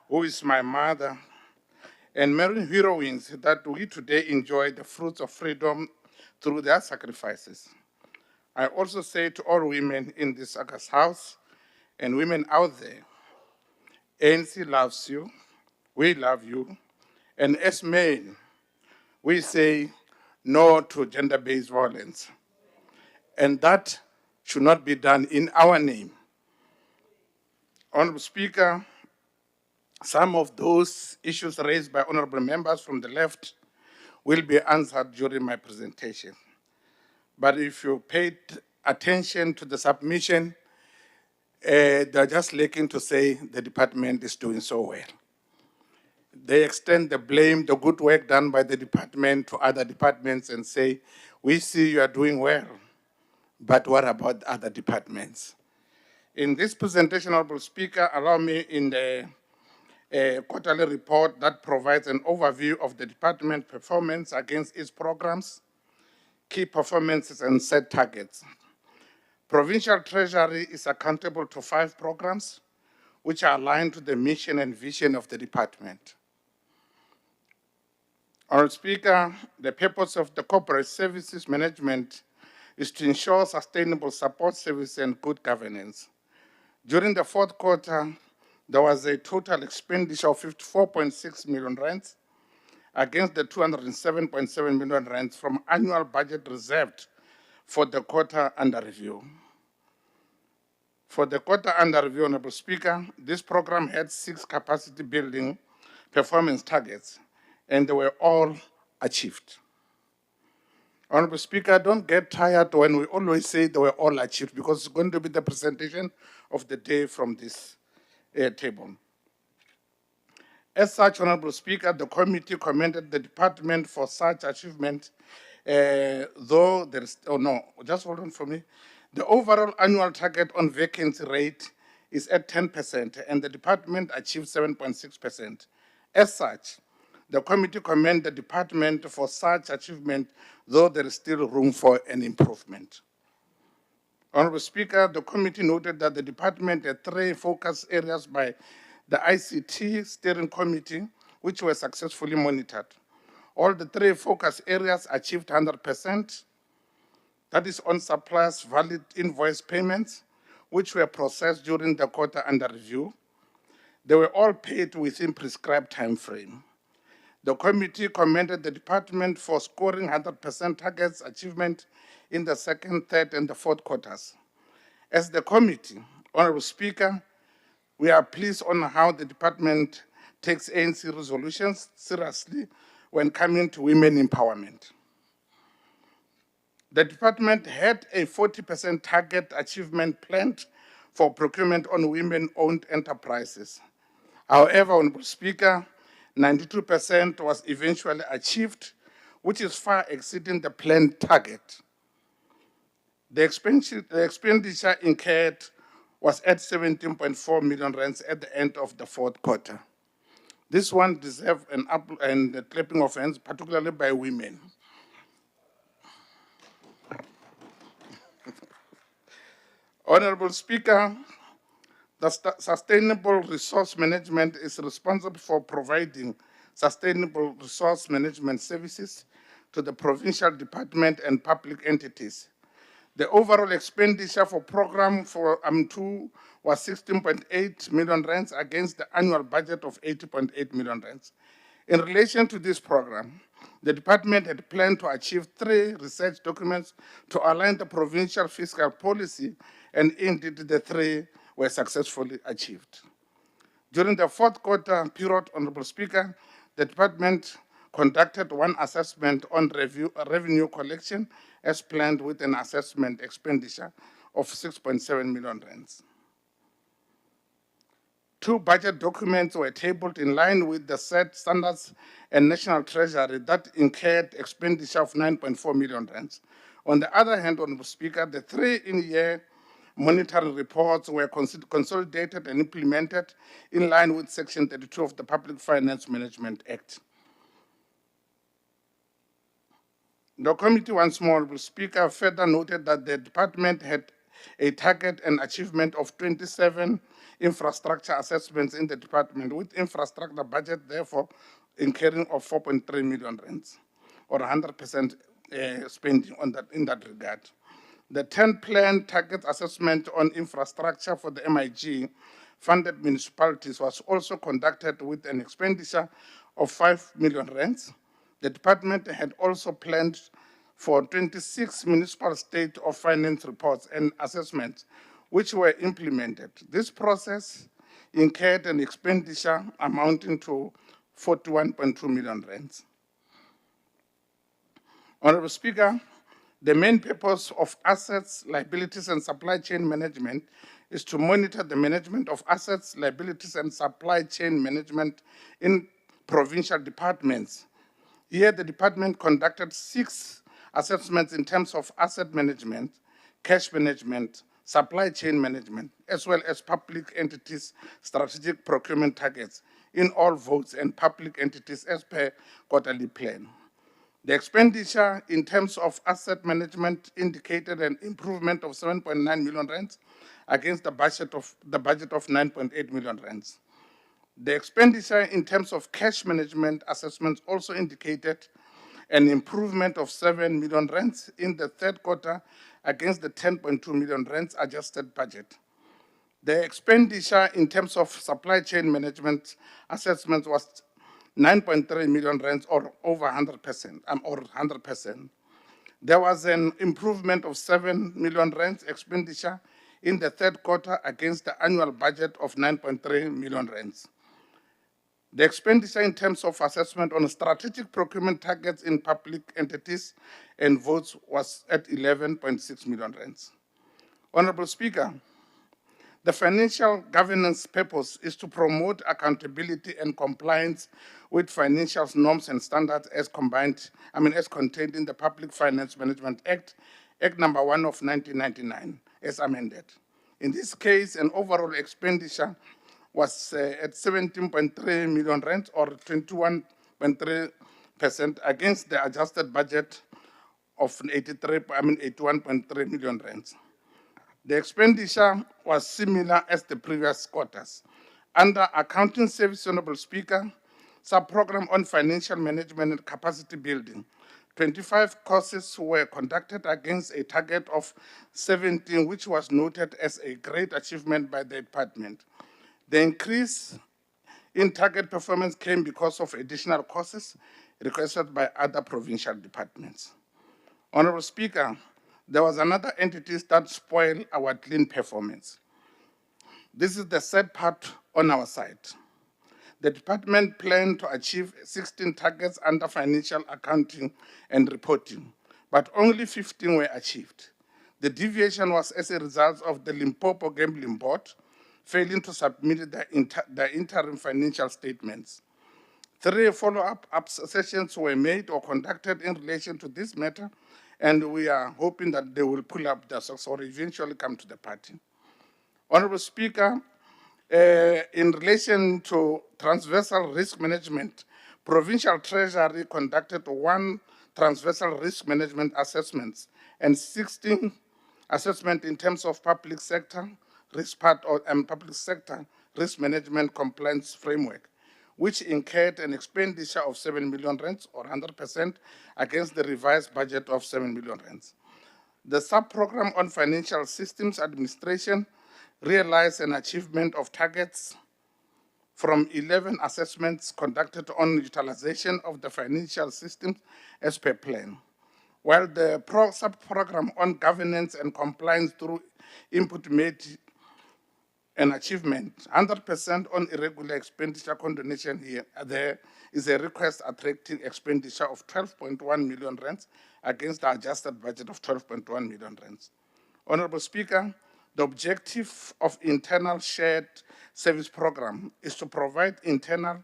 who is my mother, and many heroines that we today enjoy the fruits of freedom through their sacrifices. I also say to all women in this August House and women out there, ANC loves you, we love you, and as men, we say no to gender-based violence. And that should not be done in our name. Honorable Speaker, some of those issues raised by honorable members from the left will be answered during my presentation. But if you paid attention to the submission, they're just looking to say the department is doing so well. They extend the blame, the good work done by the department to other departments and say, we see you are doing well, but what about other departments? In this presentation, Honorable Speaker, allow me in the quarterly report that provides an overview of the department performance against its programs, key performances, and set targets. Provincial Treasury is accountable to 5 programs, which are aligned to the mission and vision of the department. Honorable Speaker, the purpose of the corporate services management is to ensure sustainable support service and good governance. During the 4th quarter, there was a total expenditure of 54.6 million rands against the 207.7 million rands from annual budget reserved for the quarter under review. For the quarter under review, Honorable Speaker, this program had 6 capacity building performance targets, and they were all achieved. Honorable Speaker, don't get tired when we always say they were all achieved, because it's going to be the presentation of the day from this table. As such, Honorable Speaker, the committee commended the department for such achievement, though there is, oh no, just hold on for me. The overall annual target on vacancy rate is at 10%, and the department achieved 7.6%. As such, the committee commends the department for such achievement, though there is still room for an improvement. Honorable Speaker, the committee noted that the department had 3 focus areas by the ICT Steering Committee, which were successfully monitored. All the 3 focus areas achieved 100%. That is on suppliers' valid invoice payments, which were processed during the quarter under review. They were all paid within prescribed time frame. The committee commended the department for scoring 100% targets achievement in the 2nd, 3rd, and the 4th quarters. As the committee, Honorable Speaker, we are pleased on how the department takes ANC resolutions seriously when coming to women empowerment. The department had a 40% target achievement planned for procurement on women-owned enterprises. However, Honorable Speaker, 92% was eventually achieved, which is far exceeding the planned target. The expenditure incurred was at 17.4 million rands at the end of the 4th quarter. This one deserves an up and a clapping of hands, particularly by women. Honorable Speaker, the Sustainable Resource Management is responsible for providing sustainable resource management services to the provincial department and public entities. The overall expenditure for program for AM2 was 16.8 million rands against the annual budget of 80.8 million rands. In relation to this program, the department had planned to achieve 3 research documents to align the provincial fiscal policy, and indeed the 3 were successfully achieved. During the 4th quarter period, Honorable Speaker, the department conducted 1 assessment on revenue collection as planned with an assessment expenditure of 6.7 million rands. 2 budget documents were tabled in line with the set standards and National Treasury that incurred expenditure of 9.4 million rands. On the other hand, Honorable Speaker, the 3 in-year monitoring reports were consolidated and implemented in line with Section 32 of the Public Finance Management Act. The committee, once more, Honorable Speaker, further noted that the department had a target and achievement of 27 infrastructure assessments in the department, with infrastructure budget, therefore, incurring of 4.3 million rands, or 100% spending on that, in that regard. The 10 planned target assessment on infrastructure for the MIG funded municipalities was also conducted with an expenditure of 5 million rands. The department had also planned for 26 municipal state of finance reports and assessments, which were implemented. This process incurred an expenditure amounting to 41.2 million rands. Honorable Speaker, The main purpose of assets, liabilities, and supply chain management is to monitor the management of assets, liabilities, and supply chain management in provincial departments. Here, the department conducted 6 assessments in terms of asset management, cash management, supply chain management, as well as public entities' strategic procurement targets in all votes and public entities as per quarterly plan. The expenditure in terms of asset management indicated an improvement of 7.9 million rands against the budget of 9.8 million rands. The expenditure in terms of cash management assessments also indicated an improvement of 7 million rands in the third quarter against the 10.2 million rands adjusted budget. The expenditure in terms of supply chain management assessments was 9.3 million rands or over 100%, or 100%. There was an improvement of 7 million rands expenditure in the third quarter against the annual budget of 9.3 million rands. The expenditure in terms of assessment on strategic procurement targets in public entities and votes was at 11.6 million rands. Honorable Speaker, the financial governance purpose is to promote accountability and compliance with financial norms and standards as contained in the Public Finance Management Act, Act number 1 of 1999, as amended. In this case, an overall expenditure was at 17.3 million rands or 21.3% against the adjusted budget of 81.3 million rands. The expenditure was similar as the previous quarters. Under Accounting Service, Honorable Speaker, sub-program on financial management and capacity building, 25 courses were conducted against a target of 17, which was noted as a great achievement by the department. The increase in target performance came because of additional courses requested by other provincial departments. Honorable Speaker, there was another entity that spoiled our clean performance. This is the sad part on our side. The department planned to achieve 16 targets under financial accounting and reporting, but only 15 were achieved. The deviation was as a result of the Limpopo Gambling Board failing to submit the interim financial statements. 3 follow-up sessions were made or conducted in relation to this matter, and we are hoping that they will pull up the socks or eventually come to the party. Honorable Speaker, in relation to transversal risk management, Provincial Treasury conducted 1 transversal risk management assessments and 16 assessments in terms of public sector risk public sector risk management compliance framework, which incurred an expenditure of 7 million rands or 100% against the revised budget of 7 million rands. The sub-program on financial systems administration realized an achievement of targets from 11 assessments conducted on utilization of the financial systems as per plan. While the sub-program on governance and compliance through input made an achievement, 100% on irregular expenditure condonation here, there is a request attracting expenditure of 12.1 million rands against the adjusted budget of 12.1 million rands. Honorable Speaker, the objective of internal shared service program is to provide internal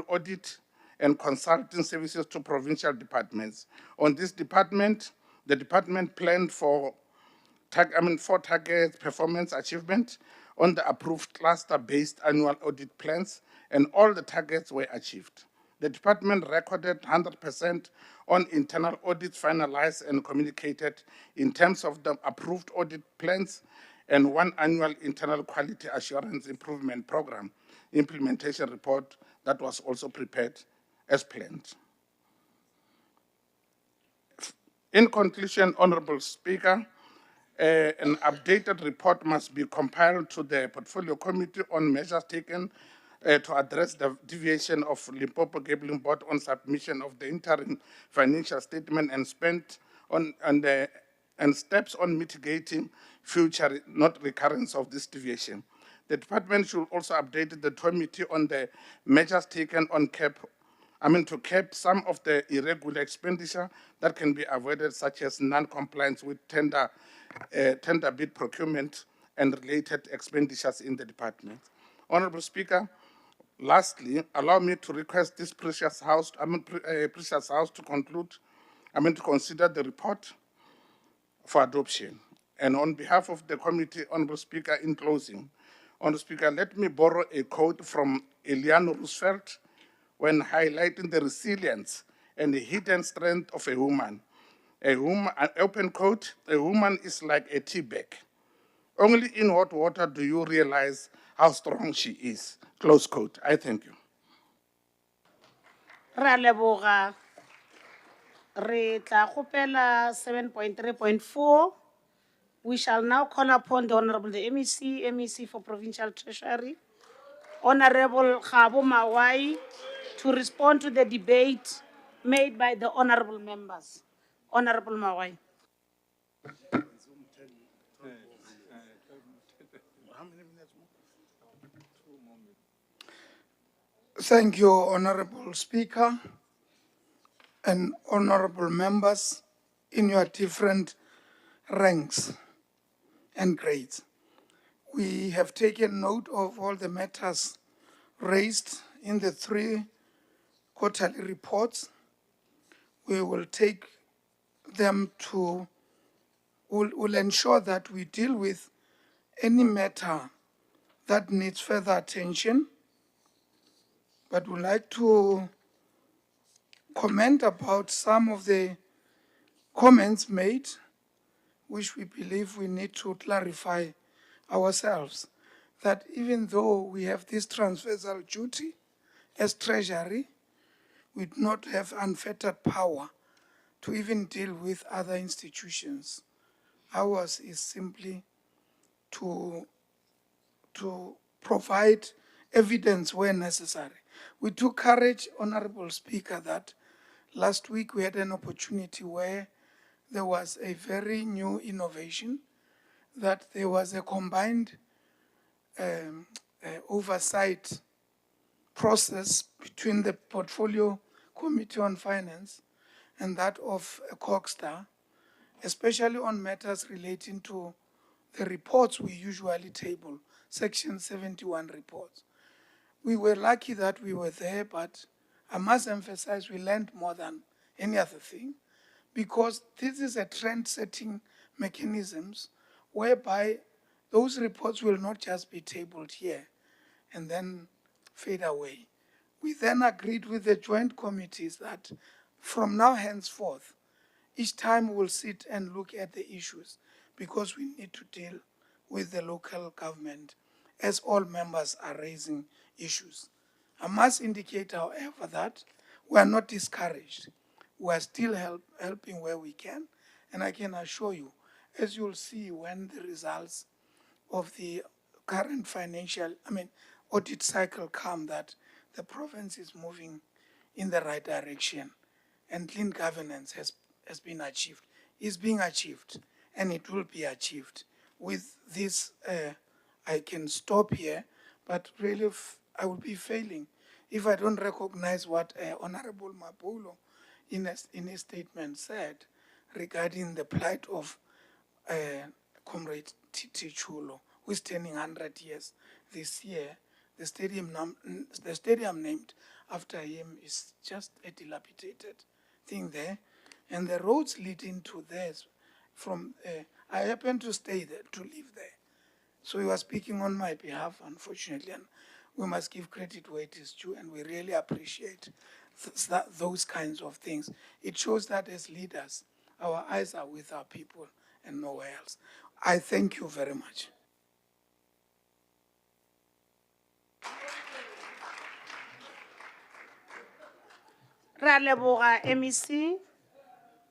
audit and consulting services to provincial departments. On this department, the department planned for 4 target performance achievement on the approved cluster-based annual audit plans, and all the targets were achieved. The department recorded 100% on internal audits finalized and communicated in terms of the approved audit plans and 1 annual internal quality assurance improvement program implementation report that was also prepared as planned. In conclusion, Honorable Speaker, an updated report must be compiled to the Portfolio Committee on measures taken to address the deviation of Limpopo Gambling Board on submission of the interim financial statement and spent on and steps on mitigating future not recurrence of this deviation. The department should also update the committee on the measures taken on cap to cap some of the irregular expenditure that can be avoided, such as non-compliance with tender bid procurement and related expenditures in the department. Honorable Speaker, lastly, allow me to request this precious house, to conclude, to consider the report for adoption. And on behalf of the committee, Honorable Speaker, in closing, Honorable Speaker, let me borrow a quote from Eleanor Roosevelt when highlighting the resilience and the hidden strength of a woman. An open quote, a woman is like a tea bag. Only in hot water do you realize how strong she is. Close quote. I thank you. Ra leboga. Re tla kgopela 7.3.4. We shall now call upon the Honorable the MEC for Provincial Treasury, Honorable Khabo Mawai, to respond to the debate made by the honorable members. Honorable Mawai. Thank you, Honorable Speaker and honorable members in your different ranks and grades. We have taken note of all the matters raised in the 3 quarterly reports. We will take them to, will ensure that we deal with any matter that needs further attention, but we'd like to comment about some of the comments made, which we believe we need to clarify ourselves, that even though we have this transversal duty as Treasury, we do not have unfettered power to even deal with other institutions. Ours is simply to provide evidence where necessary. We took courage, Honorable Speaker, that last week we had an opportunity where there was a very new innovation, that there was a combined oversight process between the Portfolio Committee on Finance and that of COGSTAR, especially on matters relating to the reports we usually table, Section 71 reports. We were lucky that we were there, but I must emphasize we learned more than any other thing, because this is a trend-setting mechanisms whereby those reports will not just be tabled here and then fade away. We then agreed with the joint committees that from now henceforth, each time we'll sit and look at the issues, because we need to deal with the local government as all members are raising issues. I must indicate, however, that we are not discouraged. We are still helping where we can, and I can assure you, as you'll see when the results of the current audit cycle come, that the province is moving in the right direction and clean governance has been achieved, is being achieved, and it will be achieved. With this, I can stop here, but really I will be failing if I don't recognize what Honorable Mapulo in his statement said regarding the plight of Comrade Titi Chulo, who is turning 100 years this year. The stadium named after him is just a dilapidated thing there. And the roads leading to there, I happen to stay there, to live there. So he was speaking on my behalf, unfortunately, and we must give credit where it is due, and we really appreciate those kinds of things. It shows that as leaders, our eyes are with our people and nowhere else. I thank you very much. Ra leboga MEC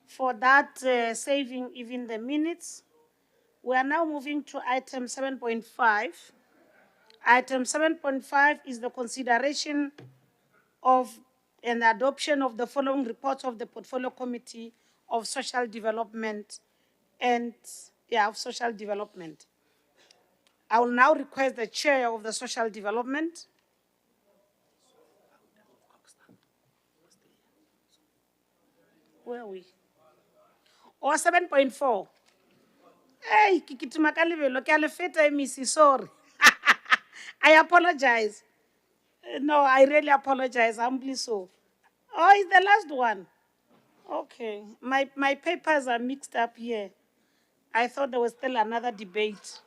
for that saving even the minutes. We are now moving to item 7.5. Item 7.5 is the consideration of an adoption of the following reports of the Portfolio Committee of Social Development of Social Development. I will now request the Chair of the Social Development. Where are we? Or 7.4. Hey, kikitima ka lebelo, ke a le feta, Missy, sorry. I apologize. No, I really apologize, humbly so. Oh, it's the last one. Okay, my papers are mixed up here. I thought there was still another debate.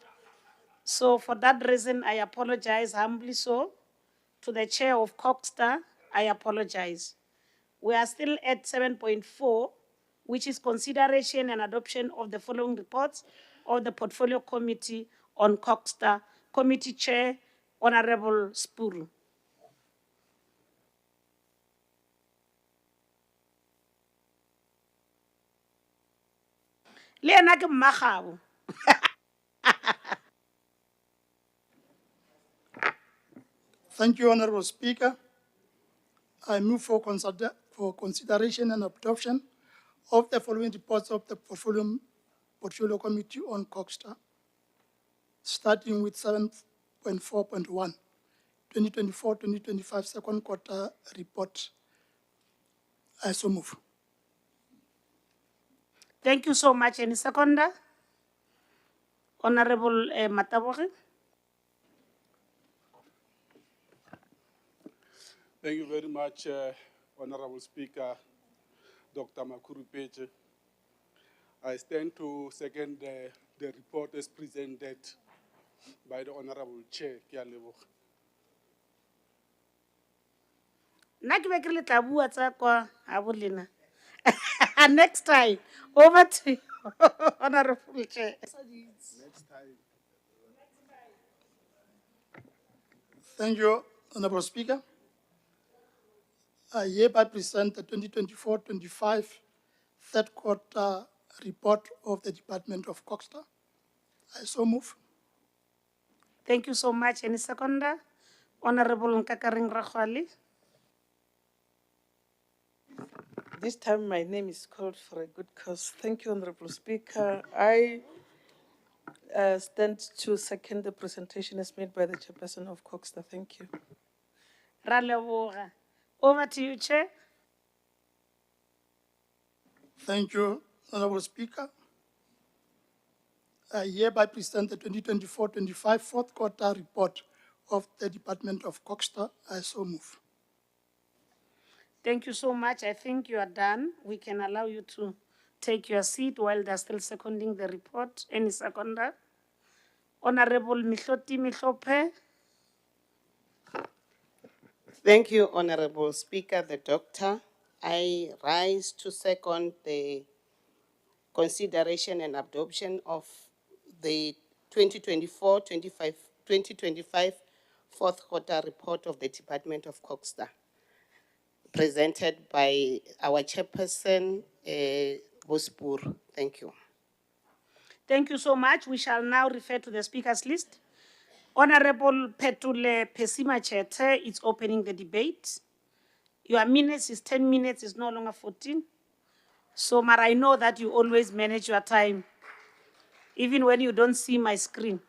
So for that reason, I apologize humbly so. To the chair of Coxstar, I apologize. We are still at 7.4, which is consideration and adoption of the following reports of the Portfolio Committee on Coxstar. Committee Chair, Honorable Spuru. Le ena ke mmagabo. Thank you, Honorable Speaker. I move for consideration and adoption of the following reports of the Portfolio Committee on Coxstar, starting with 7.4.1, 2024-2025 second quarter report. I so move. Thank you so much. Any seconder? Honorable Mataboge. Thank you very much, Honorable Speaker, Dr. Makurupeche. I stand to second the report as presented by the Honorable Chair, Ke a leboga. Nna ke be ke le tla bua tsa kwa a bolena. Next time, over to you, Honorable Chair. Next time. Thank you, Honorable Speaker. I hereby present the 2024-25 third quarter report of the Department of Coxstar. I so move. Thank you so much. Any seconder? Honorable Nkakaring Rakhwali. This time my name is called for a good cause. Thank you, Honorable Speaker. I stand to second the presentation as made by the chairperson of Coxstar. Thank you. Ra leboga. Over to you, Chair. Thank you, Honorable Speaker. I hereby present the 2024-25 fourth quarter report of the Department of Coxstar. I so move. Thank you so much. I think you are done. We can allow you to take your seat while they're still seconding the report. Any seconder? Honorable Mihloti Mihlope. Thank you, Honorable Speaker, the Doctor. I rise to second the consideration and adoption of the 2024-2025 fourth quarter report of the Department of Coxstar, presented by our chairperson, Bospur. Thank you. Thank you so much. We shall now refer to the speakers list. Honorable Petule Pesima Chete is opening the debate. Your minutes is 10 minutes, it's no longer 14. So, Mara, I know that you always manage your time, even when you don't see my screen.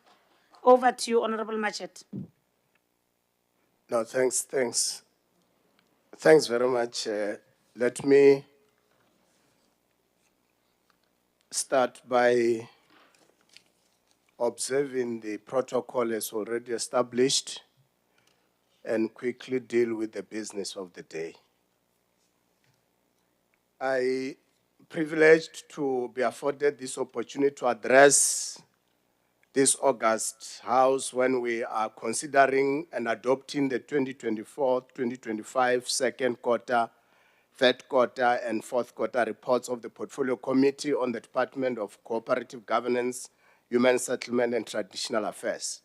Over to you, Honorable Machet. No, thanks. Thanks very much. Let me start by observing the protocol as already established and quickly deal with the business of the day. I privileged to be afforded this opportunity to address this August House when we are considering and adopting the 2024-2025 second quarter, third quarter, and fourth quarter reports of the Portfolio Committee on the Department of Cooperative Governance, Human Settlement, and Traditional Affairs.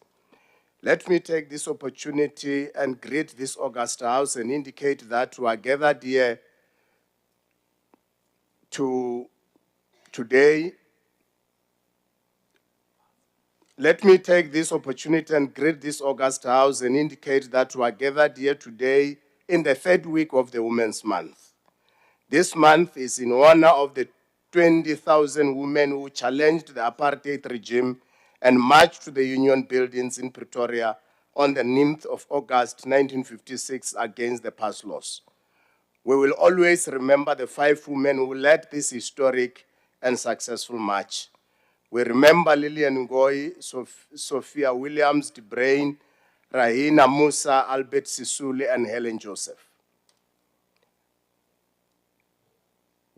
Let me take this opportunity and greet this August House and indicate that we are gathered here today. Let me take this opportunity and greet this August House and indicate that we are gathered here today in the third week of the Women's Month. This month is in honor of the 20,000 women who challenged the apartheid regime and marched to the Union buildings in Pretoria on the 9th of August 1956 against the pass laws. we will always remember the 5 women who led this historic and successful march. We remember Lillian Ngoyi, Sophia Williams, De Bruyn, Rahina Musa, Albert Sisulu, and Helen Joseph.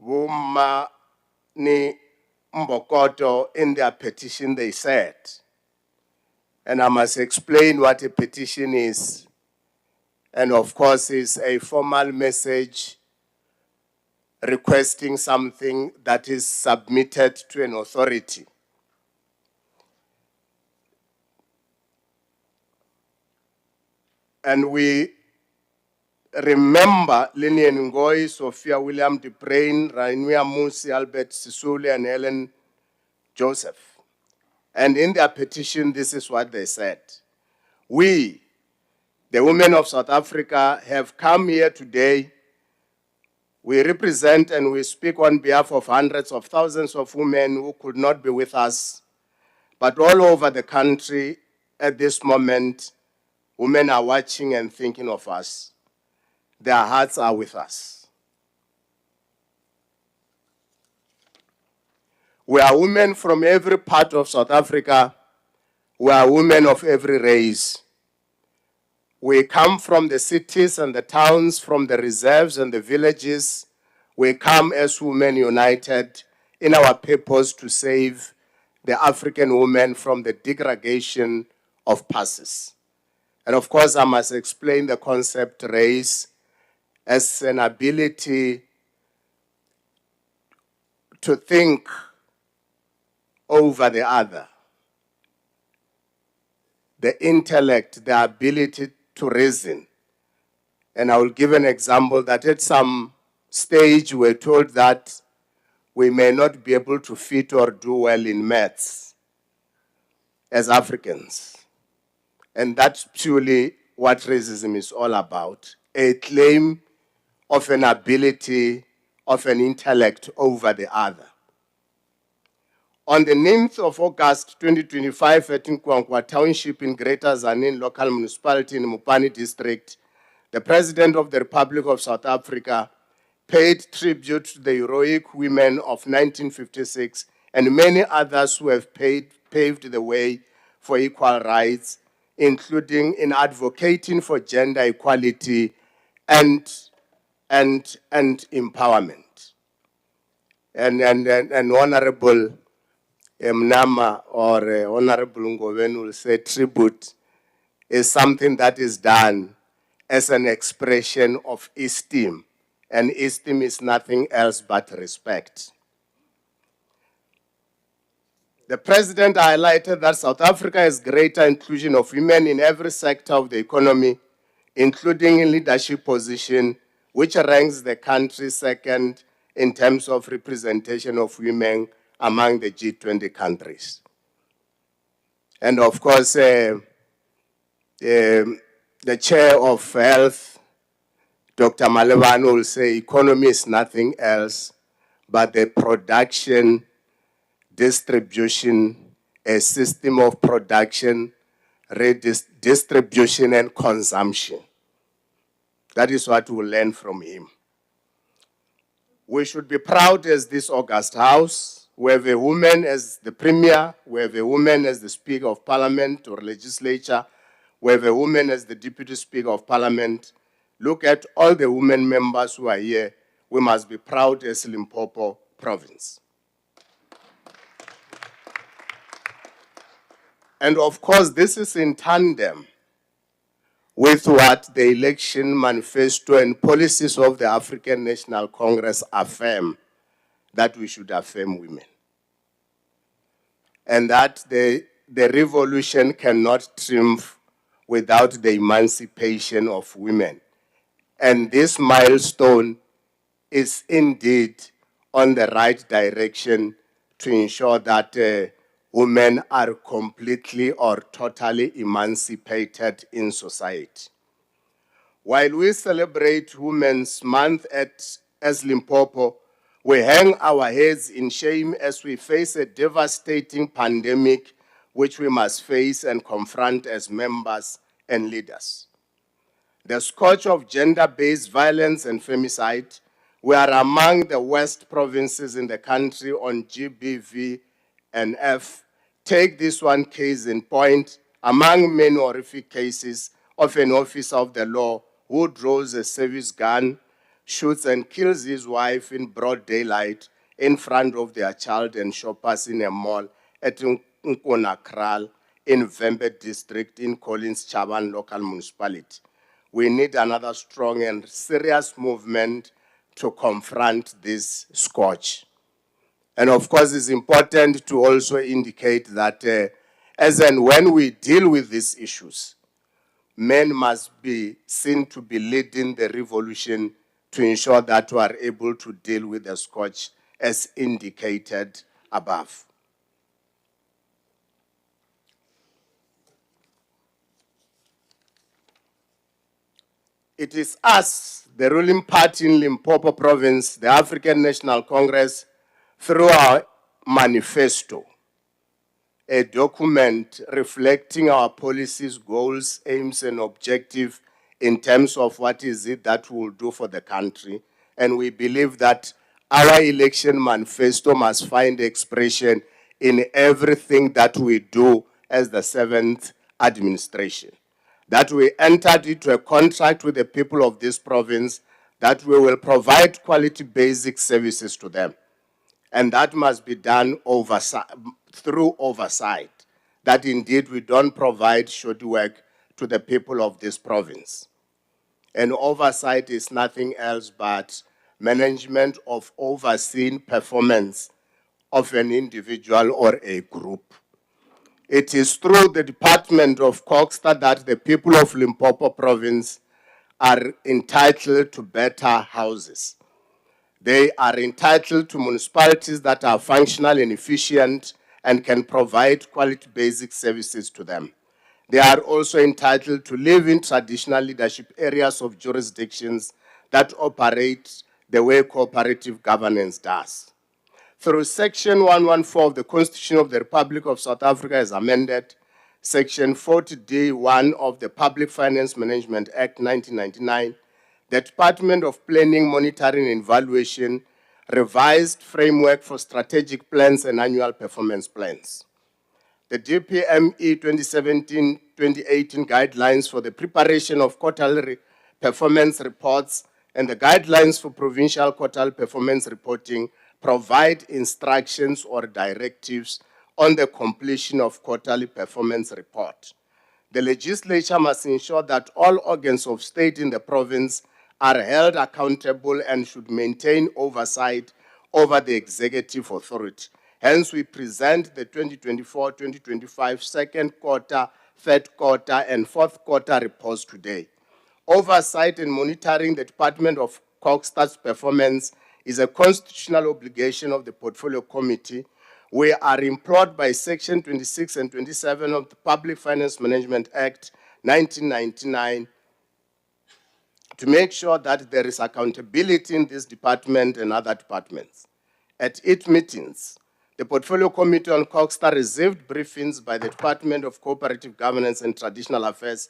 Wuma ni Mbokoto, in their petition they said, and I must explain what a petition is, and of course it's a formal message requesting something that is submitted to an authority. And we remember Lillian Ngoyi, Sophia William De Bruyn, Rainua Musi, Albert Sisulu, and Helen Joseph. And in their petition, this is what they said. We, the women of South Africa, have come here today. We represent and we speak on behalf of hundreds of thousands of women who could not be with us. But all over the country at this moment, women are watching and thinking of us. Their hearts are with us. We are women from every part of South Africa. We are women of every race. We come from the cities and the towns, from the reserves and the villages. We come as women united in our purpose to save the African women from the degradation of passes. And of course, I must explain the concept race as an ability to think over the other. The intellect, the ability to reason. And I will give an example that at some stage we're told that we may not be able to fit or do well in maths as Africans. And that's purely what racism is all about. A claim of an ability, of an intellect over the other. On the 9th of August 2025 at Nkwankwa Township in Greater Zanin Local Municipality in Mupani District, the President of the Republic of South Africa paid tribute to the heroic women of 1956 and many others who have paved the way for equal rights, including in advocating for gender equality and empowerment. And Honorable Mnama or Honorable Ngoven will say tribute is something that is done as an expression of esteem. And esteem is nothing else but respect. The President highlighted that South Africa has greater inclusion of women in every sector of the economy, including in leadership position, which ranks the country second in terms of representation of women among the G20 countries. And of course, the chair of health, Dr. Malevano, will say economy is nothing else but the production, distribution, a system of production, distribution, and consumption. That is what we'll learn from him. We should be proud as this August House. We have a woman as the Premier, we have a woman as the Speaker of Parliament or Legislature, we have a woman as the Deputy Speaker of Parliament. Look at all the women members who are here. We must be proud as Limpopo Province. And of course, this is in tandem with what the election manifesto and policies of the African National Congress affirm, that we should affirm women. And that the revolution cannot triumph without the emancipation of women. And this milestone is indeed on the right direction to ensure that women are completely or totally emancipated in society. While we celebrate Women's Month as Limpopo, we hang our heads in shame as we face a devastating pandemic which we must face and confront as members and leaders. The scourge of gender-based violence and femicide, we are among the worst provinces in the country on GBV and F. Take this one case in point, among many horrific cases of an officer of the law who draws a service gun, shoots and kills his wife in broad daylight in front of their child and shoppers in a mall at Nkonakral in Vembe district in Collins Chaban local municipality. We need another strong and serious movement to confront this scourge. And of course, it's important to also indicate that as and when we deal with these issues, men must be seen to be leading the revolution to ensure that we are able to deal with the scourge as indicated above. It is us, the ruling party in Limpopo province, the African National Congress, through our manifesto, a document reflecting our policies, goals, aims, and objectives in terms of what is it that we will do for the country. And we believe that our election manifesto must find expression in everything that we do as the seventh administration. That we entered into a contract with the people of this province that we will provide quality basic services to them. And that must be done through oversight, that indeed we don't provide shoddy work to the people of this province. And oversight is nothing else but management of overseen performance of an individual or a group. It is through the Department of Coxta that the people of Limpopo province are entitled to better houses. They are entitled to municipalities that are functional and efficient and can provide quality basic services to them. They are also entitled to live in traditional leadership areas of jurisdictions that operate the way cooperative governance does. Through Section 114 of the Constitution of the Republic of South Africa as amended, Section 40D1 of the Public Finance Management Act 1999, the Department of Planning, Monitoring and Evaluation revised framework for strategic plans and annual performance plans. The DPME 2017-2018 guidelines for the preparation of quarterly performance reports and the guidelines for provincial quarterly performance reporting provide instructions or directives on the completion of quarterly performance report. The legislature must ensure that all organs of state in the province are held accountable and should maintain oversight over the executive authority. Hence, we present the 2024-2025 second quarter, third quarter, and fourth quarter reports today. Oversight and monitoring the Department of Coxta's performance is a constitutional obligation of the Portfolio Committee. We are implored by Section 26 and 27 of the Public Finance Management Act 1999 to make sure that there is accountability in this department and other departments. At its meetings, the Portfolio Committee on Coxta received briefings by the Department of Cooperative Governance and Traditional Affairs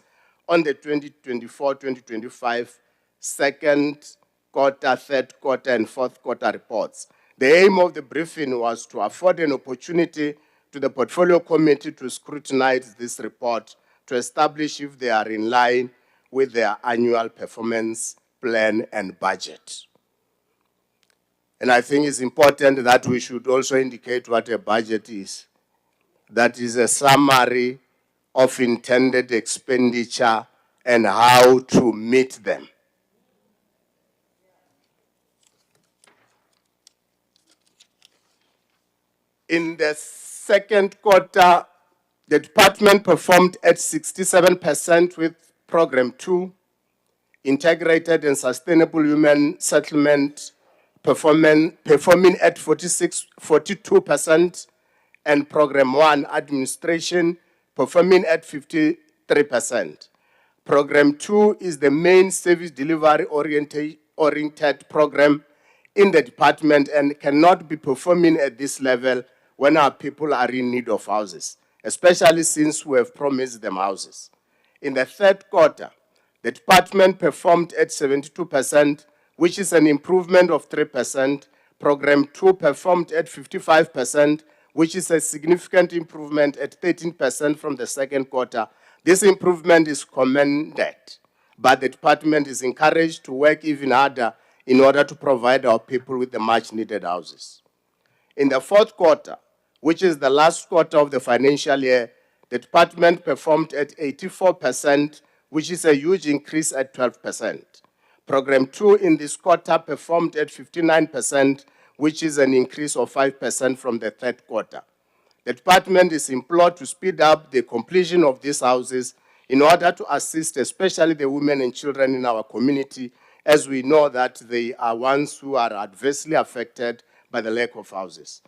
on the 2024-2025 second quarter, third quarter, and fourth quarter reports. The aim of the briefing was to afford an opportunity to the Portfolio Committee to scrutinize this report to establish if they are in line with their annual performance plan and budget. And I think it's important that we should also indicate what a budget is. That is a summary of intended expenditure and how to meet them. In the second quarter, the department performed at 67% with Program 2, Integrated and Sustainable Human Settlement, performing at 42%, and Program 1, Administration, performing at 53%. Program 2 is the main service delivery oriented program in the department and cannot be performing at this level when our people are in need of houses, especially since we have promised them houses. In the third quarter, The department performed at 72%, which is an improvement of 3%. Program 2 performed at 55%, which is a significant improvement at 13% from the second quarter. This improvement is commended, but the department is encouraged to work even harder in order to provide our people with the much needed houses. In the fourth quarter, which is the last quarter of the financial year, the department performed at 84%, which is a huge increase at 12%. Program 2 in this quarter performed at 59%, which is an increase of 5% from the third quarter. The department is implored to speed up the completion of these houses in order to assist especially the women and children in our community, as we know that they are ones who are adversely affected by the lack of houses.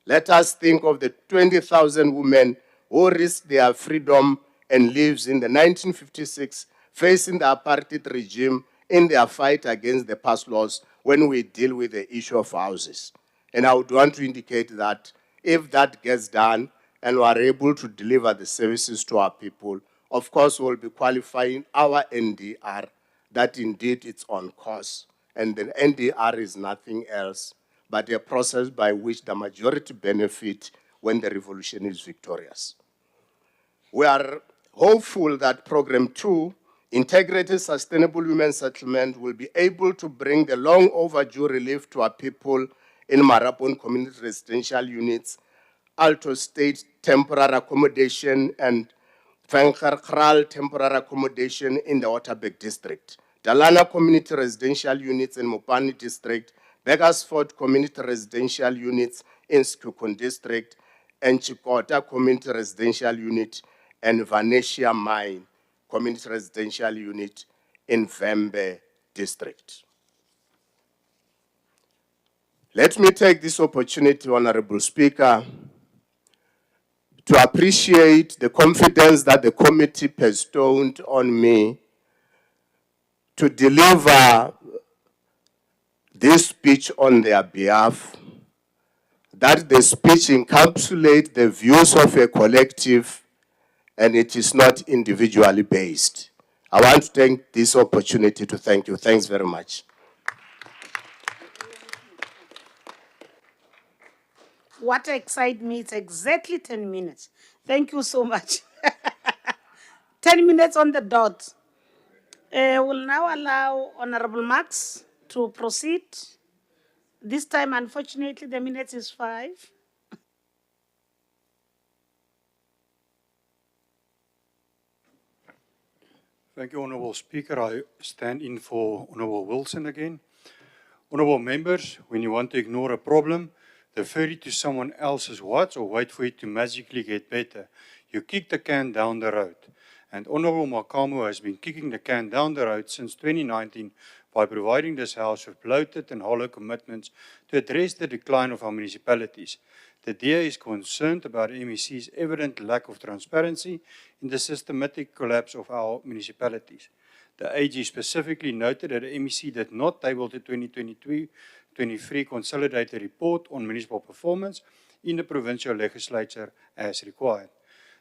Let us think of the 20,000 women who risked their freedom and lives in the 1956 facing the apartheid regime in their fight against the past laws when we deal with the issue of houses. And I would want to indicate that if that gets done and we are able to deliver the services to our people, of course we'll be qualifying our NDR that indeed it's on course. And the NDR is nothing else but a process by which the majority benefit when the revolution is victorious. We are hopeful that Program 2, Integrated Sustainable Women Settlement, will be able to bring the long overdue relief to our people in Marapon Community Residential Units, Alto State Temporary Accommodation, and Venkharkral Temporary Accommodation in the Waterberg District, Dalana Community Residential Units in Mopani District, Beggarsford Community Residential Units in Skukun District, and Chikota Community Residential Unit and Vanetia Mine Community Residential Unit in Vembe District. Let me take this opportunity, Honorable Speaker, to appreciate the confidence that the committee bestowed on me to deliver this speech on their behalf, that the speech encapsulates the views of a collective and it is not individually based. I want to take this opportunity to thank you. Thanks very much. What excites me is exactly 10 minutes. Thank you so much. 10 minutes on the dot. We'll now allow Honorable Max to proceed. This time, unfortunately, the minutes is 5. Thank you, Honourable Speaker. I stand in for Honourable Wilson again. Honourable members, when you want to ignore a problem, defer it to someone else's watch or wait for it to magically get better. You kick the can down the road. And Honourable Makamo has been kicking the can down the road since 2019 by providing this House with bloated and hollow commitments to address the decline of our municipalities. The DA is concerned about MEC's evident lack of transparency in the systematic collapse of our municipalities. The AG specifically noted that the MEC did not table the 2022-23 consolidated report on municipal performance in the provincial legislature as required.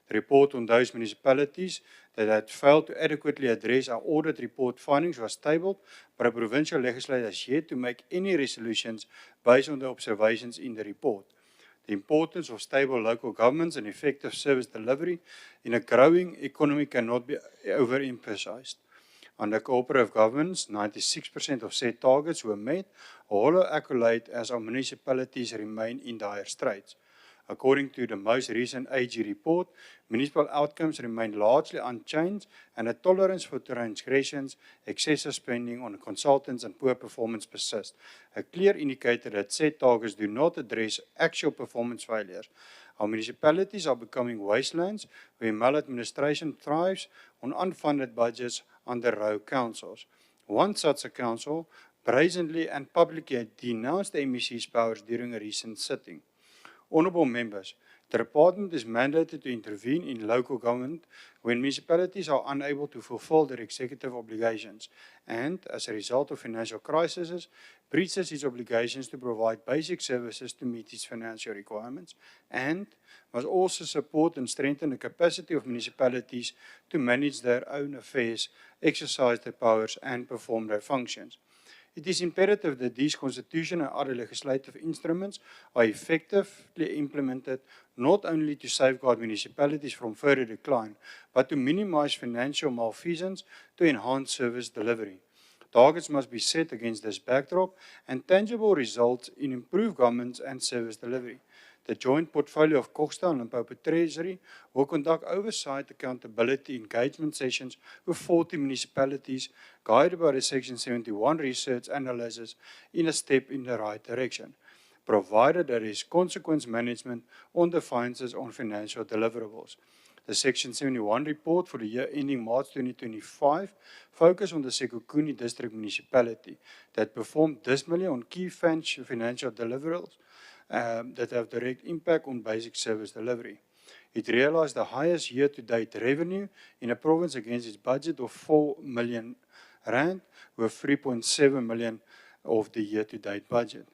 The report on those municipalities that had failed to adequately address our audit report findings was tabled, but the provincial legislature has yet to make any resolutions based on the observations in the report. The importance of stable local governments and effective service delivery in a growing economy cannot be overemphasized. Under cooperative governance, 96% of set targets were met, a hollow accolade as our municipalities remain in dire straits. According to the most recent AG report, municipal outcomes remain largely unchanged and a tolerance for transgressions, excessive spending on consultants and poor performance persist, a clear indicator that set targets do not address actual performance failures. Our municipalities are becoming wastelands where maladministration thrives on unfunded budgets under row councils. One such a council brazenly and publicly denounced the MEC's powers during a recent sitting. Honourable members, The department is mandated to intervene in local government when municipalities are unable to fulfill their executive obligations and, as a result of financial crises, breaches its obligations to provide basic services to meet its financial requirements, and must also support and strengthen the capacity of municipalities to manage their own affairs, exercise their powers, and perform their functions. It is imperative that these constitutional and other legislative instruments are effectively implemented not only to safeguard municipalities from further decline, but to minimize financial malfeasance to enhance service delivery. Targets must be set against this backdrop and tangible results in improved governance and service delivery. The joint portfolio of Kosta and Limpopo Treasury will conduct oversight, accountability, engagement sessions with 40 municipalities, guided by the Section 71 research analysis in a step in the right direction, provided there is consequence management on defiances on financial deliverables. The Section 71 report for the year ending March 2025 focused on the Sekhukhune District Municipality that performed dismally on key financial deliverables that have direct impact on basic service delivery. It realized the highest year-to-date revenue in a province against its budget of 4 million rand, with 3.7 million of the year-to-date budget.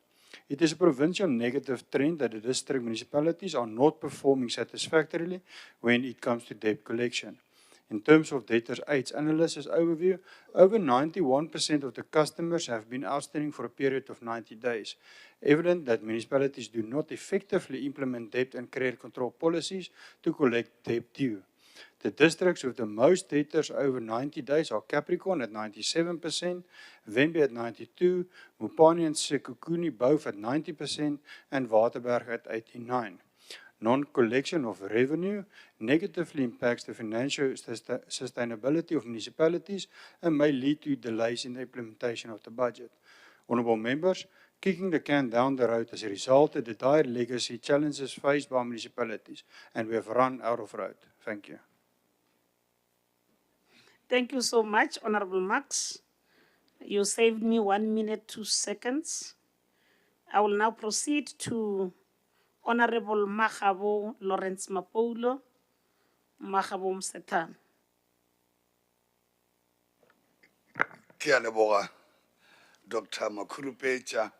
It is a provincial negative trend that the district municipalities are not performing satisfactorily when it comes to debt collection. In terms of debtors' aids analysis overview, over 91% of the customers have been outstanding for a period of 90 days, evident that municipalities do not effectively implement debt and credit control policies to collect debt due. The districts with the most debtors over 90 days are Capricorn at 97%, Wembe at 92%, Mopani and Sekhukhune both at 90%, and Waterberg at 89%. Non-collection of revenue negatively impacts the financial sustainability of municipalities and may lead to delays in the implementation of the budget. Honourable members, kicking the can down the road has resulted in the dire legacy challenges faced by municipalities, and we have run out of road. Thank you. Thank you so much, Honorable Max. You saved me 1 minute, 2 seconds. I will now proceed to Honorable Magabo Lawrence Mapoulo. Magabo Msetan. Ke a leboga, Dr. Makurupecha,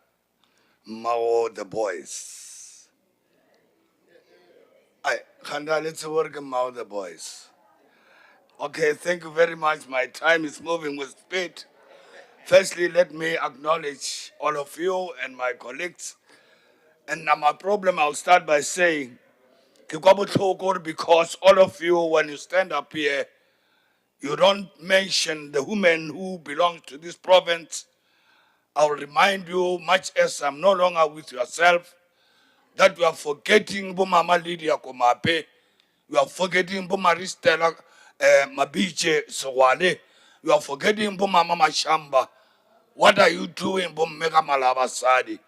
Mao the boys. I let's work Mao the boys. Okay, thank you very much. My time is moving with speed. Firstly, let me acknowledge all of you and my colleagues. And now my problem, I'll start by saying, because all of you, when you stand up here, you don't mention the women who belong to this province. I'll remind you, much as I'm no longer with yourself, that you are forgetting Mama Lydia Komape, you are forgetting Maristela Mabiche Sowale, you are forgetting Mama Mashamba. What are you doing, Mega Malabasadi?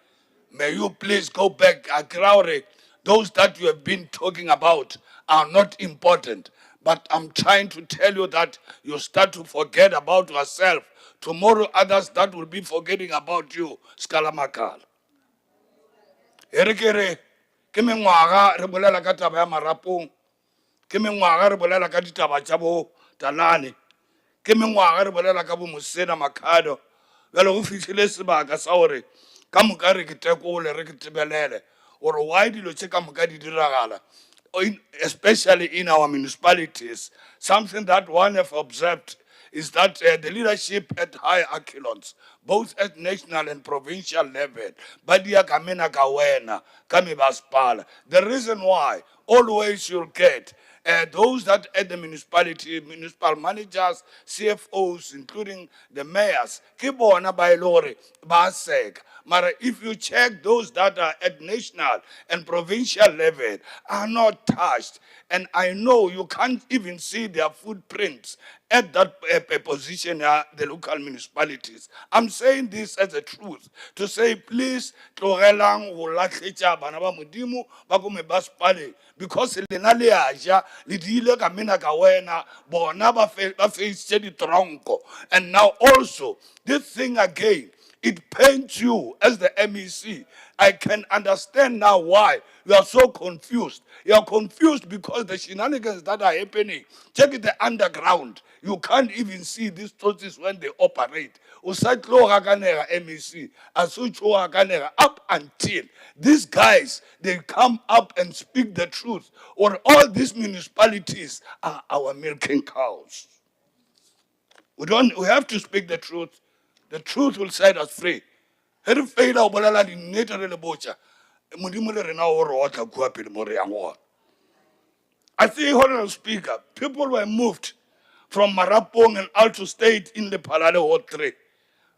May you please go back, Akraure. Those that you have been talking about are not important. But I'm trying to tell you that you start to forget about yourself. Tomorrow, others that will be forgetting about you. Skalamakal. Erekere, ke mengwaga re bolela ka taba ya marapong, ke mengwaga re bolela ka ditaba tša bo talane, ke mengwaga re bolela ka bo Mosena Makhado. Jalo go fihlile sebaka sa gore ka moka re ke tekole re ke tebelele gore why dilo tše ka moka di diragala, especially in our municipalities. Something that one have observed is that the leadership at high echelons, both at national and provincial level, badia kamena kawena, kami baspala. The reason why always you'll get those that at the municipality, municipal managers, CFOs, including the mayors, kibona by lori, basek. But if you check those that are at national and provincial level are not touched, and I know you can't even see their footprints at that position, the local municipalities. I'm saying this as a truth, to say, please, tlogelang go latlhetša bana ba modimo ba ko mebaspaleng, because lena le aja le diile ka mena ka wena bona ba faisitše ditronko. And now also, this thing again, It pains you as the MEC. I can understand now why you are so confused. You are confused because the shenanigans that are happening, check it the underground. You can't even see these sources when they operate. Usatlo haganera MEC, asucho haganera, up until these guys, they come up and speak the truth. Or all these municipalities are our milking cows. We have to speak the truth. The truth will set us free. I see, Honorable Speaker, people were moved from Marapong and Alto State in the Palale Ward 3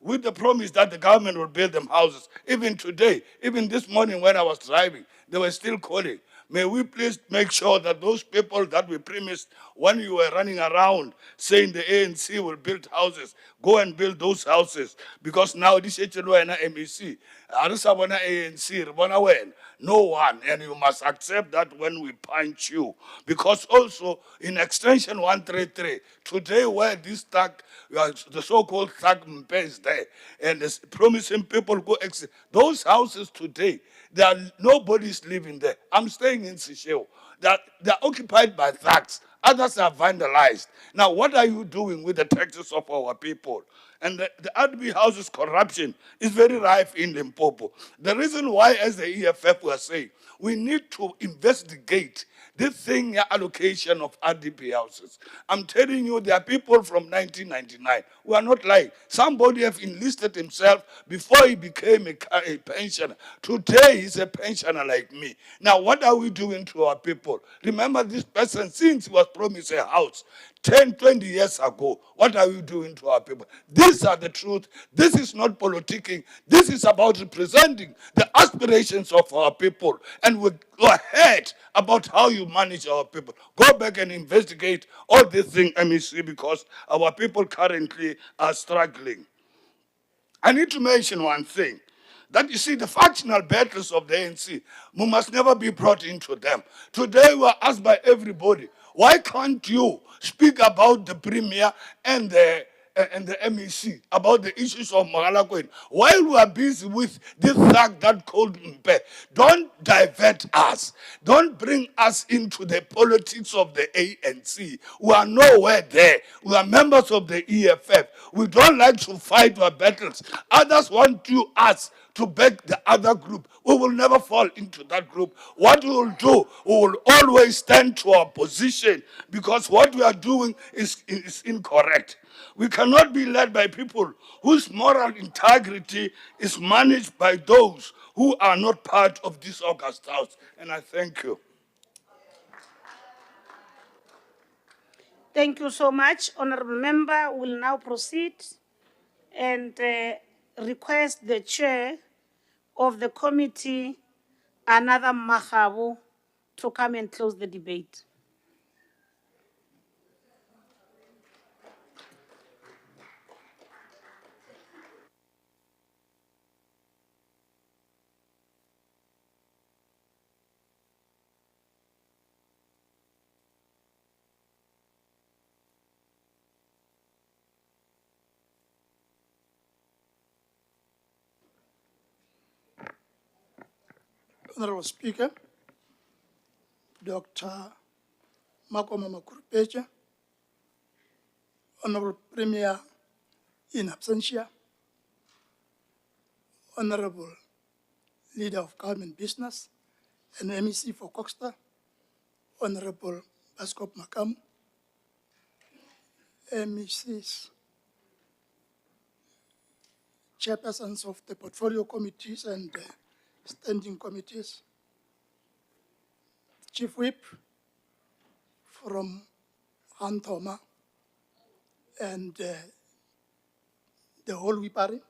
with the promise that the government will build them houses. Even today, even this morning when I was driving, they were still calling. May we please make sure that those people that we promised when you were running around saying the ANC will build houses, go and build those houses. Because now this is MEC, Arisabana ANC, no one, and you must accept that when we punch you. Because also in extension 133, today where this tag, the so-called tag Mpe is there, and is promising people go exit, those houses today, nobody's living there. I'm staying in Seychelles. They're occupied by thugs. Others are vandalized. Now, what are you doing with the taxes of our people? And the RDB houses corruption is very rife in Limpopo. The reason why, as the EFF were saying, we need to investigate this thing, allocation of RDB houses. I'm telling you, there are people from 1999 who are not lying. Somebody have enlisted himself before he became a pensioner. Today, he's a pensioner like me. Now, what are we doing to our people? Remember this person, since he was promised a house 10, 20 years ago, what are we doing to our people? These are the truth. This is not politicking. This is about representing the aspirations of our people. And we go ahead about how you manage our people. Go back and investigate all these things, MEC, because our people currently are struggling. I need to mention one thing. That you see, the factional battles of the ANC, we must never be brought into them. Today we are asked by everybody, why can't you speak about the Premier and the MEC, about the issues of Mogalakwena, while we are busy with this fact that called Mpe? Don't divert us. Don't bring us into the politics of the ANC. We are nowhere there. We are members of the EFF. We don't like to fight our battles. Others want us to back the other group. We will never fall into that group. What we will do, we will always stand to our position, because what we are doing is incorrect. We cannot be led by people whose moral integrity is managed by those who are not part of this August House. And I thank you. Thank you so much, Honorable Member. We'll now proceed and request the chair of the committee, another Mahabu, to come and close the debate. Honorable Speaker, Dr. Makoma Makurupecha, Honorable Premier in absentia, Honorable Leader of Government Business and MEC for Coxta, Honorable Baskop Makamu, MECs, chairpersons of the portfolio committees and standing committees, Chief Whip from Antoma, and the whole Wipari,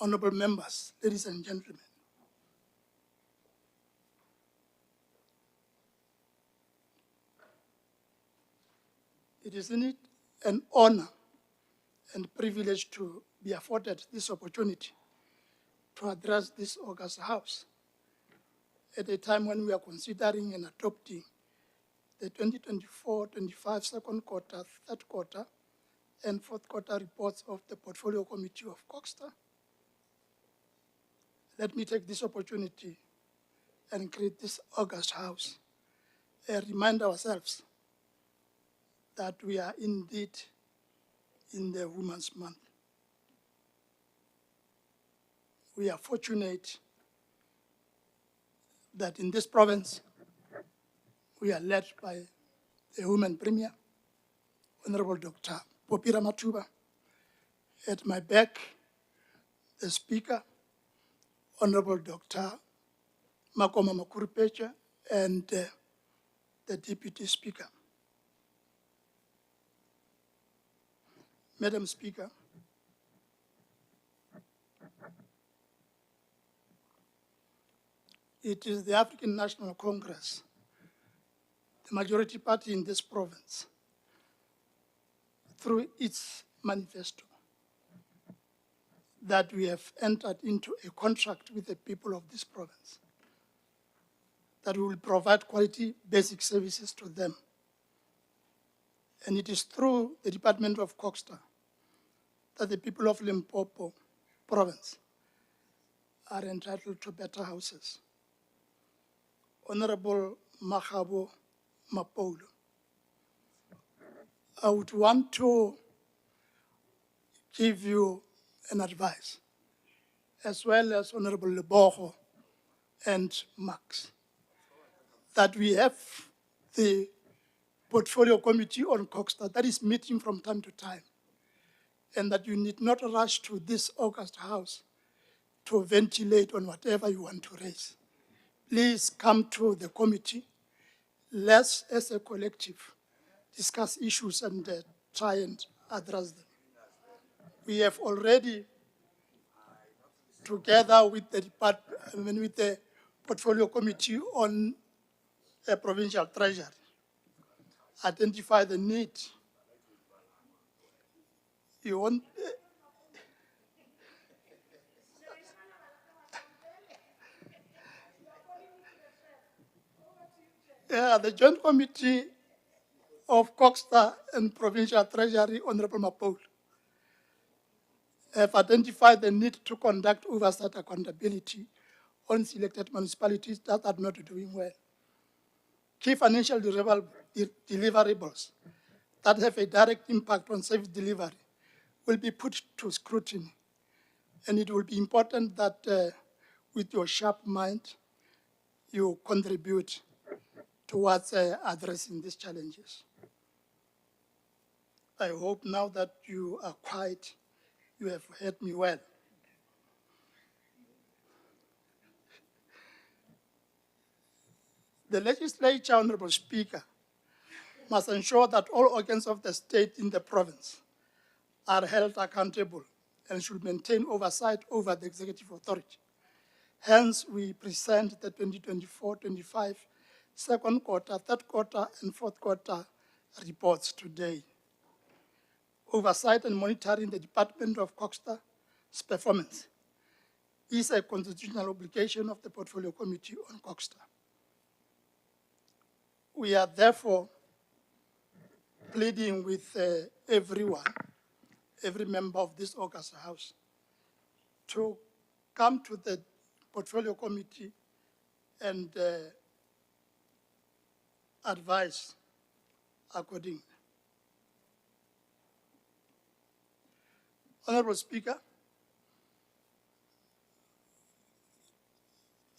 honorable members, ladies and gentlemen. It is indeed an honor and privilege to be afforded this opportunity to address this August House at a time when we are considering and adopting the 2024-25 second quarter, third quarter, and fourth quarter reports of the Portfolio Committee of Coxstar. Let me take this opportunity and greet this August House and remind ourselves that we are indeed in the Women's Month. We are fortunate that in this province, we are led by the Women Premier, Honorable Dr. Popira Matuba. At my back, the Speaker, Honorable Dr. Makoma Makurupecha, and the Deputy Speaker. Madam Speaker, it is the African National Congress, the majority party in this province, through its manifesto, that we have entered into a contract with the people of this province, that we will provide quality basic services to them. And it is through the Department of Coxstar that the people of Limpopo province are entitled to better houses. Honorable Mahabo Mapolo, I would want to give you an advice, as well as Honorable Leboho and Max, that we have the Portfolio Committee on Coxstar that is meeting from time to time, and that you need not rush to this August House to ventilate on whatever you want to raise. Please come to the committee. Let's, as a collective, discuss issues and try and address them. We have already, together with the with the Portfolio Committee on Provincial Treasury, identified the need. You want, the Joint Committee of Coxstar and Provincial Treasury, Honorable Mapole, have identified the need to conduct oversight accountability on selected municipalities that are not doing well. Key financial deliverables that have a direct impact on service delivery will be put to scrutiny. And it will be important that with your sharp mind, you contribute towards addressing these challenges. I hope now that you are quiet, you have heard me well. The legislature, Honorable Speaker, must ensure that all organs of the state in the province are held accountable and should maintain oversight over the executive authority. Hence, we present the 2024-25 second quarter, third quarter, and fourth quarter reports today. Oversight and monitoring the Department of Coxstar's performance is a constitutional obligation of the Portfolio Committee on Coxstar. We are therefore pleading with everyone, every member of this August House, to come to the Portfolio Committee and advise accordingly. Honorable Speaker,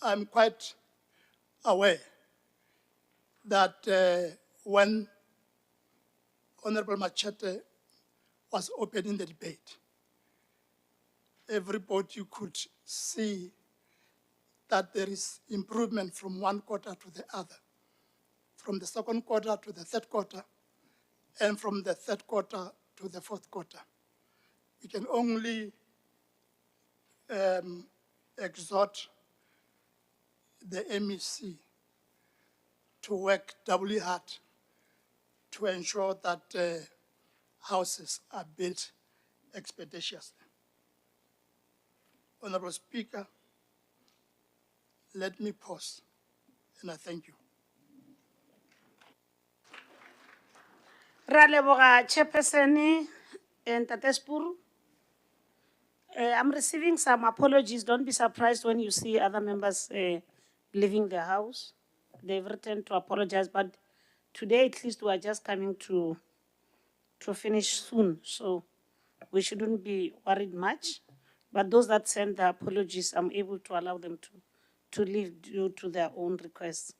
I'm quite aware that when Honorable Machete was opening the debate, everybody could see that there is improvement from one quarter to the other, from the second quarter to the third quarter, and from the third quarter to the fourth quarter. We can only exhort the MEC to work doubly hard to ensure that houses are built expeditiously. Honorable Speaker, let me pause, and I thank you. Ra leboga Chairperson And Tatespur, I'm receiving some apologies. Don't be surprised when you see other members leaving the house. They've written to apologize, but today at least we are just coming to finish soon. So we shouldn't be worried much. But those that send the apologies, I'm able to allow them to leave due to their own requests.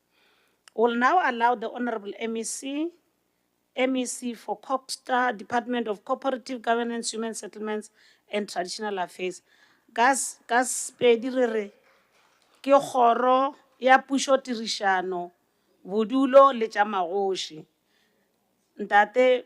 Will now allow the Honorable MEC for Coxstar, Department of Cooperative Governance, Human Settlements, and Traditional Affairs. Gas pedi re re ke kgoro ya pušo tirišano, bodulo le tša magoši. Ntate,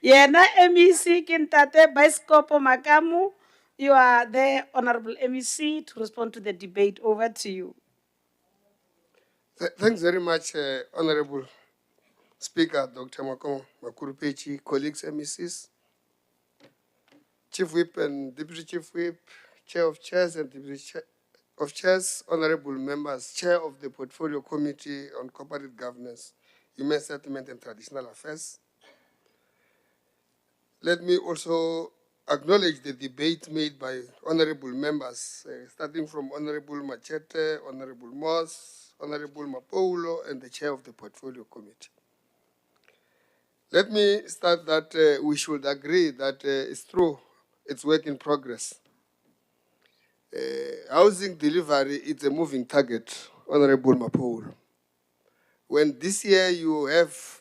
yena MEC ke ntate Bioscopo Makamu. You are there, Honorable MEC, to respond to the debate. Over to you. Thanks very much, Honorable Speaker, Dr. Makomo Makurupechi, colleagues, MECs, Chief Whip and Deputy Chief Whip, Chair of Chairs and Deputy Chair of Chairs, Honorable Members, Chair of the Portfolio Committee on Corporate Governance, Human Settlement and Traditional Affairs. Let me also acknowledge the debate made by honorable members, starting from Honorable Machete, Honorable Moss, Honorable Mapoulo, and the Chair of the Portfolio Committee. Let me start that we should agree that it's true, it's work in progress. Housing delivery is a moving target, Honorable Mapoulo. When this year you have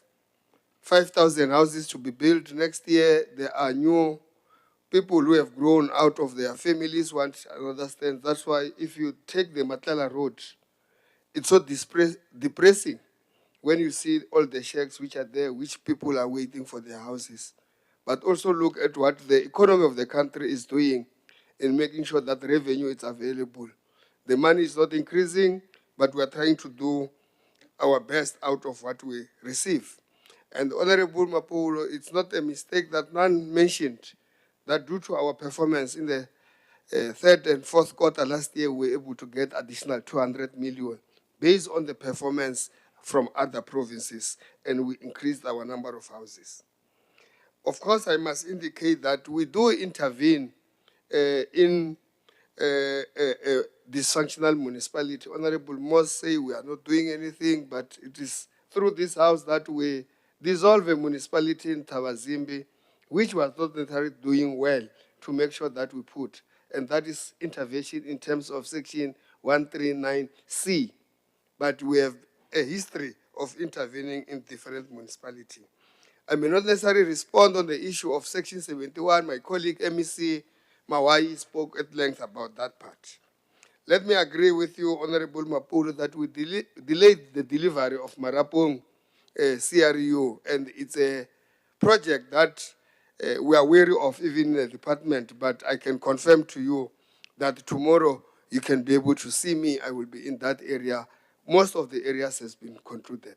5,000 houses to be built, next year there are new people who have grown out of their families want another stand. That's why if you take the Matala Road, it's so depressing when you see all the shacks which are there, which people are waiting for their houses. But also look at what the economy of the country is doing in making sure that revenue is available. The money is not increasing, but we are trying to do our best out of what we receive. And Honorable Mapoulo, it's not a mistake that none mentioned that due to our performance in the third and fourth quarter last year, we were able to get additional 200 million based on the performance from other provinces, and we increased our number of houses. Of course, I must indicate that we do intervene in dysfunctional municipality. Honorable Moss say we are not doing anything, but it is through this house that we dissolve a municipality in Tawazimbi, which was not necessarily doing well, to make sure that we put, and that is intervention in terms of section 139C. But we have a history of intervening in different municipalities. I may not necessarily respond on the issue of section 71. My colleague MEC Mawai spoke at length about that part. Let me agree with you, Honorable Mapoulo, that we delayed the delivery of Marapong CRU, and it's a project that we are wary of even in the department, but I can confirm to you that tomorrow you can be able to see me. I will be in that area. Most of the areas has been concluded.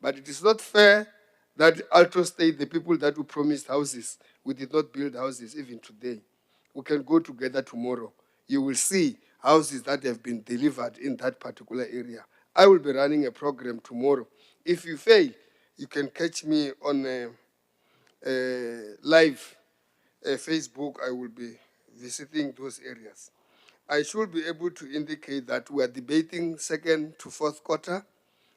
But it is not fair that Alto State, the people that we promised houses, we did not build houses even today. We can go together tomorrow. You will see houses that have been delivered in that particular area. I will be running a program tomorrow. If you fail, you can catch me on live Facebook. I will be visiting those areas. I should be able to indicate that we are debating second to fourth quarter,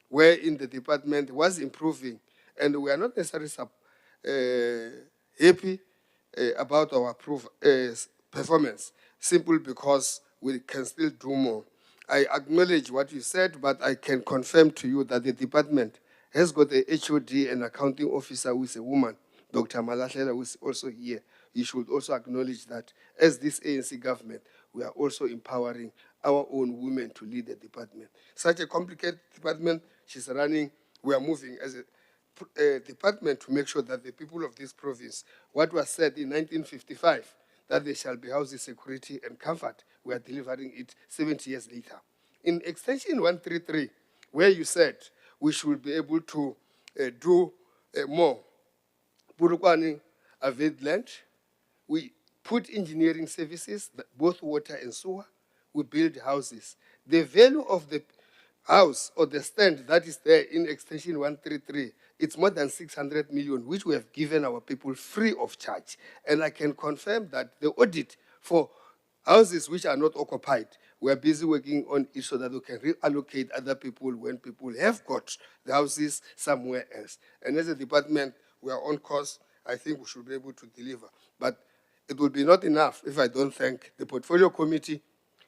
where in the department was improving, and we are not necessarily happy about our performance, simply because we can still do more. I acknowledge what you said, but I can confirm to you that the department has got a HOD and accounting officer who is a woman, Dr. Malahlela, who is also here. You should also acknowledge that as this ANC government, we are also empowering our own women to lead the department. Such a complicated department she's running, we are moving as a department to make sure that the people of this province, what was said in 1955, that there shall be housing security and comfort, we are delivering it 70 years later. In extension 133, where you said we should be able to do more, Purukwani availed land, we put engineering services, both water and sewer, we build houses. The value of the house or the stand that is there in extension 133, it's more than 600 million, which we have given our people free of charge. And I can confirm that the audit for houses which are not occupied, we are busy working on it so that we can reallocate other people when people have got the houses somewhere else. And as a department, we are on course. I think we should be able to deliver. But it will be not enough if I don't thank the portfolio committee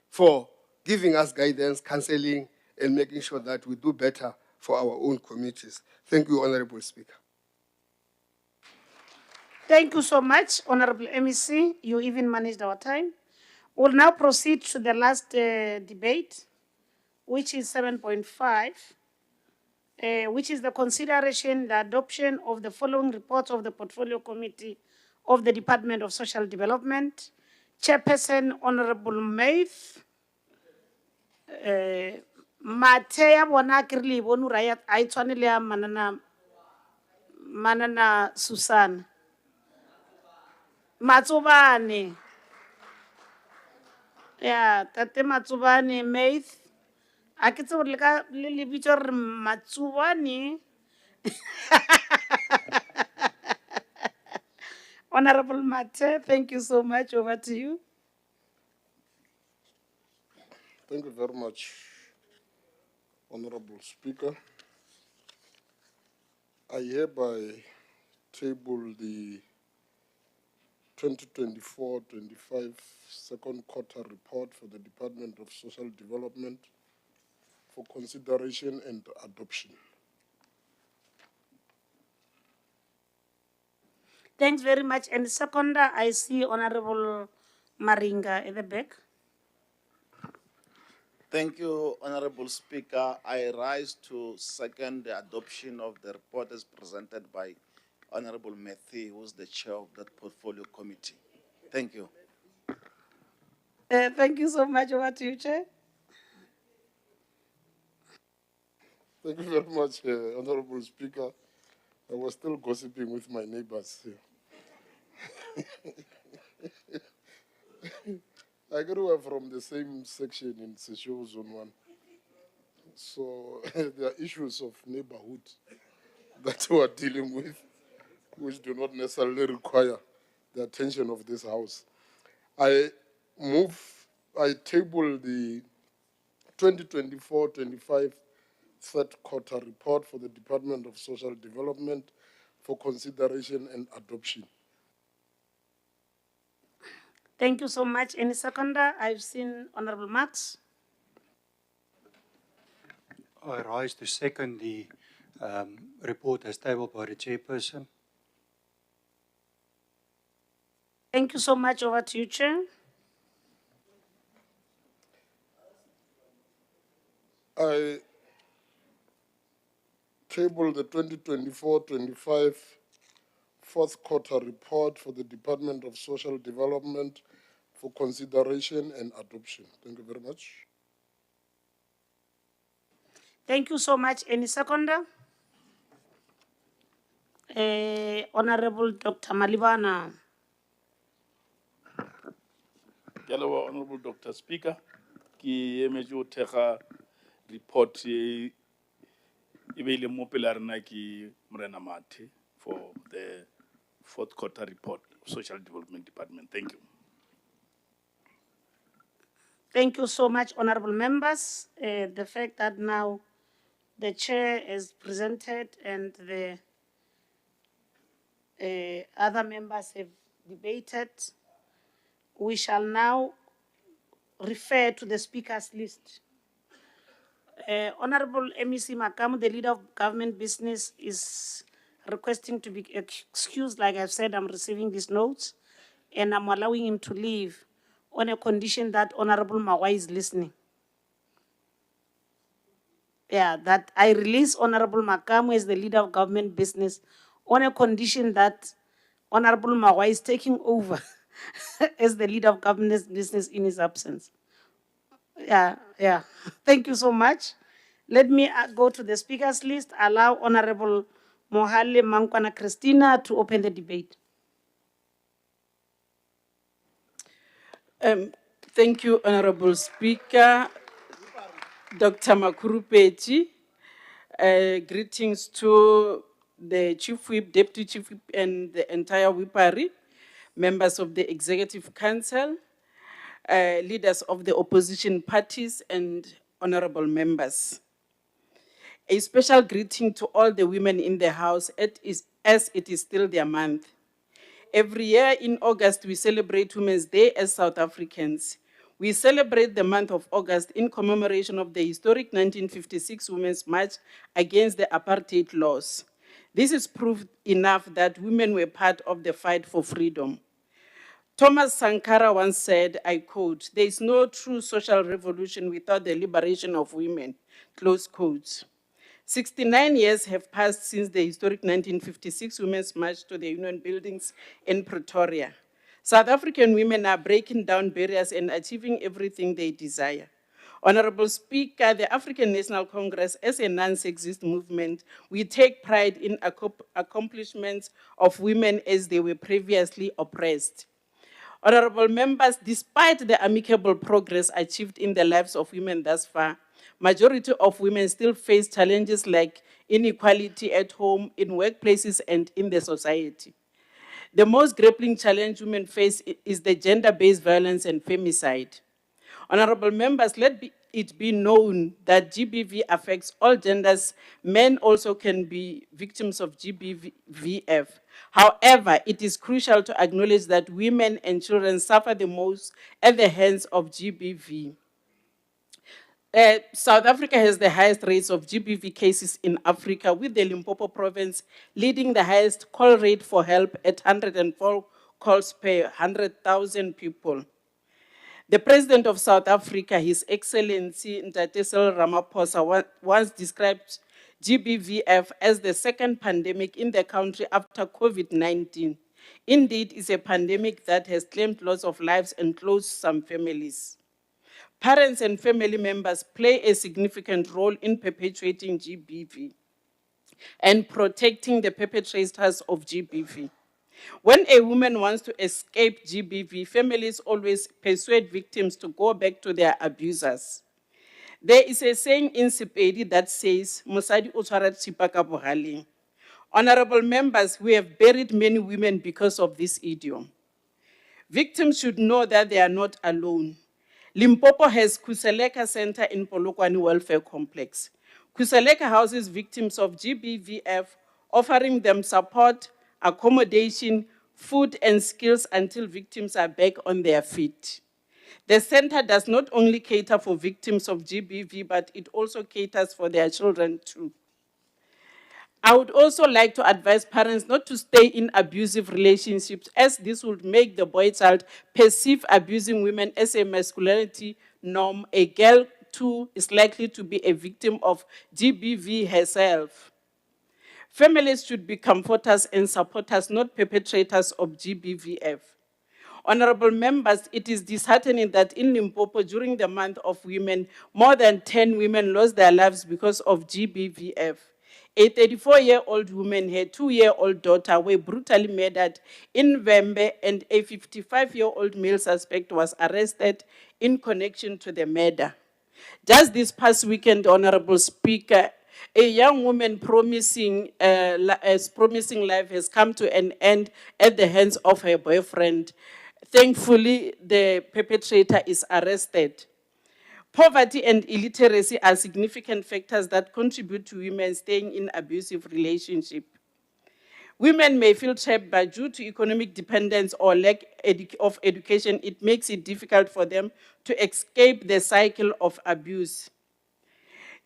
for giving us guidance, counseling, and making sure that we do better for our own communities. Thank you, Honorable Speaker. Thank you so much, Honorable MEC. You even managed our time. We'll now proceed to the last debate, which is 7.5, which is the consideration, the adoption of the following reports of the Portfolio Committee of the Department of Social Development. Chairperson, Honorable Maeve. Mathe ya bona ke re le bone ura a e tshwane le ya manana Susan. Matsobane. Yeah, Tate Matsobane, Maeve. A ke tsebe le ka le lebitso re Matsobane. Honorable Mathe, thank you so much. Over to you. Thank you very much, Honorable Speaker. I hereby table the 2024-25 second quarter report for the Department of Social Development for consideration and adoption. Thanks very much. And second, I see Honorable Maringa at the back. Thank you, Honorable Speaker. I rise to second the adoption of the report as presented by Honorable Matthew, who is the chair of that portfolio committee. Thank you. Thank you so much. Over to you, Chair. Thank you very much, Honorable Speaker. I was still gossiping with my neighbors here. I grew up from the same section in Seshowe Zone 1. So there are issues of neighborhood that we are dealing with, which do not necessarily require the attention of this House. I table the 2024-25 third quarter report for the Department of Social Development for consideration and adoption. Thank you so much. Any seconder? I've seen Honorable Max. I rise to second the report as tabled by the chairperson. Thank you so much. Over to you, Chair. I table the 2024-25 fourth quarter report for the Department of Social Development for consideration and adoption. Thank you very much. Thank you so much. Any seconder? Honorable Dr. Malibana. Hello, Honorable Dr. Speaker. Ki emetse o thega report e beile mo pele a rena ke Morena Mathe for the fourth quarter report of Social Development Department. Thank you. Thank you so much, honorable members. The fact that now the chair is presented and the other members have debated, we shall now refer to the speakers list. Honorable MEC Makamu, the leader of government business, is requesting to be excused. Like I've said, I'm receiving these notes and I'm allowing him to leave on a condition that Honorable Mawai is listening. Yeah, that I release Honorable Makamu as the leader of government business on a condition that Honorable Mawai is taking over as the leader of government business in his absence. Yeah. Thank you so much. Let me go to the speakers list. Allow Honorable Mohale Mankwana Christina to open the debate. Thank you, Honorable Speaker. Dr. Makurupechi. Greetings to the Chief Whip, Deputy Chief Whip, and the entire Whippery, members of the Executive Council, leaders of the opposition parties, and honorable members. A special greeting to all the women in the House, as it is still their month. Every year in August, we celebrate Women's Day as South Africans. We celebrate the month of August in commemoration of the historic 1956 Women's March against the apartheid laws. This is proof enough that women were part of the fight for freedom. Thomas Sankara once said, I quote, "There is no true social revolution without the liberation of women," close quotes. 69 years have passed since the historic 1956 Women's March to the Union Buildings in Pretoria. South African women are breaking down barriers and achieving everything they desire. Honorable Speaker, the African National Congress, as a non-sexist movement, we take pride in accomplishments of women as they were previously oppressed. Honorable members, despite the amicable progress achieved in the lives of women thus far, majority of women still face challenges like inequality at home, in workplaces, and in the society. The most grappling challenge women face is the gender-based violence and femicide. Honorable members, it be known that GBV affects all genders. Men also can be victims of GBVF. However, it is crucial to acknowledge that women and children suffer the most at the hands of GBV. South Africa has the highest rates of GBV cases in Africa, with the Limpopo province leading the highest call rate for help at 104 calls per 100,000 people. The President of South Africa, His Excellency Ntate Cyril Ramaphosa, once described GBVF as the second pandemic in the country after COVID-19. Indeed, it's a pandemic that has claimed lots of lives and closed some families. Parents and family members play a significant role in perpetuating GBV and protecting the perpetrators of GBV. When a woman wants to escape GBV, families always persuade victims to go back to their abusers. There is a saying in Sepedi that says, "Mosadi o tshwara thipa ka bohaleng." Honorable members, we have buried many women because of this idiom. Victims should know that they are not alone. Limpopo has Kuseleka Center in Polokwane Welfare Complex. Kuseleka houses victims of GBVF, offering them support, accommodation, food, and skills until victims are back on their feet. The center does not only cater for victims of GBV, but it also caters for their children too. I would also like to advise parents not to stay in abusive relationships, as this would make the boy child perceive abusing women as a masculinity norm. A girl too is likely to be a victim of GBV herself. Families should be comforters and supporters, not perpetrators of GBVF. Honorable members, it is disheartening that in Limpopo, during the month of women, more than 10 women lost their lives because of GBVF. A 34-year-old woman, her 2-year-old daughter were brutally murdered in Vembe, and a 55-year-old male suspect was arrested in connection to the murder. Just this past weekend, Honorable Speaker, a young woman promising life has come to an end at the hands of her boyfriend. Thankfully, the perpetrator is arrested. Poverty and illiteracy are significant factors that contribute to women staying in abusive relationships. Women may feel trapped, but due to economic dependence or lack of education, it makes it difficult for them to escape the cycle of abuse.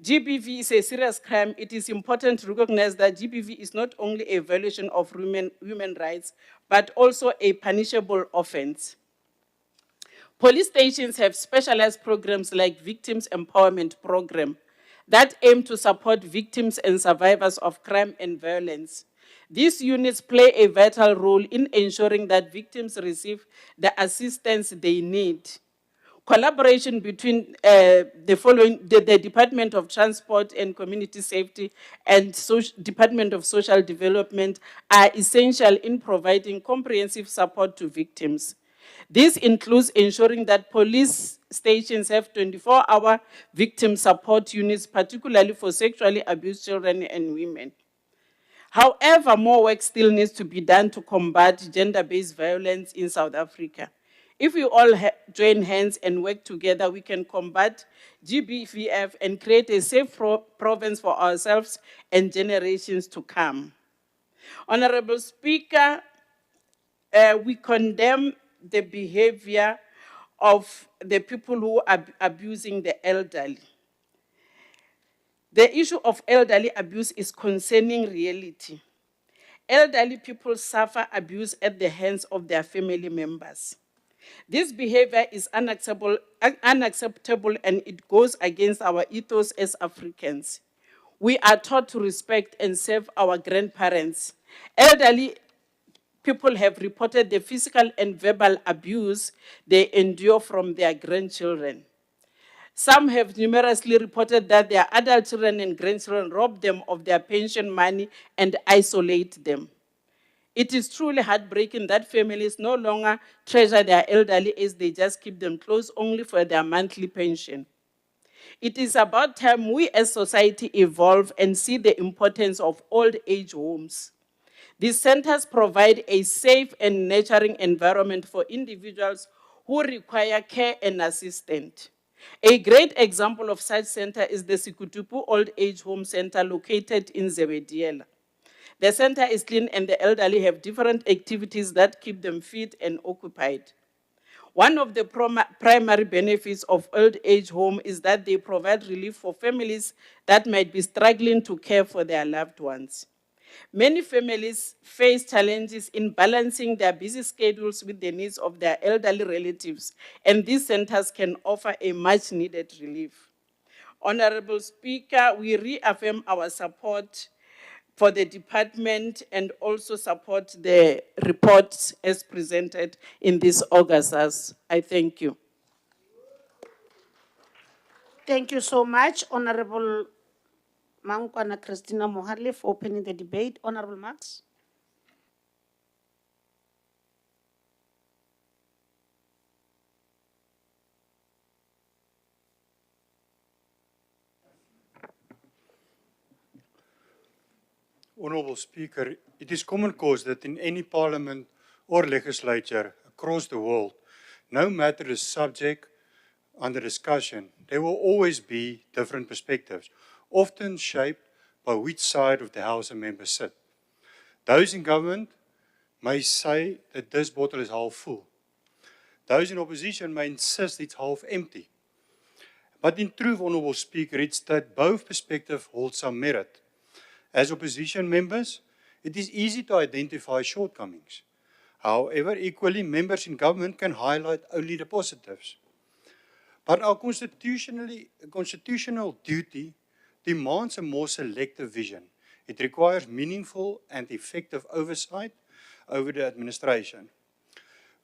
GBV is a serious crime. It is important to recognize that GBV is not only a violation of women rights, but also a punishable offense. Police stations have specialized programs like Victims Empowerment Program that aim to support victims and survivors of crime and violence. These units play a vital role in ensuring that victims receive the assistance they need. Collaboration between the Department of Transport and Community Safety and Department of Social Development are essential in providing comprehensive support to victims. This includes ensuring that police stations have 24-hour victim support units, particularly for sexually abused children and women. However, more work still needs to be done to combat gender-based violence in South Africa. If we all join hands and work together, we can combat GBVF and create a safe province for ourselves and generations to come. Honorable Speaker, we condemn the behavior of the people who are abusing the elderly. The issue of elderly abuse is concerning reality. Elderly people suffer abuse at the hands of their family members. This behavior is unacceptable and it goes against our ethos as Africans. We are taught to respect and serve our grandparents. Elderly people have reported the physical and verbal abuse they endure from their grandchildren. Some have numerously reported that their adult children and grandchildren rob them of their pension money and isolate them. It is truly heartbreaking that families no longer treasure their elderly as they just keep them close only for their monthly pension. It is about time we as society evolve and see the importance of old age homes. These centers provide a safe and nurturing environment for individuals who require care and assistance. A great example of such center is the Sikutupu Old Age Home Center located in Zebediela. The center is clean and the elderly have different activities that keep them fit and occupied. One of the primary benefits of old age home is that they provide relief for families that might be struggling to care for their loved ones. Many families face challenges in balancing their busy schedules with the needs of their elderly relatives, and these centers can offer a much needed relief. Honorable Speaker, we reaffirm our support for the department and also support the reports as presented in this August. I thank you. Thank you so much, Honorable Mangwana Christina Moharle, for opening the debate. Honorable Max. Honourable Speaker, it is common cause that in any parliament or legislature across the world, no matter the subject under discussion, there will always be different perspectives, often shaped by which side of the House a member sit. Those in government may say that this bottle is half full. Those in opposition may insist it's half empty. But in truth, Honourable Speaker, it's that both perspectives hold some merit. As opposition members, it is easy to identify shortcomings. However, equally, members in government can highlight only the positives. But our constitutional duty demands a more selective vision. It requires meaningful and effective oversight over the administration.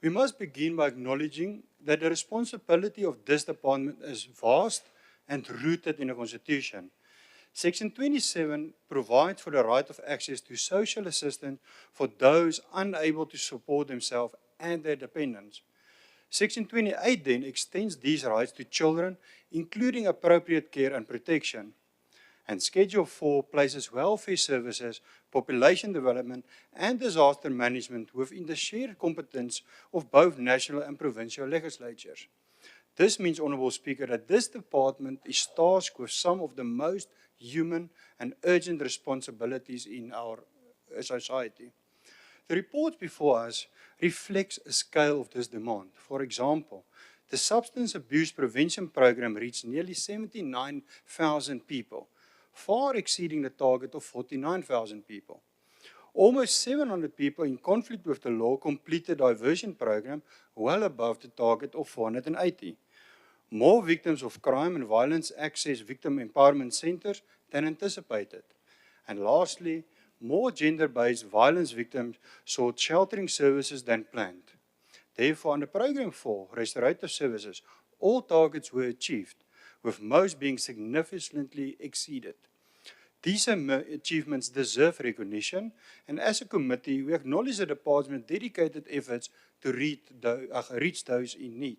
We must begin by acknowledging that the responsibility of this department is vast and rooted in the Constitution. Section 27 provides for the right of access to social assistance for those unable to support themselves and their dependents. Section 28 then extends these rights to children, including appropriate care and protection. And Schedule 4 places welfare services, population development, and disaster management within the shared competence of both national and provincial legislatures. This means, Honourable Speaker, that this department is tasked with some of the most human and urgent responsibilities in our society. The report before us reflects a scale of this demand. For example, the Substance Abuse Prevention Program reached nearly 79,000 people, far exceeding the target of 49,000 people. Almost 700 people in conflict with the law completed the diversion program, well above the target of 480. More victims of crime and violence access victim empowerment centers than anticipated. And lastly, more gender-based violence victims sought sheltering services than planned. Therefore, under Program 4, Restorative Services, all targets were achieved, with most being significantly exceeded. These achievements deserve recognition, and as a committee, we acknowledge the department's dedicated efforts to reach those in need.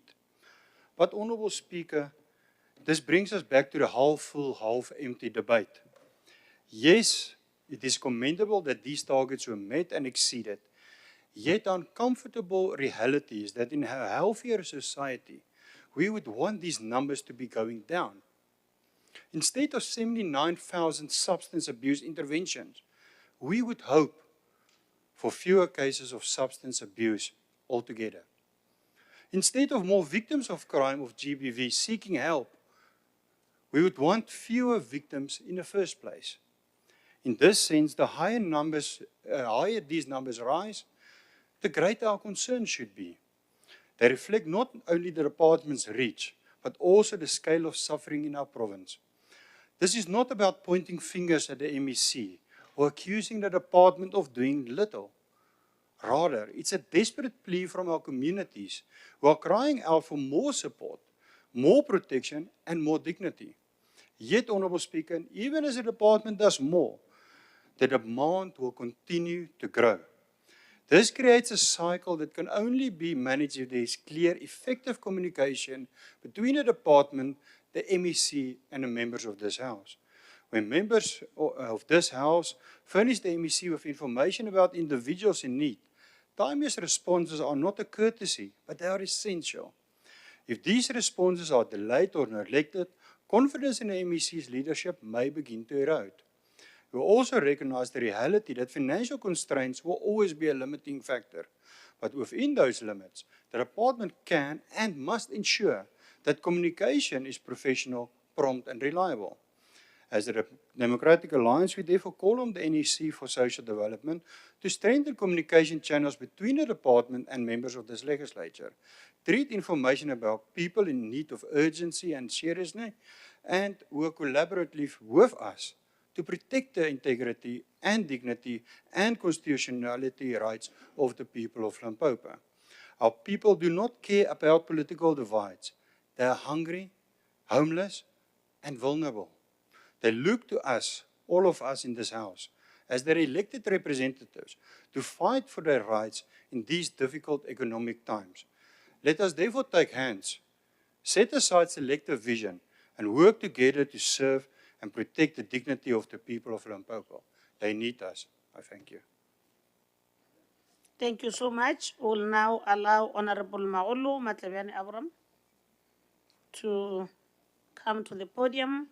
But, Honourable Speaker, this brings us back to the half-full, half-empty debate. Yes, it is commendable that these targets were met and exceeded, yet uncomfortable reality is that in a healthier society, we would want these numbers to be going down. Instead of 79,000 substance abuse interventions, we would hope for fewer cases of substance abuse altogether. Instead of more victims of crime of GBV seeking help, we would want fewer victims in the first place. In this sense, the higher these numbers rise, the greater our concern should be. They reflect not only the department's reach, but also the scale of suffering in our province. This is not about pointing fingers at the MEC or accusing the department of doing little. Rather, it's a desperate plea from our communities who are crying out for more support, more protection, and more dignity. Yet, Honourable Speaker, even as the department does more, the demand will continue to grow. This creates a cycle that can only be managed if there is clear, effective communication between the department, the MEC, and the members of this House. When members of this House furnish the MEC with information about individuals in need, timely responses are not a courtesy, but they are essential. If these responses are delayed or neglected, confidence in the MEC's leadership may begin to erode. We also recognize the reality that financial constraints will always be a limiting factor. But within those limits, the department can and must ensure that communication is professional, prompt, and reliable. As the Democratic Alliance, we therefore call on the NEC for Social Development to strengthen communication channels between the department and members of this legislature, treat information about people in need of urgency and seriousness, and work collaboratively with us to protect the integrity and dignity and constitutionality rights of the people of Limpopo. Our people do not care about political divides. They are hungry, homeless, and vulnerable. They look to us, all of us in this House, as their elected representatives to fight for their rights in these difficult economic times. Let us therefore take hands, set aside selective vision, and work together to serve and protect the dignity of the people of Limpopo. They need us. I thank you. Thank you so much. We'll now allow Honorable Maulu Matlaviani Abram to come to the podium.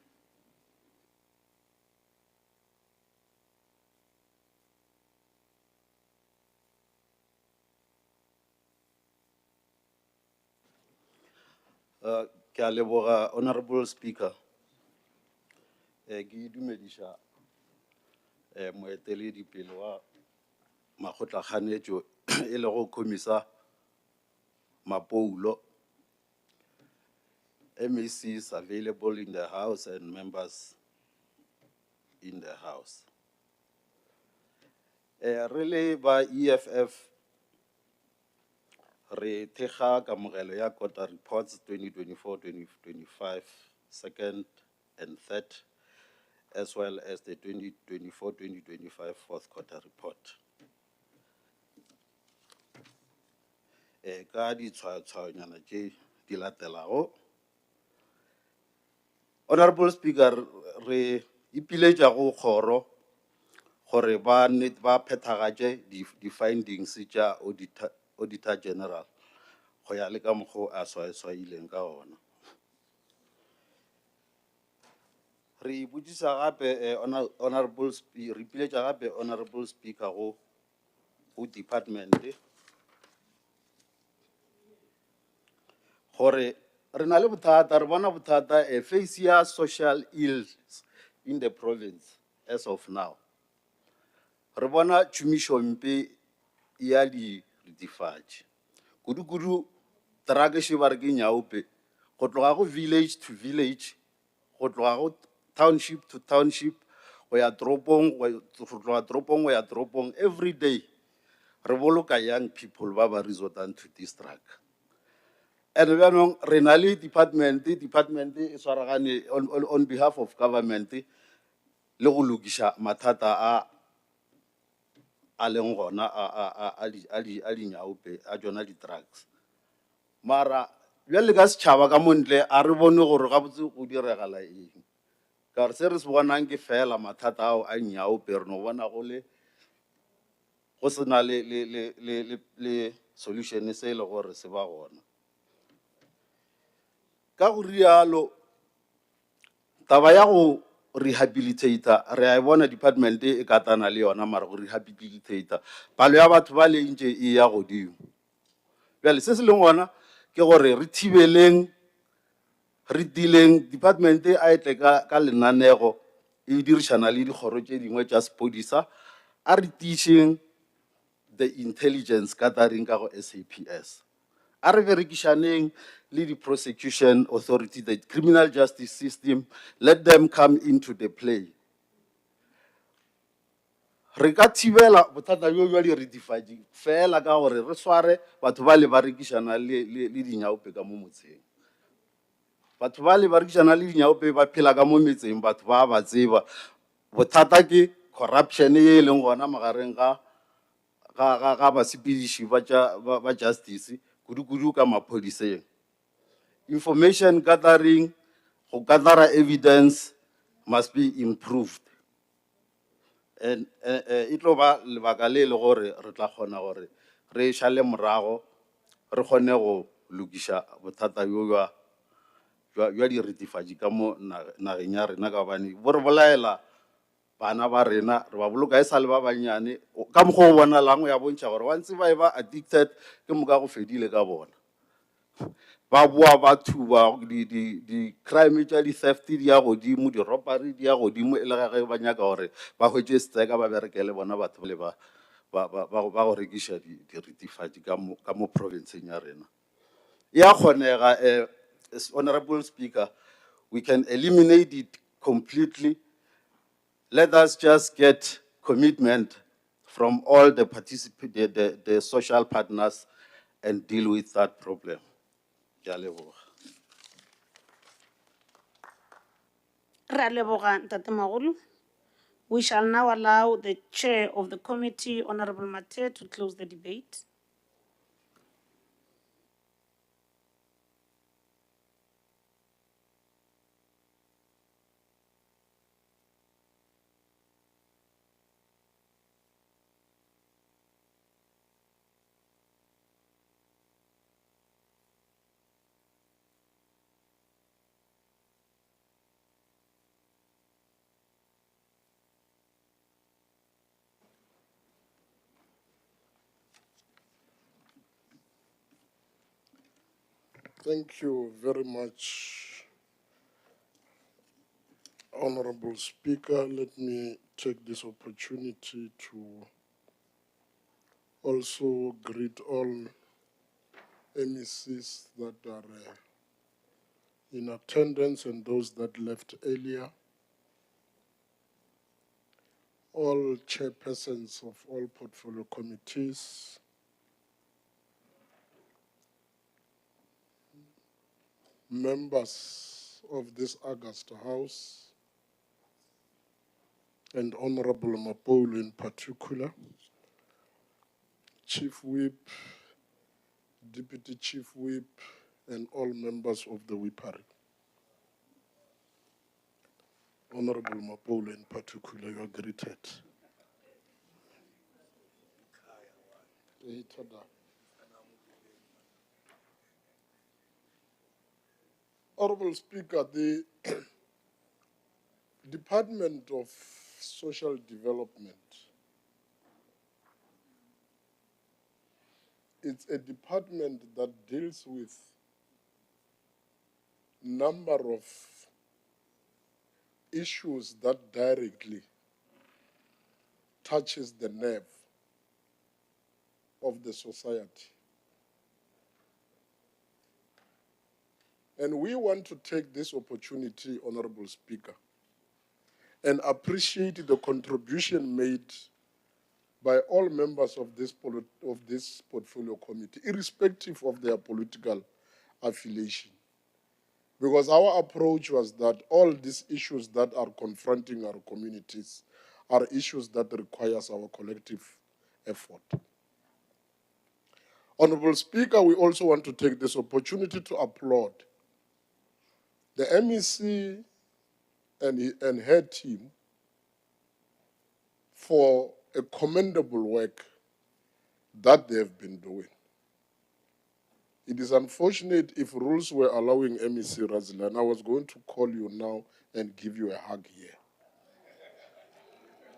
Ke a leboga, Honorable Speaker. Ke dumedisha moeteledipele wa makgotlakganetšo e le go Khomisa Mapoulo. MEC is available in the House and members in the House. Really by EFF, re thekga kamogelo ya quarter reports 2024-2025, second and third, as well as the 2024-2025 fourth quarter report. Ka ditshwayonyana tše di latelago. Honorable Speaker, re ipiletša go kgoro gore ba phethagatše di findings tša Auditor General go ya le ka mokgwa a swaswaileng ka ona. Re iputsisa gape Honorable Speaker, re ipiletša gape Honorable Speaker go department gore re na le bothata, re bona bothata face ya social ills in the province as of now. Re bona tšhomišo mpe ya diritifatši. Kudu tragedi ba re ke nyaope, go tloga go village to village, go tloga go township to township, go ya toropong, go tloga toropong go ya toropong, every day re boloka young people ba ba resortang to this drug. And bjanong re na le department e swaragane on behalf of government le go lokiša mathata a leng gona a dinyaope a tsona di-drugs. Mara bjale ka setšhaba ka montle a re bone gore gabotse go diregala eng, ka re se re se bonang ke fela mathata ao a nyaope re no bona go sena le solution se le gore se ba gona. Ka go rialo taba ya go rehabilitator re a bona department e katana le yona, mara go rehabilitator palo ya batho ba le ntse e ya godimo. Bjale se se leng gona ke gore re thibeleng re dileng department a etle ka lenanego e dirišana le dikgoro tše dingwe tša sepodisa a re tišeng the intelligence gathering ka go SAPS. A re berekišaneng le di-prosecution authority, the criminal justice system, let them come into the play. Re ka thibela bothata bjo bja diretefatši fela ka gore re sware batho ba le ba rekišana le dinyaope ka mo motseng. Batho ba le ba rekišana le dinyaope ba phela ka mo metseng, batho ba ba tseba. Bothata ke corruption e leng gona magareng ga basepediši ba justice kudu ka maphodiseng. Information gathering, go gather evidence must be improved. And it lo ba lebaka le le gore re tla kgona gore re šale morago re kgone go lokiša bothata bjo bja diretefatši ka mo nageng ya rena, ka bane bo re bolaela bana ba rena, re ba boloka e sa le ba bannyane ka mokgwa o bonalang ya bontšha gore wa ntse ba e ba addicted ke moka go fedile ka bona. Ba boa ba thuba di-crime tša di-theft di ya godimo, di-robbery di ya godimo, e le ga ge ba nyaka gore ba hwetše setseka ba berekele bona batho ba go rekiša diretefatši ka mo provinceng ya rena. Ya kgonega, Honorable Speaker, we can eliminate it completely. Let us just get commitment from all the the social partners and deal with that problem. Ke a leboga. Re a leboga, Ntate Magolo. We shall now allow the chair of the committee, Honorable Mate, to close the debate. Thank you very much, Honorable Speaker. Let me take this opportunity to also greet all MECs that are in attendance and those that left earlier, all chairpersons of all portfolio committees, members of this August House, and Honorable Mapolo in particular, Chief Whip, Deputy Chief Whip, and all members of the whippery. Honorable Mapolo in particular, you are greeted. Honorable Speaker, the Department of Social Development, it's a department that deals with number of issues that directly touches the nerve of the society. And we want to take this opportunity, Honorable Speaker, and appreciate the contribution made by all members of this portfolio committee, irrespective of their political affiliation. Because our approach was that all these issues that are confronting our communities are issues that requires our collective effort. Honorable Speaker, we also want to take this opportunity to applaud the MEC and her team for a commendable work that they have been doing. It is unfortunate if rules were allowing MEC Razlan. I was going to call you now and give you a hug here.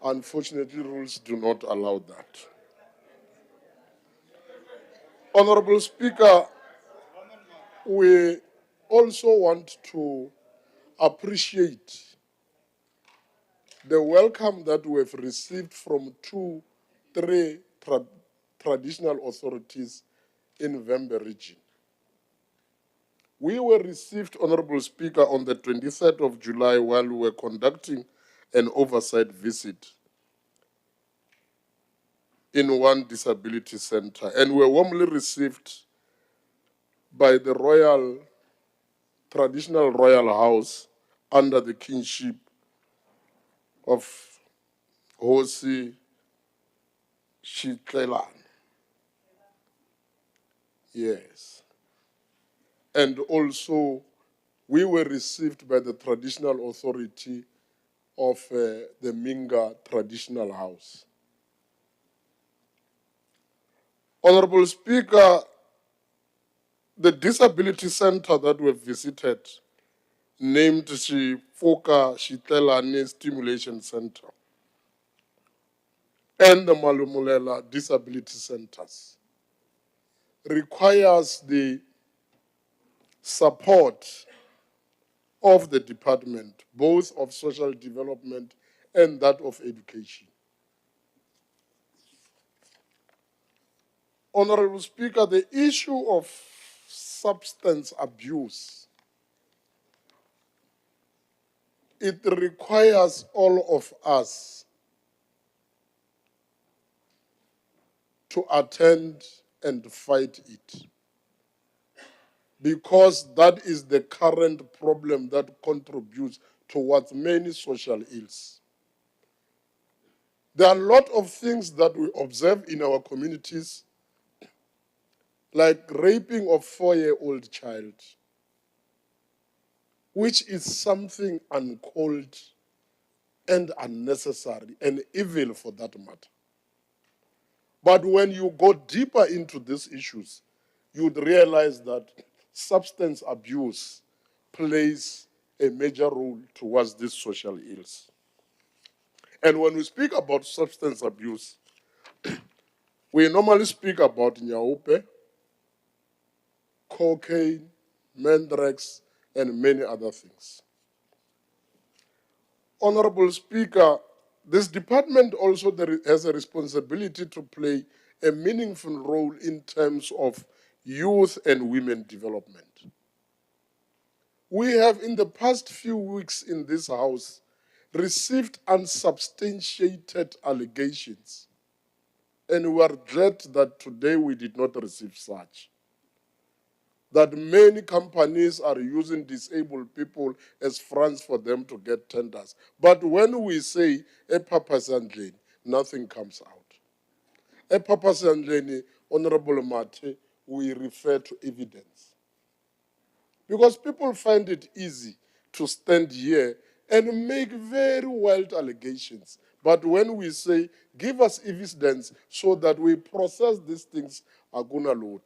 Unfortunately, rules do not allow that. Honorable Speaker, we also want to appreciate the welcome that we have received from three traditional authorities in Vembe region. We were received, Honorable Speaker, on the 23rd of July while we were conducting an oversight visit in one disability center, and were warmly received by the traditional royal house under the kingship of Hosi Shitlelan. Yes. And also, we were received by the traditional authority of the Minga traditional house. Honorable Speaker, the disability center that we've visited, named Shifoka Shitelane Stimulation Center, and the Malumulela Disability Centers, requires the support of the department, both of social development and that of education. Honorable Speaker, the issue of substance abuse, it requires all of us to attend and fight it, because that is the current problem that contributes towards many social ills. There are a lot of things that we observe in our communities, like raping of 4-year-old child, which is something uncalled and unnecessary and evil for that matter. But when you go deeper into these issues, you'd realize that substance abuse plays a major role towards these social ills. And when we speak about substance abuse, we normally speak about nyaupe, cocaine, mandrax, and many other things. Honorable Speaker, this department also has a responsibility to play a meaningful role in terms of youth and women development. We have, in the past few weeks in this House, received unsubstantiated allegations, and we are glad that today we did not receive such. That many companies are using disabled people as fronts for them to get tenders. But when we say a purpose and lane, nothing comes out. A purpose and lane, Honorable Mate, we refer to evidence. Because people find it easy to stand here and make very wild allegations. But when we say, give us evidence so that we process these things, aguna load.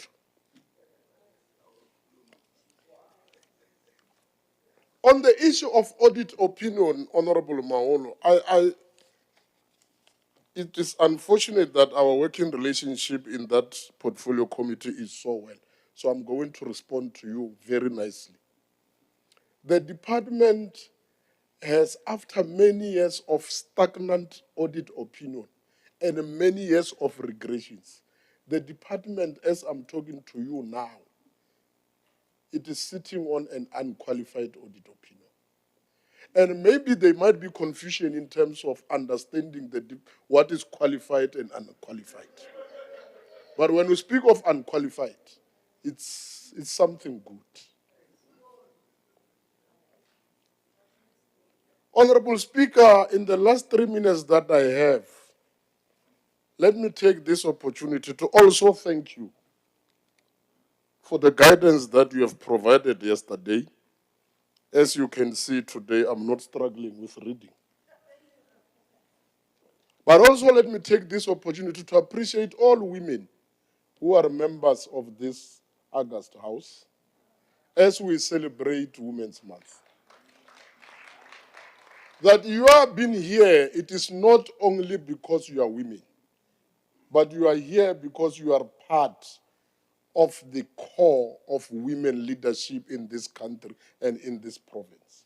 On the issue of audit opinion, Honorable Maolo, it is unfortunate that our working relationship in that portfolio committee is so well. So I'm going to respond to you very nicely. The department has, after many years of stagnant audit opinion and many years of regressions, the department, as I'm talking to you now, it is sitting on an unqualified audit opinion. And maybe there might be confusion in terms of understanding what is qualified and unqualified. But when we speak of unqualified, it's something good. Honorable Speaker, in the last 3 minutes that I have, let me take this opportunity to also thank you for the guidance that you have provided yesterday. As you can see today, I'm not struggling with reading. But also let me take this opportunity to appreciate all women who are members of this August House as we celebrate Women's Month. That you have been here, it is not only because you are women, but you are here because you are part of the core of women leadership in this country and in this province.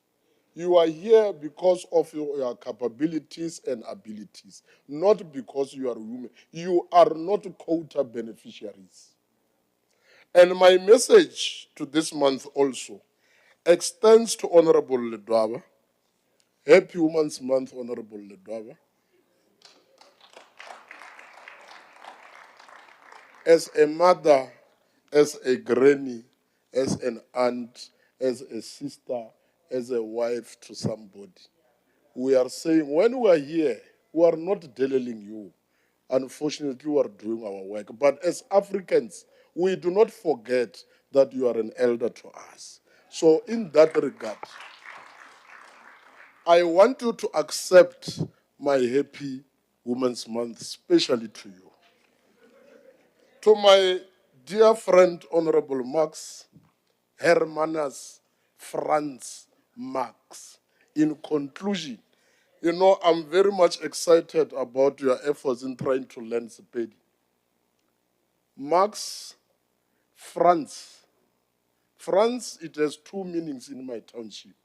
You are here because of your capabilities and abilities, not because you are women. You are not quota beneficiaries. And my message to this month also extends to Honorable Ledwaba. Happy Women's Month, Honorable Ledwaba. As a mother, as a granny, as an aunt, as a sister, as a wife to somebody, we are saying when we are here, we are not deliling you. Unfortunately, we are doing our work. But as Africans, we do not forget that you are an elder to us. So in that regard, I want you to accept my happy Women's Month, especially to you. To my dear friend, Honorable Max, Hermanus Franz Max, in conclusion, you know, I'm very much excited about your efforts in trying to learn Sepedi. Max Franz. Franz, it has two meanings in my township.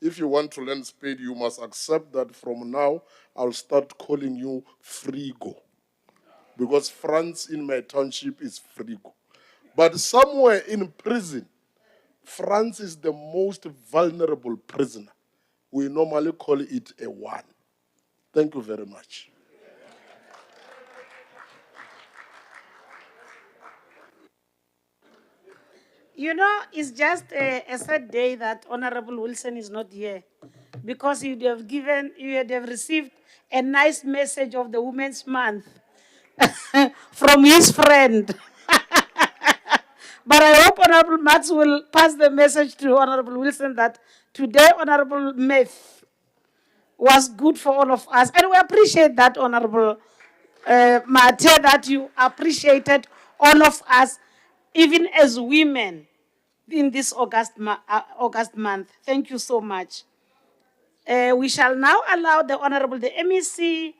If you want to learn Sepedi, you must accept that from now, I'll start calling you Frigo. Because Franz in my township is Frigo. But somewhere in prison, France is the most vulnerable prisoner. We normally call it a one. Thank you very much. You know, it's just a sad day that Honorable Wilson is not here, because you would have received a nice message of the Women's Month from his friend. But I hope Honorable Max will pass the message to Honorable Wilson that today Honorable Myth was good for all of us. And we appreciate that, Honorable Mate, that you appreciated all of us, even as women, in this August month. Thank you so much. We shall now allow the Honorable, the MEC,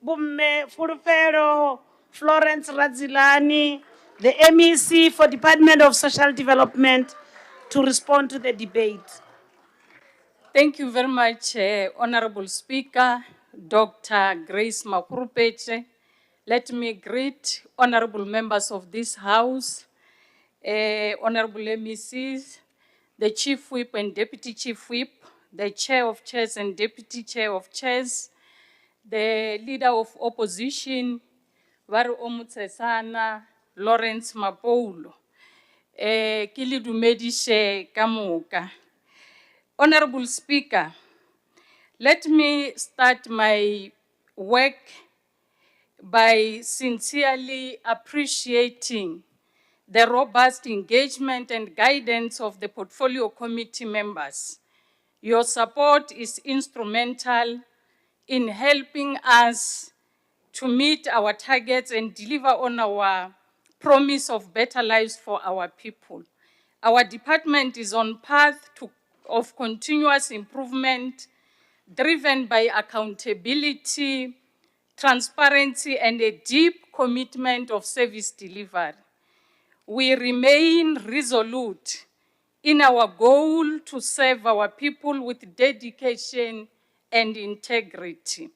Bumme Furufero, Florence Radzilani, the MEC for Department of Social Development, to respond to the debate. Thank you very much, Honorable Speaker, Dr. Grace Makurupeche. Let me greet honorable members of this House, honorable MECs, the Chief Whip and Deputy Chief Whip, the Chair of Chairs and Deputy Chair of Chairs, the Leader of Opposition, Varu Omutsesana, Lawrence Mapoulo. Ke le dumedishe ka moka. Honorable Speaker, let me start my work by sincerely appreciating the robust engagement and guidance of the Portfolio Committee members. Your support is instrumental in helping us to meet our targets and deliver on our promise of better lives for our people. Our department is on path of continuous improvement, driven by accountability, transparency, and a deep commitment of service delivery. We remain resolute in our goal to serve our people with dedication and integrity.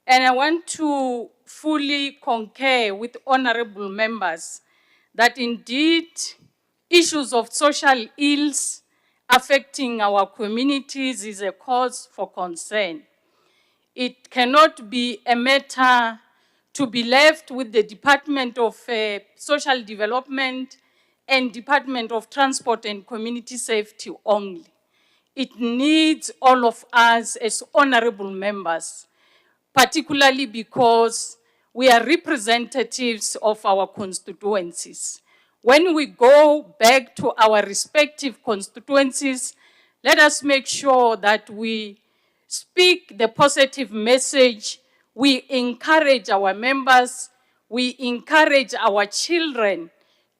And I want to fully concur with honorable members that indeed issues of social ills affecting our communities is a cause for concern. It cannot be a matter to be left with the Department of Social Development and Department of Transport and Community Safety only. it needs all of us as honorable members, particularly because we are representatives of our constituencies. When we go back to our respective constituencies, let us make sure that we speak the positive message. We encourage our members, we encourage our children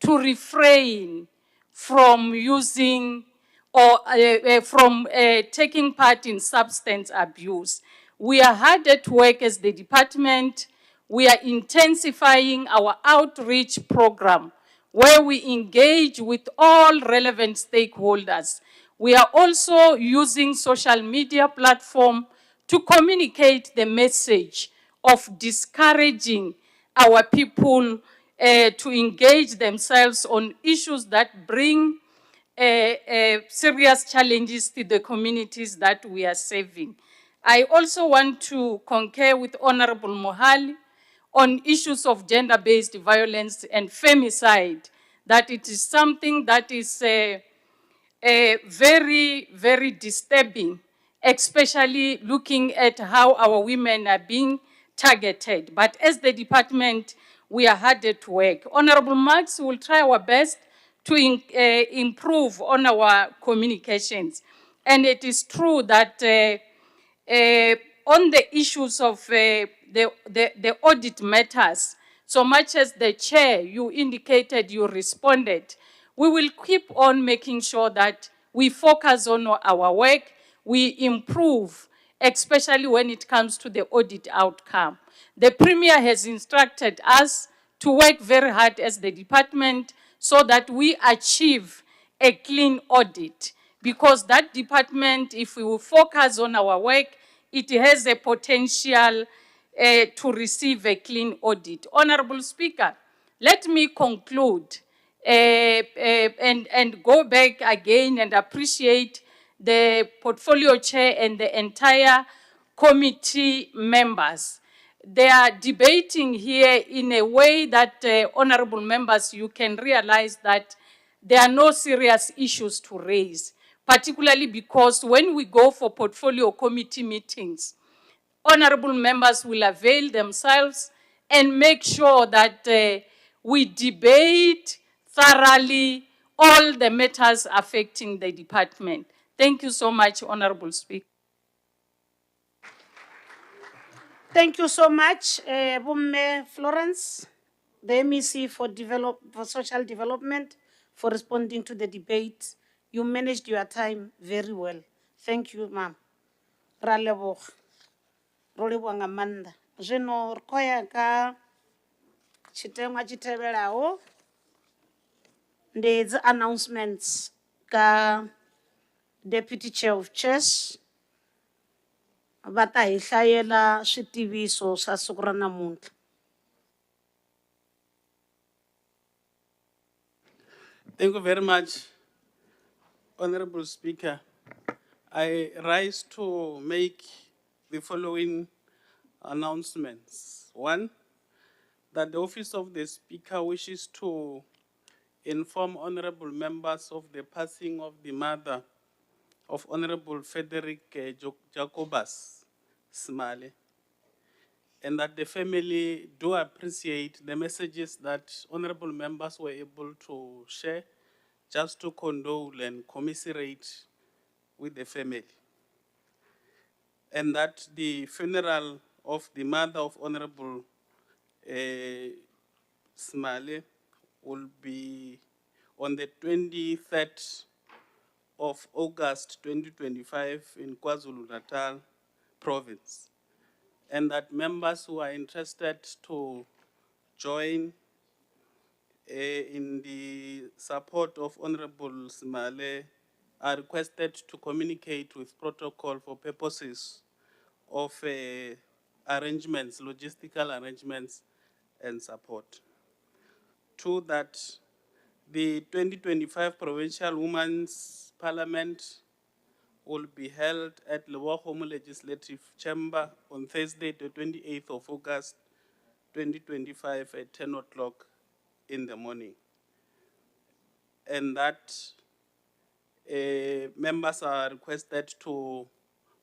to refrain from using or from taking part in substance abuse. We are hard at work as the department. We are intensifying our outreach program where we engage with all relevant stakeholders. We are also using social media platform to communicate the message of discouraging our people to engage themselves on issues that bring serious challenges to the communities that we are serving. I also want to concur with Honorable Mohali on issues of gender-based violence and femicide, that it is something that is very, very disturbing, especially looking at how our women are being targeted. But as the department, we are hard at work. Honorable Marks will try our best to improve on our communications. And it is true that on the issues of the audit matters, so much as the chair, you indicated you responded, we will keep on making sure that we focus on our work, we improve, especially when it comes to the audit outcome. The Premier has instructed us to work very hard as the department so that we achieve a clean audit, because that department, if we will focus on our work, it has a potential to receive a clean audit. Honorable Speaker, let me conclude and go back again and appreciate the portfolio chair and the entire committee members. They are debating here in a way that, honorable members, you can realize that there are no serious issues to raise, particularly because when we go for portfolio committee meetings, honorable members will avail themselves and make sure that we debate thoroughly all the matters affecting the department. Thank you so much, Honorable Speaker. Thank you so much, Bomme Florence, the MEC for Social Development, for responding to the debate. You managed your time very well. Thank you, ma'am. Ra leboga. Ro leboga nga maanḓa. Zwino ri khou ya ka tshiteṅwa tshi tevhelaho. Ndi dzi announcements ka Deputy Chair of Chairs. Va ta hi hlayela switiviso swa siku ra namuntlha. Thank you very much, Honorable Speaker. I rise to make the following announcements. One, that the Office of the Speaker wishes to inform honorable members of the passing of the mother of Honorable Frederick Jacobus Smale, and that the family do appreciate the messages that honorable members were able to share, just to condole and commiserate with the family. And that the funeral of the mother of Honorable Smale will be on the 23rd of August 2025 in KwaZulu-Natal province. And that members who are interested to join in the support of Honorable Smale are requested to communicate with protocol for purposes of arrangements, logistical arrangements and support. Two, that the 2025 Provincial Women's Parliament will be held at Lewahomo Legislative Chamber on Thursday, the 28th of August, 2025 at 10 o'clock in the morning. And that Members are requested to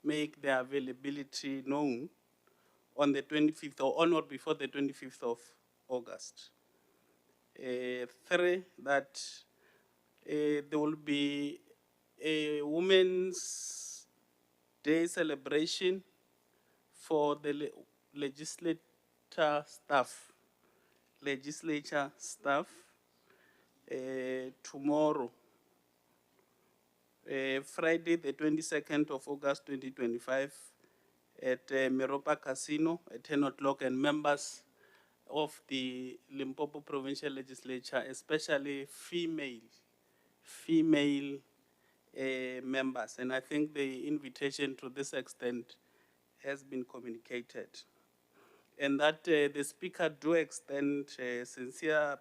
make their availability known on the 25th or on or before the 25th of August. Three, that there will be a Women's Day celebration for the legislature staff tomorrow, Friday, the 22nd of August 2025, at Meropa Casino at 10 o'clock, and members of the Limpopo Provincial Legislature, especially female members. And I think the invitation to this extent has been communicated. And that the Speaker do extend sincere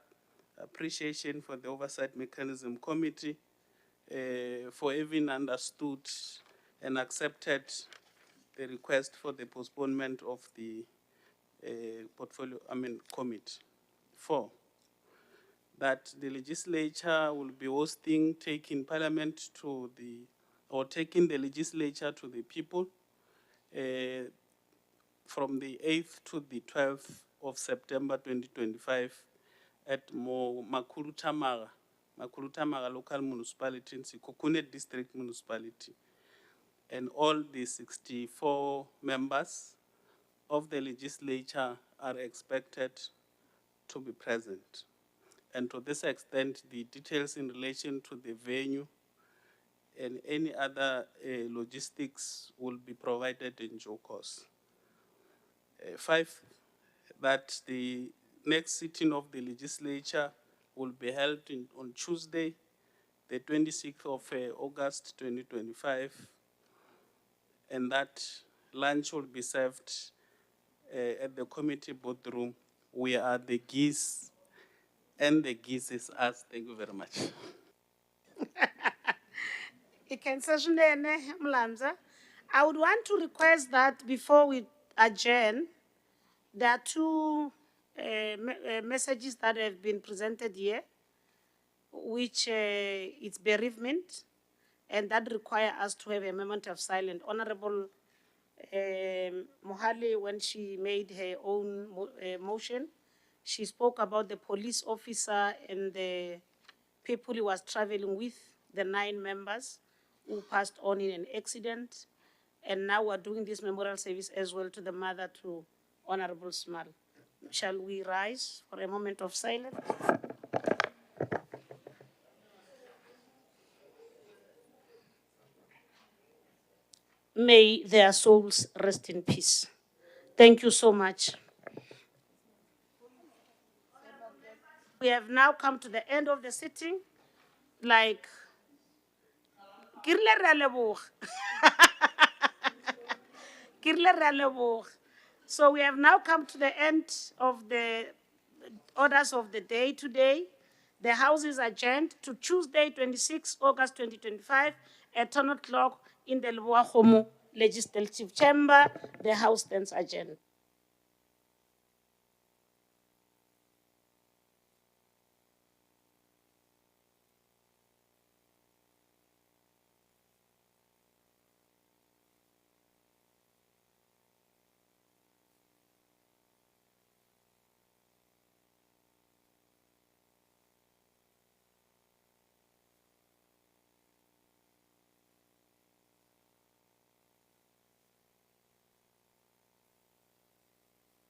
appreciation for the Oversight Mechanism Committee for having understood and accepted the request for the postponement of the committee. 4, that the legislature will be hosting, taking the legislature to the people from the 8th to the 12th of September 2025 at Makuru Tamaga local municipality in Sikokune district municipality. And all the 64 members of the legislature are expected to be present. And to this extent, the details in relation to the venue and any other logistics will be provided in due course. 5, that the next sitting of the legislature will be held on Tuesday, the 26th of August 2025, and that lunch will be served at the committee boardroom. We are the geese, and the geese is us. Thank you very much. I would want to request that before we adjourn, there are two messages that have been presented here, which it's bereavement, and that require us to have a moment of silence. Honorable Mohale, when she made her own motion, she spoke about the police officer and the people he was traveling with, the 9 members who passed on in an accident. And now we're doing this memorial service as well to the mother, to Honorable Small. Shall we rise for a moment of silence? May their souls rest in peace. Thank you so much. We have now come to the end of the sitting. Like, so we have now come to the end of the orders of the day today. The House is adjourned to Tuesday, 26 August 2025 at 10 o'clock in the Leboa Legislative Chamber. The House stands adjourned.